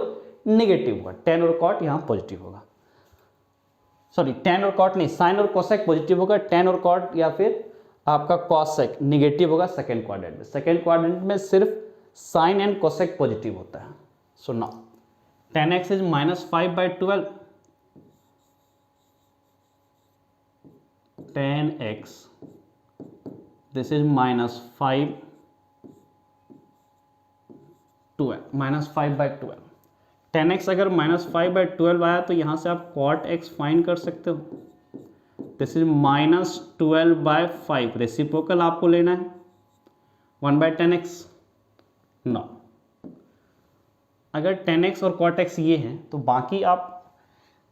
निगेटिव होगा, tan और cot यहाँ पॉजिटिव होगा, सॉरी tan और cot नहीं, साइन और कोसेक पॉजिटिव होगा, tan और cot या फिर आपका कॉसेक निगेटिव होगा सेकेंड क्वाड्रेंट में। सेकेंड क्वाड्रेंट में सिर्फ साइन एंड कोसेक पॉजिटिव होता है। So now tan x is -5/12, tan x this is -5/12, tan x अगर -5/12 आया तो यहाँ से आप cot x फाइंड कर सकते हो, दिस इज -12/5, रेसिप्रोकल आपको लेना है 1/tan x। नो, अगर tan x और cot x ये हैं तो बाकी आप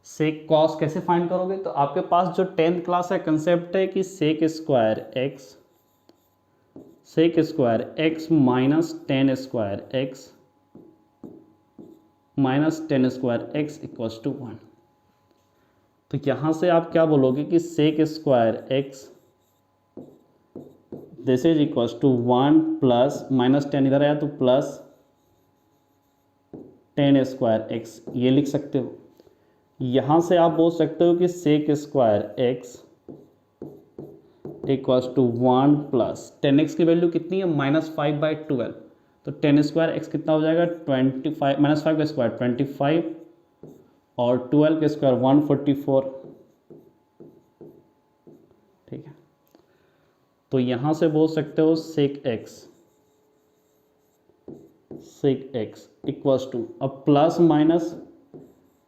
sec cos कैसे फाइंड करोगे, तो आपके पास जो 10th क्लास है कंसेप्ट है कि sec square x minus tan square x equals to 1। तो यहाँ से आप क्या बोलोगे कि sec square x this is equals to 1 plus -tan इधर आया तो प्लस tan स्क्वायर x, ये लिख सकते हो। यहाँ से आप बोल सकते हो कि sec square x equals to 1 plus tan x की वैल्यू कितनी है, -5/12, तो tan स्क्वायर x कितना हो जाएगा, 25, -5 का स्क्वायर 25 और 12 के स्क्वायर 144, ठीक है। तो यहाँ से बोल सकते हो sec x इक्वल्स टू, अब प्लस माइनस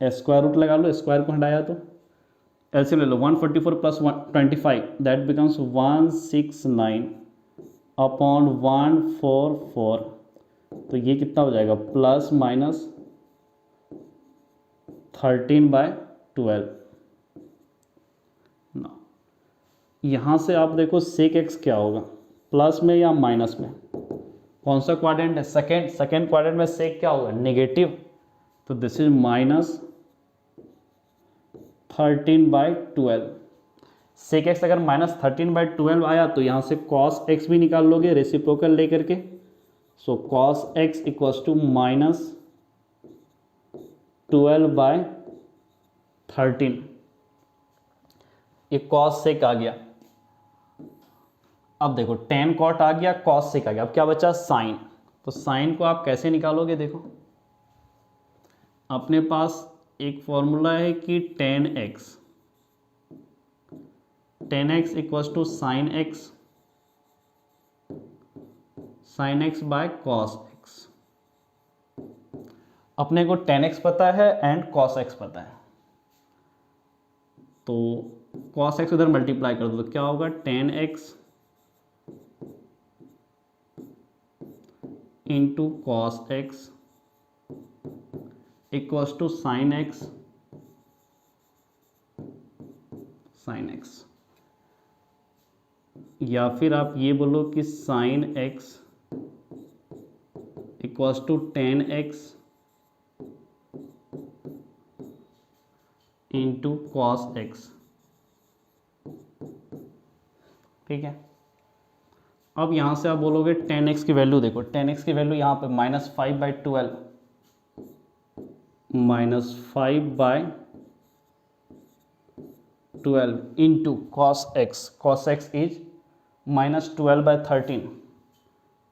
स्क्वायर रूट लगा लो, स्क्वायर को हटाया तो एलसीएम ले लो, 144 प्लस 25 दैट बिकम्स 169 अपॉन 144, तो ये कितना हो जाएगा, प्लस माइनस 13/12। यहाँ से आप देखो sec x क्या होगा, प्लस में या माइनस में, कौन सा क्वाड्रेंट है, सेकेंड क्वाड्रेंट में sec क्या होगा, नेगेटिव, तो दिस इज -13/12। sec x अगर -13/12 आया तो यहाँ से cos x भी निकाल लोगे रेसिप्रोकल लेकर के, सो cos x इक्वल्स टू -12/13, ये cos sec आ गया। अब देखो tan cot आ गया, cos sec आ गया, अब क्या बचा sin। तो sin को आप कैसे निकालोगे, देखो अपने पास एक फॉर्मूला है कि tan x equals to sin x by cos x। अपने को tan x पता है एंड cos x पता है, तो cos x उधर मल्टीप्लाई कर दो तो क्या होगा, tan x into cos x equals to sin x या फिर आप ये बोलो कि sin x equals to tan x into cos x। ठीक है, अब यहाँ से आप बोलोगे tan x की वैल्यू देखो, tan x की वैल्यू यहाँ पे -5/12 into cos x is -12/13,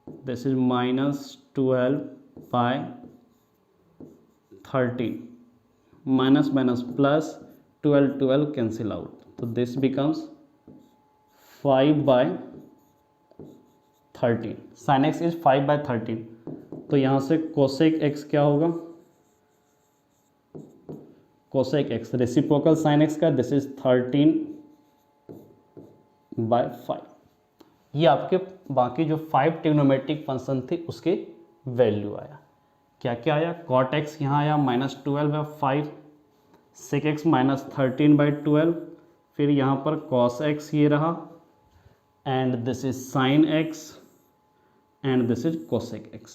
this is -12/13, minus minus plus 12 cancel out, तो this becomes 5/13, sin x is 5/13, तो यहाँ से cosec x क्या होगा, cosec x reciprocal sin x का, दिस इज 13/5। ये आपके बाकी जो 5 ट्रिग्नोमेट्रिक फंक्शन थे उसके वैल्यू आया। क्या क्या आया, cot x यहाँ आया -12/5, sec x -13/12, फिर यहाँ पर cos x ये रहा, and this is sin x and this is cosec x।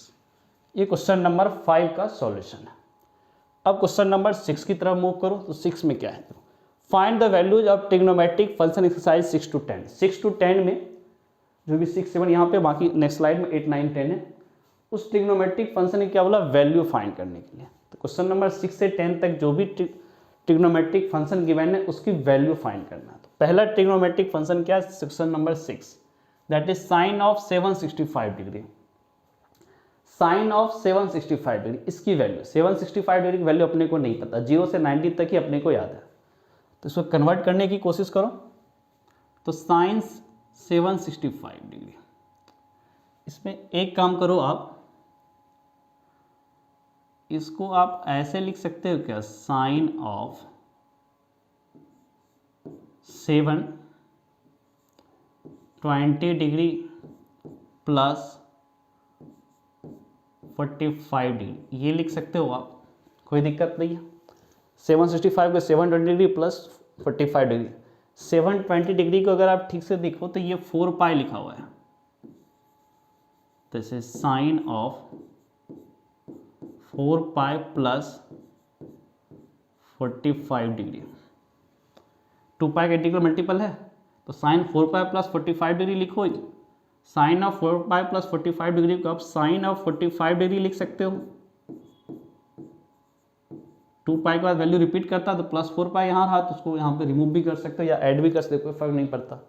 ये क्वेश्चन नंबर 5 का सॉल्यूशन है। अब क्वेश्चन नंबर 6 की तरफ मूव करो, तो 6 में क्या है, find the values of trigonometric function exercise 6 to 10। 6 to 10 में जो भी 6, 7 यहाँ पे, बाकी नेक्स्ट स्लाइड में 8, 9, 10 है, उस ट्रिग्नोमेट्रिक फंक्शन ने क्या बोला, वैल्यू फाइंड करने के लिए। तो क्वेश्चन नंबर 6 से 10 तक जो भी ट्रिग्नोमेट्रिक फंक्शन गिवन है उसकी वैल्यू फाइंड करना है। तो पहला ट्रिग्नोमेट्रिक फंक्शन क्या है, question number 6, that is sine of 765 degree. Sine of 765 degree, इसकी वैल्यू 765 डिग्री की वैल्यू अपने को नहीं पता, 0 से 90 तक ही अपने को याद है, तो इसको कन्वर्ट करने की कोशिश करो। तो साइन 765 डिग्री, इसमें एक काम करो आप, इसको आप ऐसे लिख सकते हो क्या, sine of 720 degree plus 45 degree, ये लिख सकते हो आप, कोई दिक्कत नहीं है। 765 को 720 डिग्री प्लस 45 डिग्री, 720 डिग्री को अगर आप ठीक से देखो तो ये 4 पाई लिखा हुआ है, this is sine of 4 pi plus 45 degree. 2 pi का इंटीग्रल मल्टीपल है, तो साइन 4 पाई प्लस 45 डिग्री लिखो, sine of 4 pi plus 45 degree को आप साइन ऑफ 45 डिग्री लिख सकते हो। 2 पाई के बाद वैल्यू रिपीट करता तो प्लस 4 पाई यहाँ रहा, तो उसको यहाँ पे रिमूव भी कर सकते हो या ऐड भी कर सकते हो, कोई फर्क नहीं पड़ता।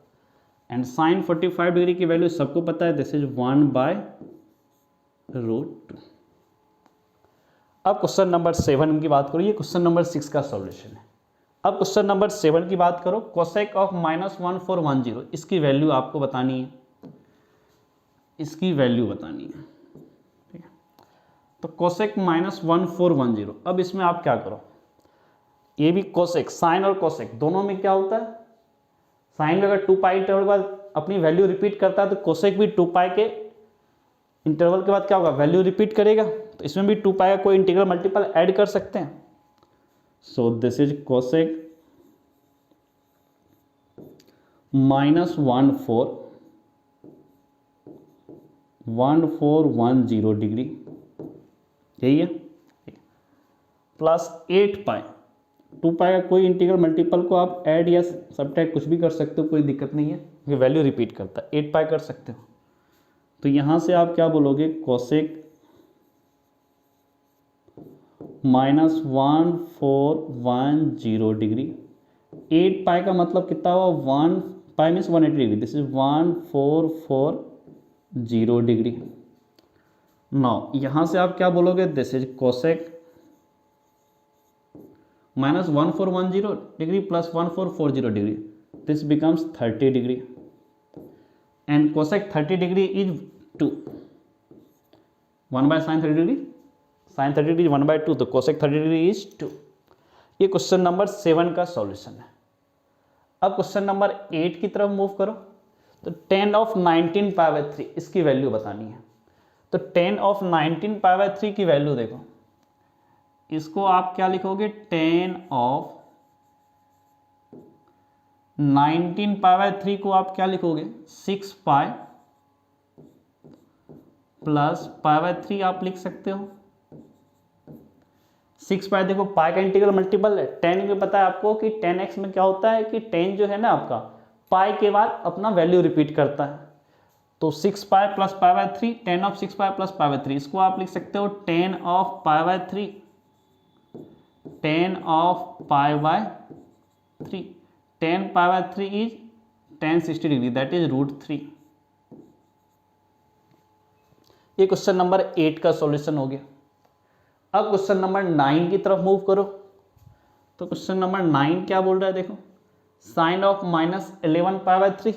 एंड साइन 45 डिग्री की वैल्यू सबको पता है, दिस इज 1/√2। अब क्वेश्चन नंबर 7 की बात करो, ये क्वेश्चन नंबर 6 का सॉल्यूशन है। अब क्वेश्चन नंबर 7 की बात करो, कोसेक ऑफ -1410, इसकी वैल्यू आपको बतानी है, इसकी वैल्यू बतानी है, ठीक है। तो कोसेक -1410, अब इसमें आप क्या करो, ये भी कोसेक, साइन और कोसेक दोनों में क्या होता है, साइन में अगर 2 पाई इंटरवल के बाद अपनी वैल्यू रिपीट करता है, तो कोसेक भी 2 पाई के इंटरवल के बाद क्या होगा, वैल्यू रिपीट करेगा। तो इसमें भी 2 पाई का कोई इंटीग्रल मल्टीपल ऐड कर सकते हैं। सो दिस इज कोसेक -1410 डिग्री, यही है, प्लस 8 पाई, 2 पाई का कोई इंटीग्रल मल्टीपल को आप ऐड या सबट्रैक्ट कुछ भी कर सकते हो, कोई दिक्कत नहीं है, ये वैल्यू रिपीट करता है, 8 पाई कर सकते हो। तो यहाँ से आप क्या बोलोगे, कोसेक -1410 डिग्री, 8 पाई का मतलब कितना हुआ, pi means 180 degree, this is 1440 degree. Now यहाँ से आप क्या बोलोगे, this is cosec minus 1410 degree plus 1440 degree, this becomes 30 degree and cosec 30 degree is 2, 1 by sine 30 degree, sine 30 degree 1 by 2, तो कोसेक 30 डिग्री इज 2। ये क्वेश्चन नंबर 7 का solution है। अब क्वेश्चन नंबर 8 की तरफ मूव करो, तो tan ऑफ 19 पाई बाय 3 इसकी वैल्यू बतानी है। तो tan ऑफ 19 पाई बाय 3 की वैल्यू देखो, इसको आप क्या लिखोगे, tan ऑफ 19 पाई बाय 3 को आप क्या लिखोगे, 6 पाई प्लस पाई बाय 3 आप लिख सकते हो। 6 पाई देखो पाई का इंटीग्रल मल्टीपल है, 10 में पता है आपको कि 10x में क्या होता है कि 10 जो है ना आपका पाई के बाद अपना वैल्यू रिपीट करता है। तो 6 pi plus pi by 3, tan of 6 pi plus pi by 3, इसको आप लिख सकते हो tan of pi by 3, tan of pi by 3, tan pi by 3 is tan 60 degree, that is √3। ये क्वेश्चन नंबर 8 का सॉल्यूशन हो गया। अब क्वेश्चन नंबर 9 की तरफ मूव करो, तो क्वेश्चन नंबर 9 क्या बोल रहा है देखो, sine of minus 11 pi by 3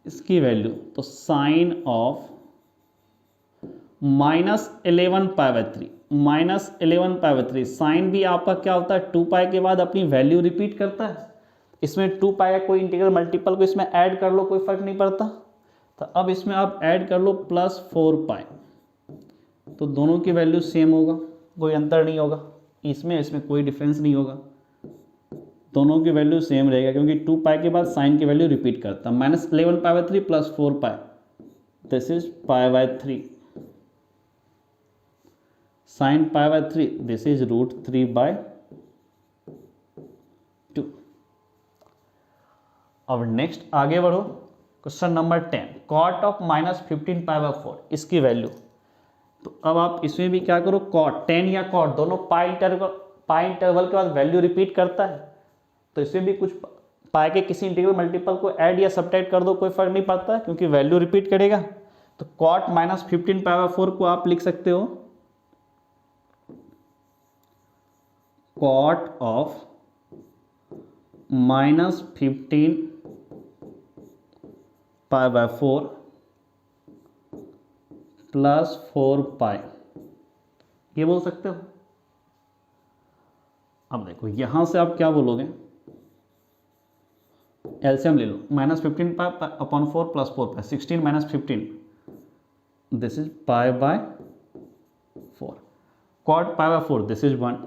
इसकी वैल्यू, तो sine of minus 11 pi by 3, minus 11 pi by 3, sine भी आपका क्या होता है 2 पाई के बाद अपनी वैल्यू रिपीट करता है। इसमें 2 पाई का कोई इंटीग्रल मल्टीपल को इसमें ऐड कर लो, कोई फर्क नहीं पड़ता। तो अब इसमें आप ऐड कर लो प्लस 4 पाई, तो दोनों की वैल्यू सेम होगा, कोई अंतर नहीं होगा, इसमें कोई डिफरेंस नहीं होगा, दोनों की वैल्यू सेम रहेगा क्योंकि 2 पाई के बाद साइन की वैल्यू रिपीट करता है। Minus 11 pi by 3 plus 4 pi, this is pi by 3, sine pi by 3, this is √3 by 2। अब नेक्स्ट आगे बढ़ो, question number 10, cot of minus 15 pi by 4 इसकी वैल्यू। तो अब आप इसमें भी क्या करो, कॉट, tan या कॉट दोनों पाई इंटरवल के बाद वैल्यू रिपीट करता है, तो इसमें भी कुछ पाई के किसी इंटीग्रल मल्टीपल को ऐड या सब्ट्रैक्ट कर दो, कोई फर्क नहीं पड़ता है क्योंकि वैल्यू रिपीट करेगा। तो कॉट माइनस 15 पाई बाय 4 को आप लिख सकते हो cot of minus 15 pi by 4 plus 4 pi, ये बोल सकते हो। अब देखो यहां से आप क्या बोलोगे, एलसीएम ले लो, minus 15 pi upon 4 plus 4 pi, 16 minus 15, this is pi by 4, cot pi by 4, this is 1,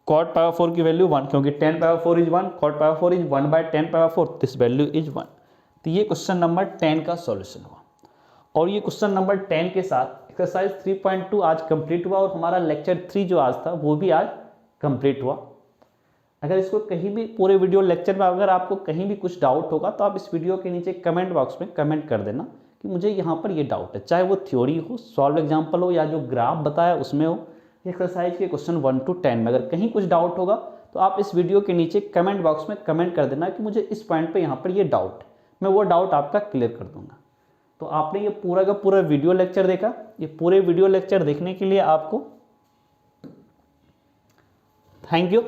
cot pi by 4 की वैल्यू 1 क्योंकि tan pi by 4 is 1, cot pi by 4 is 1 by tan pi by 4, this value is 1। तो ये question number 10 का solution हुआ और ये question number 10 के साथ एक्सरसाइज 3.2 आज कंप्लीट हुआ और हमारा लेक्चर 3 जो आज था वो भी आज कंप्लीट हुआ। अगर इसको कहीं भी पूरे वीडियो लेक्चर में अगर आपको कहीं भी कुछ डाउट होगा तो आप इस वीडियो के नीचे कमेंट बॉक्स में कमेंट कर देना कि मुझे यहाँ पर ये डाउट है, चाहे वो थ्योरी हो, सॉल्व एग्जाम्पल हो या जो ग्राफ बताया उसमें हो, एक्सरसाइज के क्वेश्चन 1 to 10 में अगर कहीं कुछ डाउट होगा तो आप इस वीडियो के नीचे कमेंट बॉक्स में कमेंट कर देना कि मुझे इस पॉइंट पे यहाँ पर ये डाउट है, मैं वो डाउट आपका क्लियर कर दूंगा। तो आपने ये पूरा का पूरा वीडियो लेक्चर देखा, ये पूरे वीडियो लेक्चर देखने के लिए आपको थैंक यू।